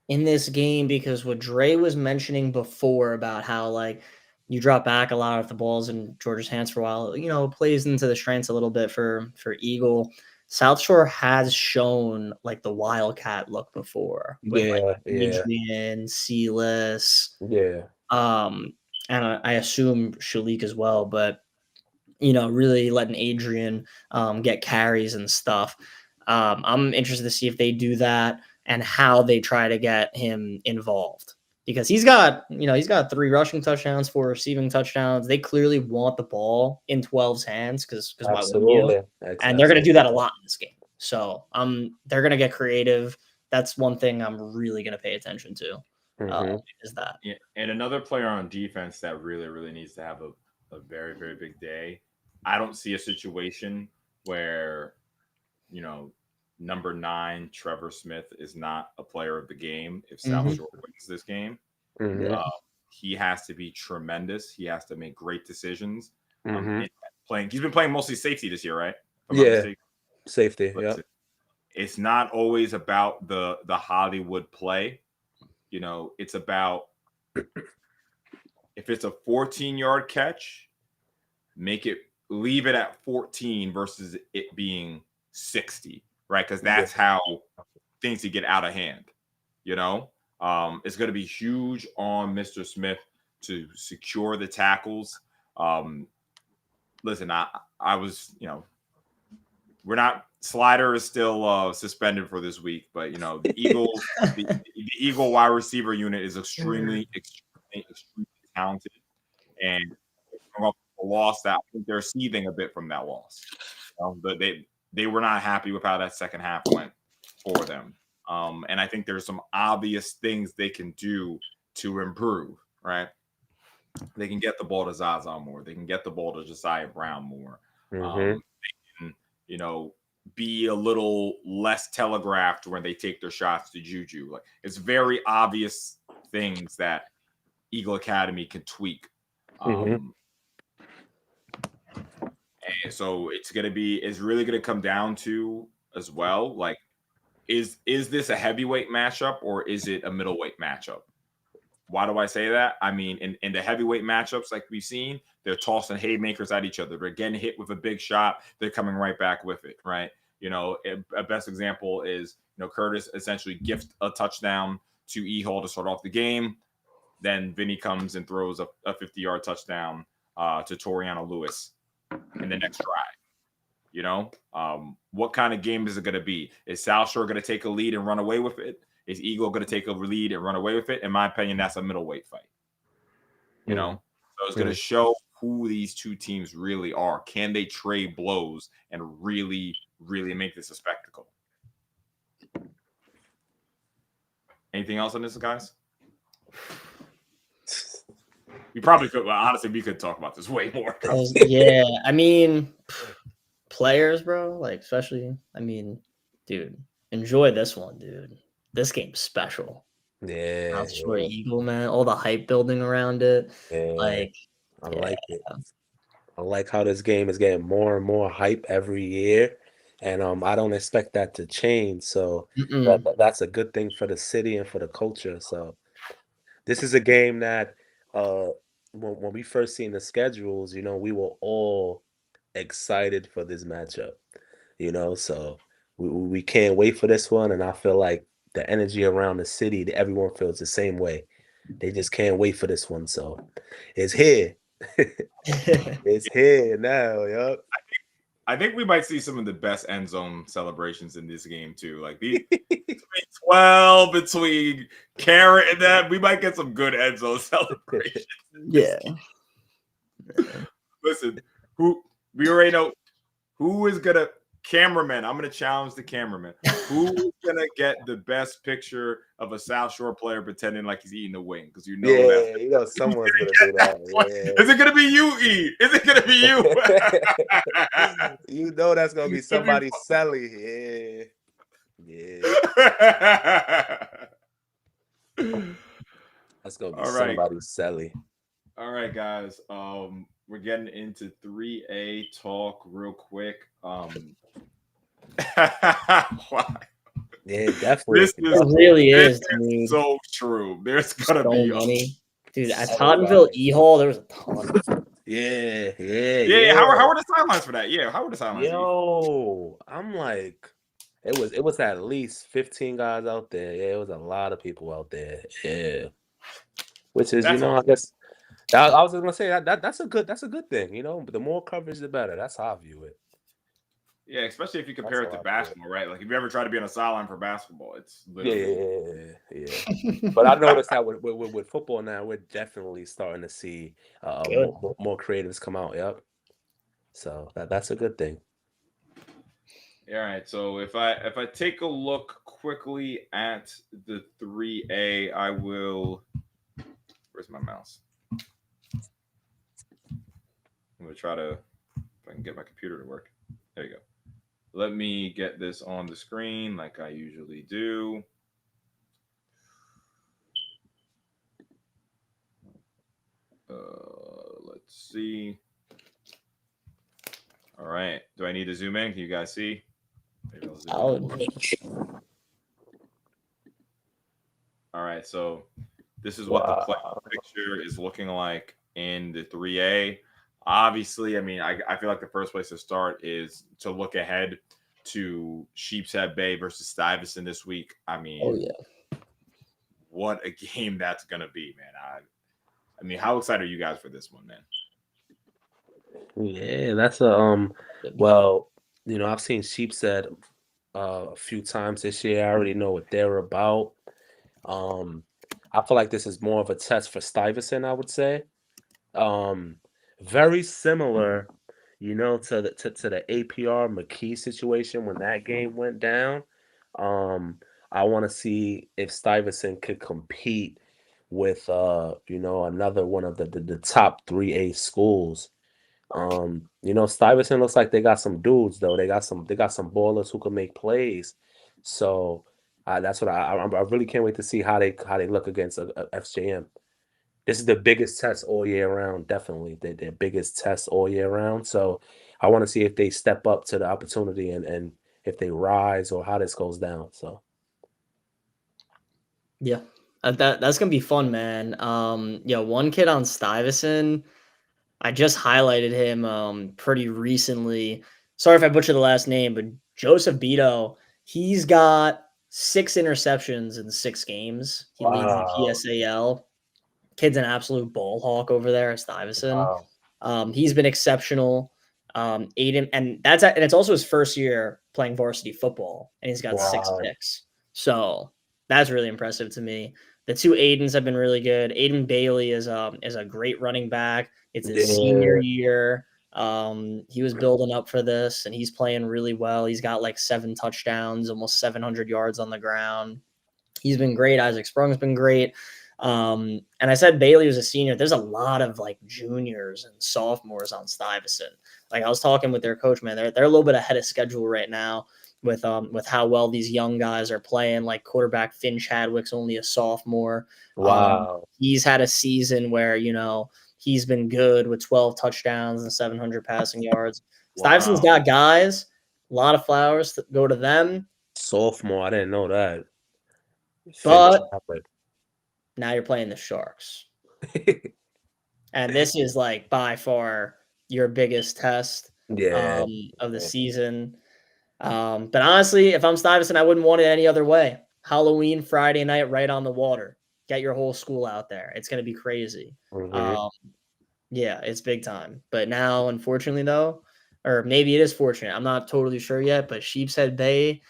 this game, because what Dre was mentioning before about how like you drop back a lot of the balls in Georgia's hands for a while, plays into the strengths a little bit for Eagle. South Shore has shown like the Wildcat look before with Adrian, Sealis, and I assume Shalik as well, but really letting Adrian get carries and stuff. I'm interested to see if they do that and how they try to get him involved, because he's got 3 rushing touchdowns, 4 receiving touchdowns. They clearly want the ball in 12's hands because why wouldn't you? And they're going to do that a lot in this game. So they're going to get creative. That's one thing I'm really going to pay attention to. Is that. Yeah, and another player on defense that really, really needs to have a very, very big day. I don't see a situation where, number 9, Trevor Smith, is not a player of the game if South Shore wins this game. He has to be tremendous. He has to make great decisions. He's been playing mostly safety this year, right? Safety. Yeah. It's not always about the Hollywood play. It's about, if it's a 14-yard catch, leave it at 14 versus it being 60, right? Because that's how things get out of hand. It's going to be huge on Mr. Smith to secure the tackles. Listen, I was, we're not. Slider is still suspended for this week, but the Eagles, the Eagle wide receiver unit is extremely talented, and a loss that I think they're seething a bit from that loss. But they were not happy with how that second half went for them, and I think there's some obvious things they can do to improve. Right, they can get the ball to Zaza more. They can get the ball to Josiah Brown more. They can, be a little less telegraphed when they take their shots to Juju. Like, it's very obvious things that Eagle Academy can tweak. And so it's really going to come down to as well, like, is this a heavyweight matchup or is it a middleweight matchup? Why do I say that? I mean, in the heavyweight matchups, like we've seen, they're tossing haymakers at each other. They're getting hit with a big shot. They're coming right back with it, right? A best example is, Curtis essentially gifts a touchdown to EHall to start off the game. Then Vinny comes and throws a 50-yard touchdown to Toriano Lewis in the next drive. What kind of game is it going to be? Is South Shore going to take a lead and run away with it? Is Eagle going to take a lead and run away with it? In my opinion, that's a middleweight fight. So it's going to show who these two teams really are. Can they trade blows and really, really make this a spectacle? Anything else on this, guys? We probably could. Well, honestly, we could talk about this way more. Yeah, I mean, players, bro. Like, especially, I mean, dude, enjoy this one, dude. This game's special. Yeah, South Shore Eagle, man. All the hype building around it. yeah. Like, I like it. I like how this game is getting more and more hype every year, and I don't expect that to change. So that's a good thing for the city and for the culture. So this is a game that when we first seen the schedules, you know, we were all excited for this matchup. You know, so we can't wait for this one, and I feel like the energy around the city, everyone feels the same way. They just can't wait for this one. So it's here. It's here now, yup. I think we might see some of the best end zone celebrations in this game too. Like between 12, between Carrot and that, we might get some good end zone celebrations. Yeah. Listen, we already know who is gonna cameraman. I'm gonna challenge the cameraman. Who is gonna get the best picture of a South Shore player pretending like he's eating the wing? Because you know you know someone's gonna do that. Is it gonna be you, E? Is it gonna be you? You know that's gonna be somebody selling. Yeah. That's gonna be somebody selling. All right, guys. We're getting into 3A talk real quick. Yeah, definitely. This really is so true. There's gonna be money. Dude, at Tottenville EHall, there was a ton. Yeah. How were the sidelines for that? Yeah, how were the sidelines? Yo, I'm like, it was at least 15 guys out there. Yeah, it was a lot of people out there. Yeah, which is, you know, I guess I was just gonna say that's a good thing. You know, the more coverage, the better. That's how I view it. Yeah, especially if you compare it to basketball, right? Like if you ever try to be on a sideline for basketball, it's literally... yeah. But I noticed that with football now, we're definitely starting to see more creatives come out. Yep. So that's a good thing. All right. So if I take a look quickly at the 3A, I will. Where's my mouse? I'm gonna try to, if I can get my computer to work. There you go. Let me get this on the screen like I usually do. Let's see. All right. Do I need to zoom in? Can you guys see? All right. So this is what the play picture is looking like in the 3A. Obviously, I mean, I feel like the first place to start is to look ahead to Sheepshead Bay versus Stuyvesant this week. I mean, what a game that's going to be, man. I mean, how excited are you guys for this one, man? Yeah, that's a well, you know, I've seen Sheepshead a few times this year. I already know what they're about. I feel like this is more of a test for Stuyvesant, I would say. Very similar, you know, to the APR McKee situation when that game went down. I want to see if Stuyvesant could compete with you know, another one of the top 3A schools. You know, Stuyvesant looks like they got some dudes though. They got some ballers who can make plays. So that's what I really can't wait to see how they look against FJM. This is the biggest test all year round, definitely. Their biggest test all year round. So I want to see if they step up to the opportunity and if they rise or how this goes down. So yeah, that's gonna be fun, man. One kid on Stuyvesant, I just highlighted him pretty recently. Sorry if I butchered the last name, but Joseph Beto, he's got 6 interceptions in 6 games. He leads the PSAL. Kid's an absolute ball hawk over there at Stuyvesant. He's been exceptional. Aiden, and it's also his first year playing varsity football, and he's got 6 picks. So that's really impressive to me. The 2 Aidens have been really good. Aiden Bailey is a great running back. It's his senior year. He was building up for this, and he's playing really well. He's got like 7 touchdowns, almost 700 yards on the ground. He's been great. Isaac Sprung's been great. And I said Bailey was a senior. There's a lot of like juniors and sophomores on Stuyvesant. Like I was talking with their coach, man, they're a little bit ahead of schedule right now. with how well these young guys are playing. Like quarterback Finn Chadwick's only a sophomore. Wow. He's had a season where, he's been good with 12 touchdowns and 700 passing yards. Stuyvesant's got guys, a lot of flowers that go to them. Sophomore, I didn't know that. But now you're playing the Sharks. And this is like by far your biggest test of the season. But honestly, if I'm Stuyvesant, I wouldn't want it any other way. Halloween, Friday night, right on the water. Get your whole school out there. It's going to be crazy. Yeah, it's big time. But now, unfortunately, though, or maybe it is fortunate. I'm not totally sure yet, but Sheepshead Bay,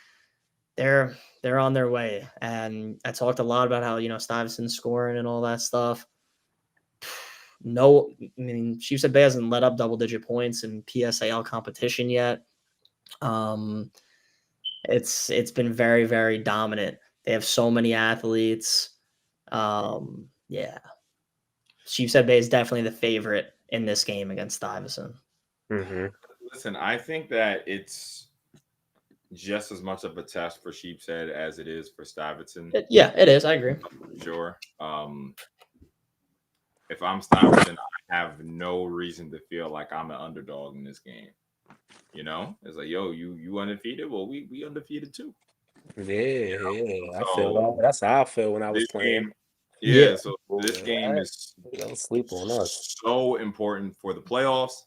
they're on their way. And I talked a lot about how, Stuyvesant's scoring and all that stuff. No, I mean, Sheepshead Bay hasn't let up double-digit points in PSAL competition yet. It's been very, very dominant. They have so many athletes. Yeah. Sheepshead Bay is definitely the favorite in this game against Stuyvesant. Listen, I think that it's just as much of a test for Sheepshead as it is for Stuyvesant. Yeah, it is. I agree. Sure. If I'm Stuyvesant, I have no reason to feel like I'm an underdog in this game. It's like, yo, you undefeated? Well, we undefeated too. Yeah. I feel that's how I feel when I was playing. So this game is don't sleep on us. So important for the playoffs.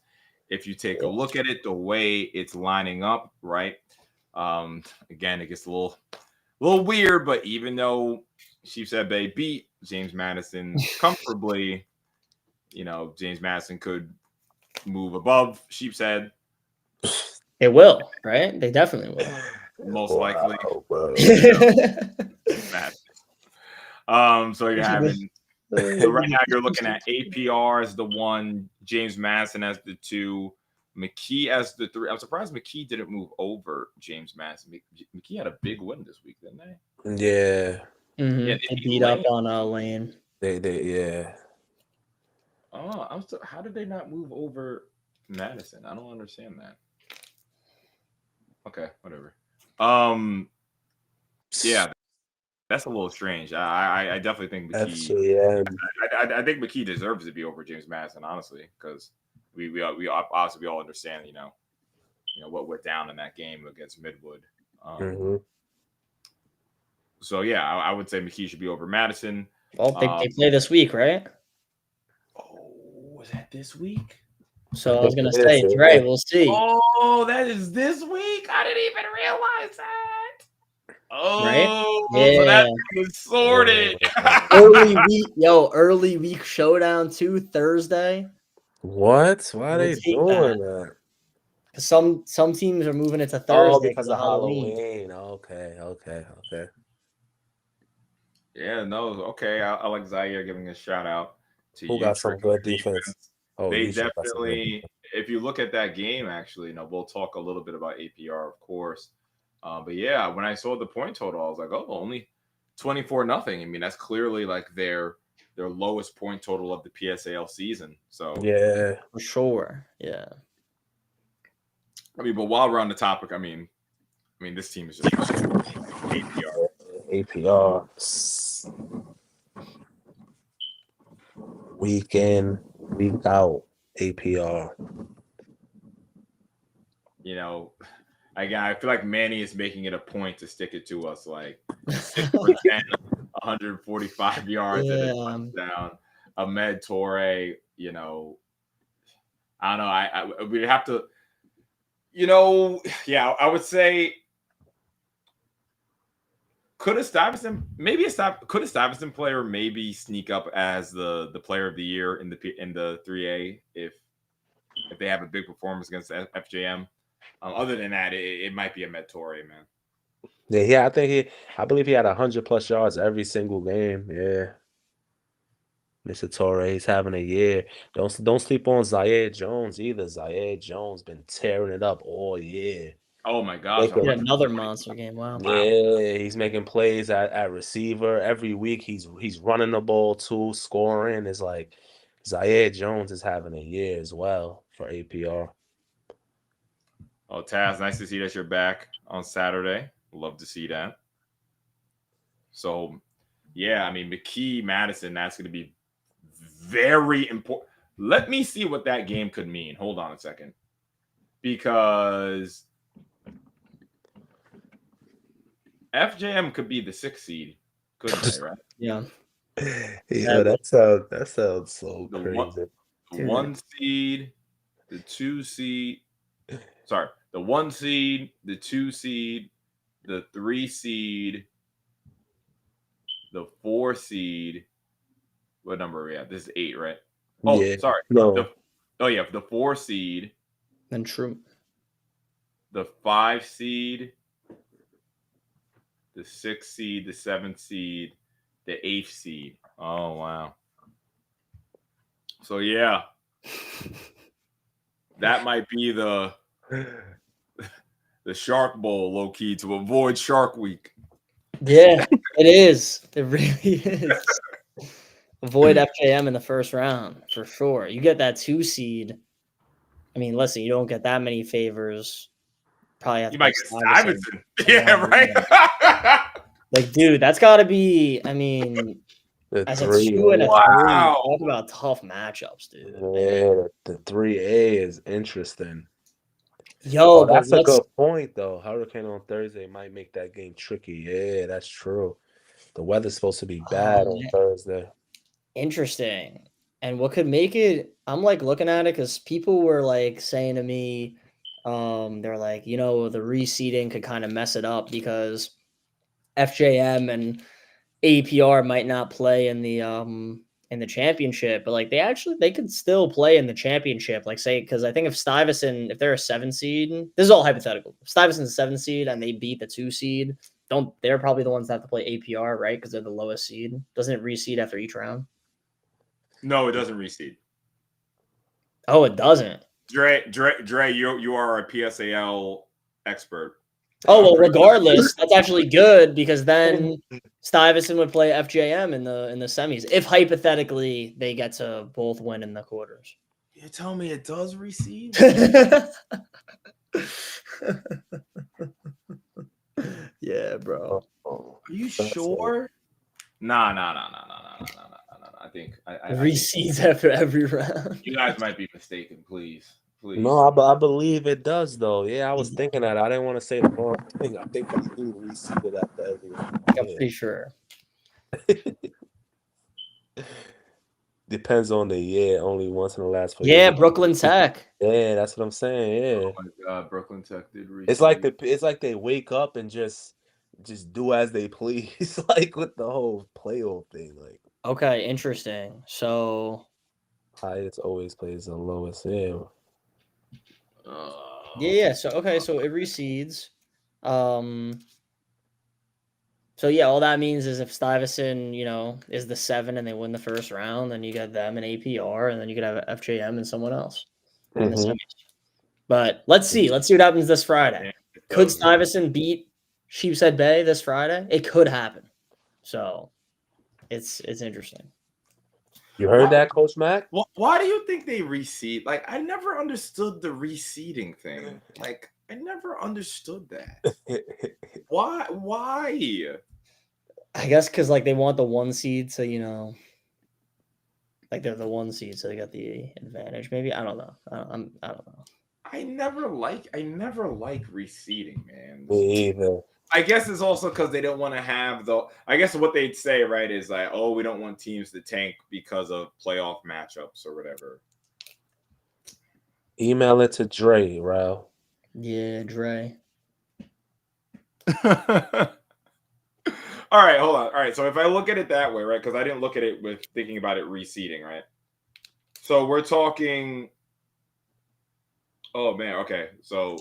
If you take a look at it, the way it's lining up, right? Again, it gets a little weird, but even though Sheepshead Bay beat James Madison comfortably, James Madison could move above Sheepshead. It will, right? They definitely will. Most likely. So you're having right now you're looking at APR as the 1, James Madison as the 2, McKee as the 3. I'm surprised McKee didn't move over James Madison. McKee had a big win this week, didn't they? Yeah. They beat up on Lane. They Oh, how did they not move over Madison? I don't understand that. Okay, whatever. Yeah, that's a little strange. I definitely think McKee. I think McKee deserves to be over James Madison, honestly, because we obviously all understand, what went down in that game against Midwood. So yeah, I would say McKee should be over Madison. Well, they play this week, right? Oh, was that this week? So I was gonna say, Dre, we'll see. Oh, that is this week. I didn't even realize that. Oh, right? So that was sorted. Early week showdown too, Thursday. What? Why are they doing that? Some teams are moving it to Thursday because of Halloween. Okay. Yeah, no, okay. I like Zaire giving a shout out to Who got some good defense. They definitely, if you look at that game, actually, we'll talk a little bit about APR, of course. But yeah, when I saw the point total, I was like, oh, only 24-0. I mean, that's clearly like their lowest point total of the PSAL season. So yeah, for sure. Yeah. I mean, but while we're on the topic, I mean, this team is just APR. Week in, week out, APR. Again, I feel like Manny is making it a point to stick it to us, like 6 for 10, 145 yards and a touchdown. Ahmed Torre, I don't know. We'd have to, I would say, could a Stuyvesant player maybe sneak up as the player of the year in the 3A if they have a big performance against FJM? Other than that, it might be a Torre, man. Yeah, I believe he had 100+ yards every single game. Yeah, Mr. Torre, he's having a year. Don't sleep on Zaire Jones either. Zaire Jones been tearing it up all year. Oh my gosh! Another monster game. Wow. Yeah, he's making plays at receiver every week. He's running the ball too, scoring. It's like Zaire Jones is having a year as well for APR. Oh, Taz, nice to see that you're back. on Saturday. Love to see that. So, yeah, I mean, McKee, Madison, that's going to be very important. Let me see what that game could mean. Hold on a second. Because FJM could be the 6th seed, couldn't they, right? Yeah. Yeah, that sounds so The crazy. The 1 seed, the 2 seed. Sorry, the 1 seed, the 2 seed, the 3 seed, the 4 seed. What number are we at? This is 8, right? Oh, Yeah, sorry. no. The 4 seed. Then true. The 5 seed, the 6th seed, the 7th seed, the 8th seed. Oh, wow. So, yeah. That might be the Shark Bowl, low key, to avoid Shark Week. Yeah, it is. It really is. Avoid FJM in the first round for sure. You get that 2 seed. I mean, listen, you don't get that many favors. Probably have to You might get Stuyvesant. Yeah, right. Like, dude, that's got to be. I mean, The as a 3, 2 and a 3, wow. talk about tough matchups, dude. Yeah, the 3A is interesting. Yo, that's but a good point, though. Hurricane on Thursday might make that game tricky. Yeah, that's true. The weather's supposed to be bad on Thursday. Interesting. And what could make it? I'm like looking at it because people were like saying to me, they're like, the reseeding could kind of mess it up because FJM and APR might not play in the championship, but like they could still play in the championship. Like say, because I think if they're a 7 seed, this is all hypothetical. If Stuyvesant's a 7 seed and they beat the 2 seed, they're probably the ones that have to play APR, right? Because they're the lowest seed. Doesn't it reseed after each round? No, it doesn't reseed. Oh, it doesn't. Dre, you are a PSAL expert. Oh, well, regardless, that's actually good because then Stuyvesant would play FJM in the semis if hypothetically they get to both win in the quarters. You tell me it does reseed? Yeah, bro. Are you sure? Nah. I think I reseeds after every round. You guys might be mistaken, please. No, I believe it does, though. Yeah, I was thinking that. I didn't want to say the wrong thing. I think I do reseed it after every round. I'm pretty sure. Depends on the year. Only once in the last 4 years. Yeah, Brooklyn Tech. Yeah, that's what I'm saying. Yeah. Oh my God, Brooklyn Tech did reseed. It's like they wake up and just do as they please, like with the whole playoff thing. Like, okay, interesting. So highest always plays the lowest. Yeah. Yeah. So okay, so it reseeds. So yeah, all that means is if Stuyvesant, is the 7 and they win the first round, then you got them and APR, and then you could have FJM and someone else in the semis. But let's see what happens this Friday. Could Stuyvesant beat Sheepshead Bay this Friday? It could happen. So it's interesting. You heard that, Coach Mac? Why do you think they reseed? Like, I never understood the reseeding thing. Like, I never understood that. Why? I guess because like they want the 1 seed, so like they're the 1 seed, so they got the advantage. Maybe I don't know. I don't know. I never like reseeding, man. Me either. I guess it's also because they don't want to have I guess what they'd say, right, is like, oh, we don't want teams to tank because of playoff matchups or whatever. Email it to Dre, Rao. Yeah, Dre. All right, hold on. All right, so if I look at it that way, right, because I didn't look at it with thinking about it reseeding, right? So we're talking. Oh man, okay. So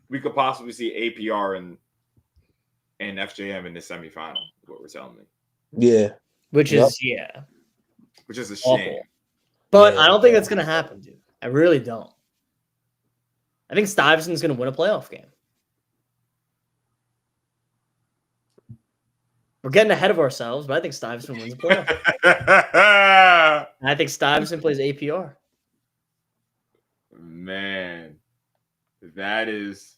we could possibly see APR and FJM in the semifinal. What we're telling me. Yeah. Which is a awful. shame. But I don't think that's gonna happen, dude. I really don't. I think Stuyvesant's gonna win a playoff game. We're getting ahead of ourselves, but I think Stuyvesant wins a playoff. I think Stuyvesant plays APR. Man, that is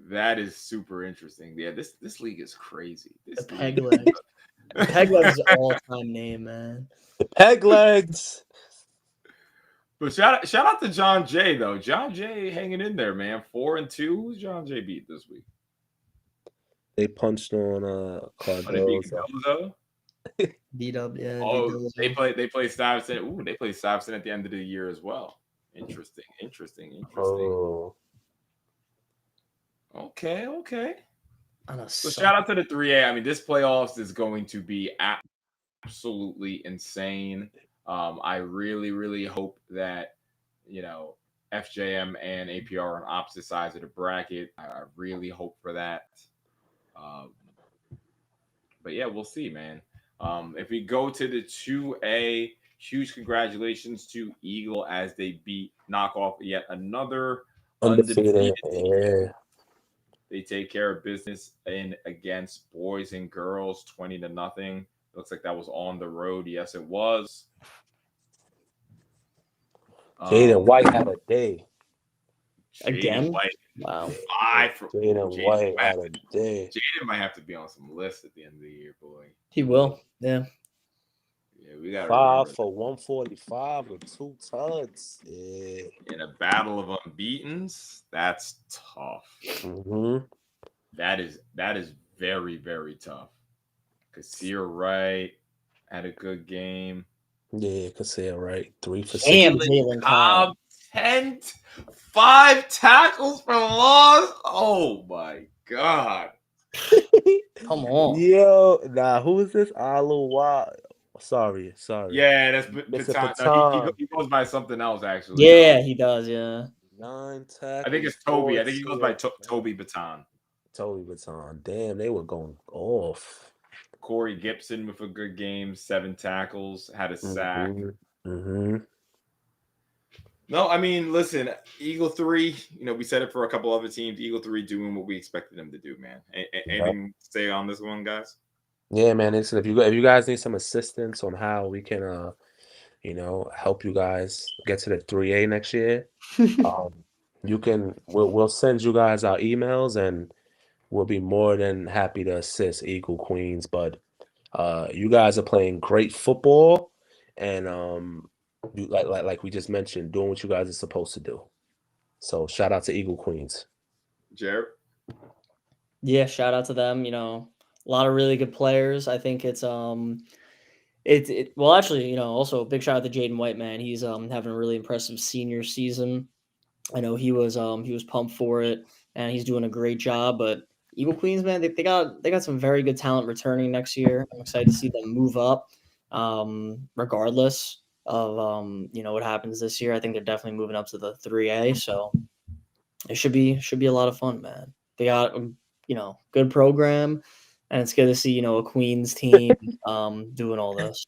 That is super interesting. Yeah, this league is crazy. The peg leg. Peg leg is an all-time name, man. The peg legs. But shout out to John Jay though. John Jay hanging in there, man. 4-2. Who's John Jay beat this week? They punched on Cardozo. Beat up, yeah. Oh, they play Stuyvesant. Ooh, they play Stuyvesant at the end of the year as well. Interesting. Oh. Okay. So So shout out to the 3A. I mean, this playoffs is going to be absolutely insane. I really hope that FJM and APR are on opposite sides of the bracket. I really hope for that. But yeah, we'll see, man. If we go to the 2A, huge congratulations to Eagle as they knock off yet another undefeated team. Yeah. They take care of business against boys and girls, 20-0. Looks like that was on the road. Yes, it was. Jaden White had a day. again. White, Wow. 5 for Jaden White had a day. Jaden might have to be on some lists at the end of the year, boy. He will. Yeah. Yeah, we got 5 for 145 with 2 tugs. Yeah. In a battle of unbeatens. That's tough. Mm-hmm. That is very, very tough. Kasir Wright had a good game. Yeah, Kasir Wright. 3 for 6. Damn, Jalen Cobb. 10, 5 tackles for loss. Oh my god. Come on. Yo, who is this? Aluwa. Sorry. Yeah, that's Mr. Baton. No, he goes by something else, actually. Yeah, he does, yeah. 9 tackles. I think it's Toby. I think he goes by Toby Baton. Toby Baton. Damn, they were going off. Corey Gibson with a good game, 7 tackles, had a sack. Mm-hmm. No, I mean, listen, Eagle 3, we said it for a couple other teams. Eagle 3 doing what we expected them to do, man. Anything to say on this one, guys? Yeah, man. Listen, if you guys need some assistance on how we can help you guys get to the 3A next year, we'll send you guys our emails and we'll be more than happy to assist Eagle Queens. But you guys are playing great football and you, like we just mentioned, doing what you guys are supposed to do. So shout out to Eagle Queens. Jared? Yeah, shout out to them. A lot of really good players. I think it's well, actually, also a big shout out to Jaden White, man. He's having a really impressive senior season. I know he was pumped for it and he's doing a great job. But Eagle Queens, man, they got some very good talent returning next year. I'm excited to see them move up, regardless of what happens this year. I think they're definitely moving up to the 3A. So it should be a lot of fun, man. They got good program, and it's good to see a Queens team doing all this.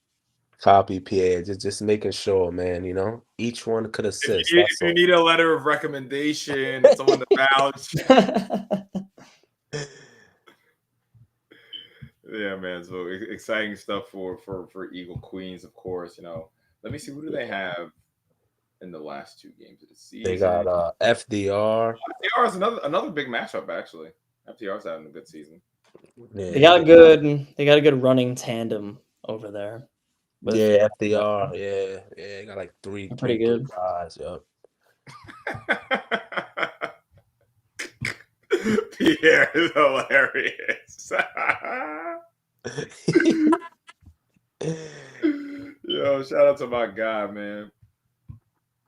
Copy, PA. Just making sure, man. Each one could assist. If you need a letter of recommendation, someone to vouch. Yeah, man. So exciting stuff for Eagle Queens, of course. Let me see, who do they have in the last 2 games of the season? They got FDR. FDR is another big matchup, actually. FDR's having a good season. Yeah, they got a good running tandem over there. Yeah, FDR. Yeah, got like 3 pretty good guys. Yep. Pierre is hilarious. Yo, shout out to my guy, man.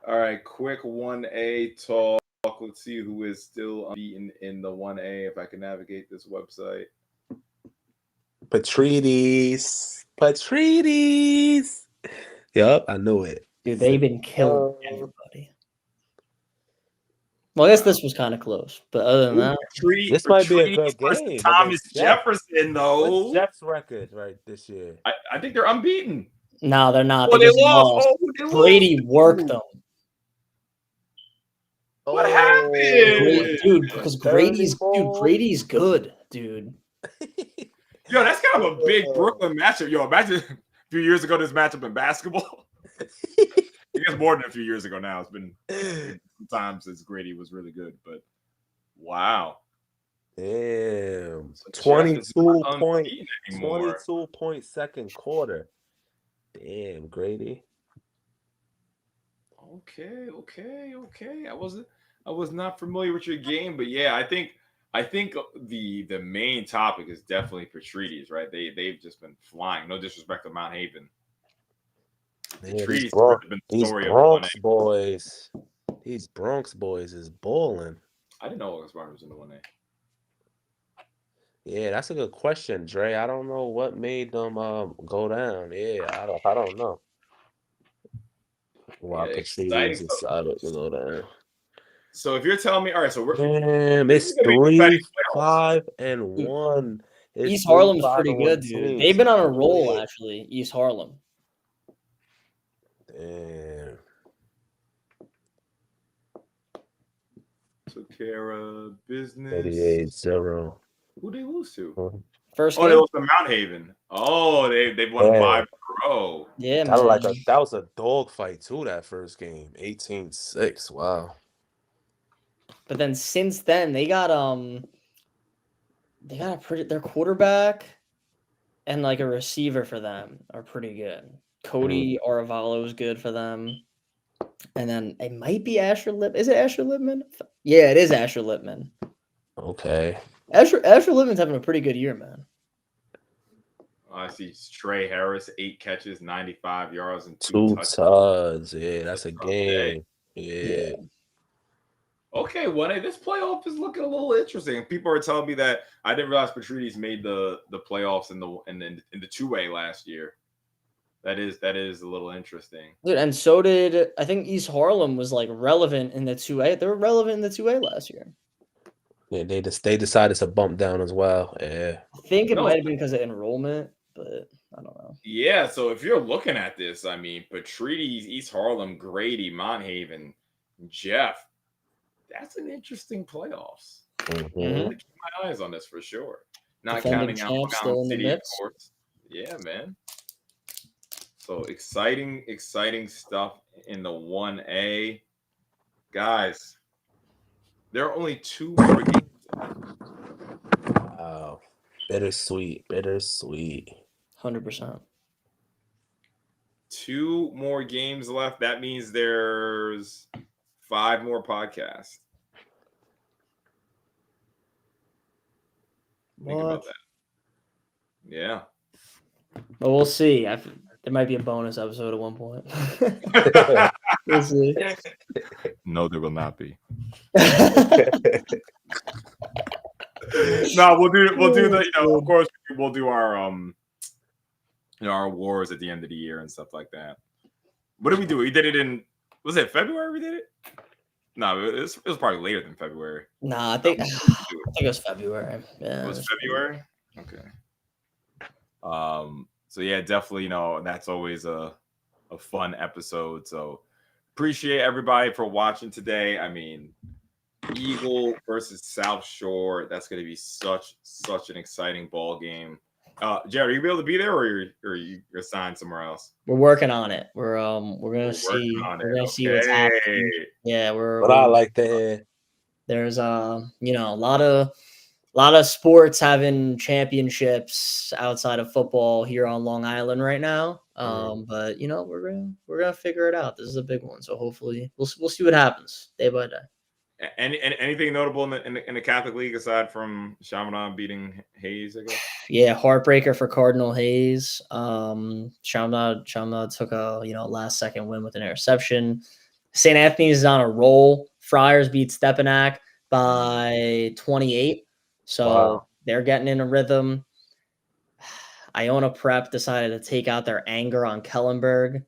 All right, quick 1A talk. Let's see who is still unbeaten in the 1A, if I can navigate this website. Patrides. Yep, I knew it. Dude, they've been killing everybody. Well, I guess this was kind of close, but other than that, this might be a good game. Thomas Jefferson, though. What's Jeff's record right this year? I think they're unbeaten. No, they're not. Oh, they lost. Brady worked them. What happened? Dude, because Brady's good, dude. Yo, that's kind of a big Brooklyn matchup. Yo, imagine a few years ago this matchup in basketball. I guess more than a few years ago now. It's been some time since Grady was really good, but wow. Damn. So Jeff is not 22 point second quarter. Damn, Grady. Okay. I was not familiar with your game, but yeah, I think the main topic is definitely Patrides, right? They've just been flying. No disrespect to Mount Haven. Man, Patrides has been the story of 1A. These Bronx boys is balling. I didn't know August Barnes was in the 1A. Yeah, that's a good question, Dre. I don't know what made them go down. Yeah, I don't know why Yeah, exciting Patrides stuff. decided to go down. So if you're telling me, all right, so Damn, this it's is gonna be exciting 3-5-1. It's East Harlem's 3-5 pretty and good, 1 dude. teams. They've been on a roll, Yeah. actually. East Harlem. Damn. Took care of business. 38-0. Who they lose to? First Oh, game. they lost to Mount Haven. Oh, they've won 5 in a row. Yeah, That man. was that was a dog fight too, that first game. 18-6. Wow. But then since then, they got their quarterback and like a receiver for them are pretty good. Cody Aravalo is good for them. And then it might be Asher Lip. Is it Asher Lipman? Yeah, it is Asher Lipman. Okay. Asher Lipman's having a pretty good year, man. I see Trey Harris, 8 catches, 95 yards, and 2 touchdowns. Yeah, that's a game. Yeah. Okay, 1A. This playoff is looking a little interesting. People are telling me that I didn't realize Patrides made the playoffs in the 2A last year. That is a little interesting. Dude, and so did I think East Harlem was like relevant in the 2A. They were relevant in the 2A last year. Yeah, they decided to bump down as well. Yeah. I think it might have been because of enrollment, but I don't know. Yeah, so if you're looking at this, I mean, Patrides, East Harlem, Grady, Mont Haven, Jeff, that's an interesting playoffs. Mm-hmm. I'm gonna keep my eyes on this for sure. Not Defending counting out champ still in the City, of mix. course. Yeah, man. So exciting stuff in the 1A. Guys, there are only 2 more games. Wow. Bittersweet. 100%. 2 more games left. That means there's 5 more podcasts. Think about that. Yeah. But we'll see. There might be a bonus episode at one point. We'll see. No, there will not be. No, we'll do the, of course we'll do our our awards at the end of the year and stuff like that. What did we do? We did it in, was it February we did it? No, it was probably later than February. Nah, I think it was February. Yeah. It was February? Okay. So yeah, definitely, that's always a fun episode. So appreciate everybody for watching today. I mean, Eagle versus South Shore, that's going to be such an exciting ball game. Jared, are you able to be there, or you're assigned somewhere else? We're working on it. We're gonna see. We're gonna see what's happening. Yeah, But I like to hear. There's a lot of sports having championships outside of football here on Long Island right now. But we're gonna figure it out. This is a big one, so hopefully we'll see what happens day by day. Anything notable in the Catholic League aside from Chaminade beating Hayes, I guess? Yeah, heartbreaker for Cardinal Hayes. Chaminade took a last second win with an interception. St. Anthony's is on a roll. Friars beat Stepanak by 28. So They're getting in a rhythm. Iona Prep decided to take out their anger on Kellenberg.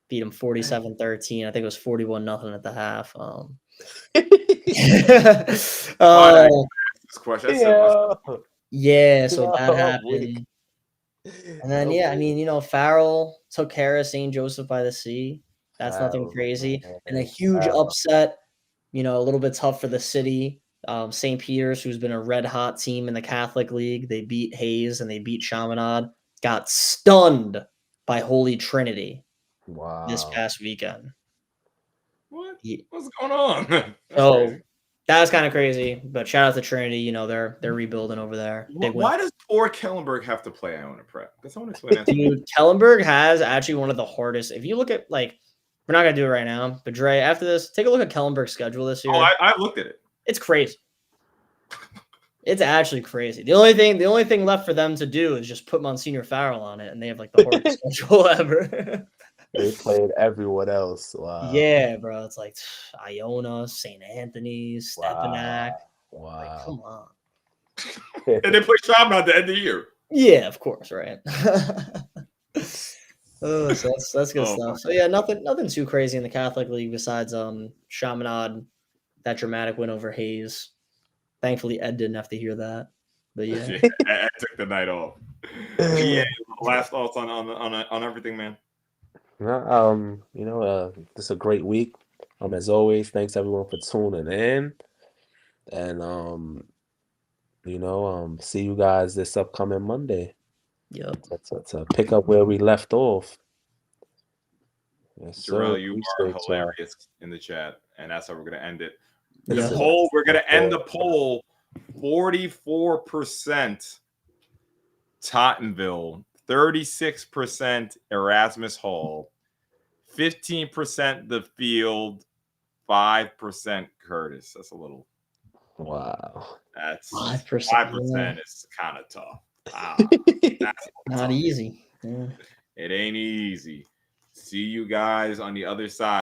Beat them 47-13. I think it was 41-0 at the half. Yeah, so that happened. And then, Farrell took care of St. Joseph by the Sea. That's nothing crazy. And a huge upset, a little bit tough for the city. St. Peter's, who's been a red-hot team in the Catholic League, they beat Hayes and they beat Chaminade. Got stunned by Holy Trinity this past weekend. What? What's going on? So That was kind of crazy, but shout out to Trinity. You know, they're rebuilding over there. Big win. Why does poor Kellenberg have to play Iona Prep? Can someone explain that? Dude, Kellenberg has actually one of the hardest. If you look at, like, we're not gonna do it right now, but Dre, after this, take a look at Kellenberg's schedule this year. Oh, I looked at it. It's crazy. It's actually crazy. The only thing left for them to do is just put Monsignor Farrell on it, and they have like the hardest schedule ever. They played everyone else. Wow. Yeah, bro. It's like Iona, St. Anthony's, Stepanak. Wow. Like, come on. And they play Shabbat at the end of the year. Yeah, of course, right? Oh, so that's good stuff. So yeah, nothing too crazy in the Catholic League besides Chaminade, that dramatic win over Hayes. Thankfully, Ed didn't have to hear that. But yeah, I took the night off. Yeah, last thoughts on everything, man. You know, this is a great week. As always, thanks everyone for tuning in, and you know, see you guys this upcoming Monday. yep. To pick up where we left off. Yes, Jarrell, you are hilarious in the chat, and that's how we're gonna end it. The poll, we're gonna end the poll. 44% Tottenville, 36% Erasmus Hall, 15% the field, 5% Curtis. That's a little. Wow. That's 5%. 5% is kind of tough. That's Not easy. Yeah. It ain't easy. See you guys on the other side.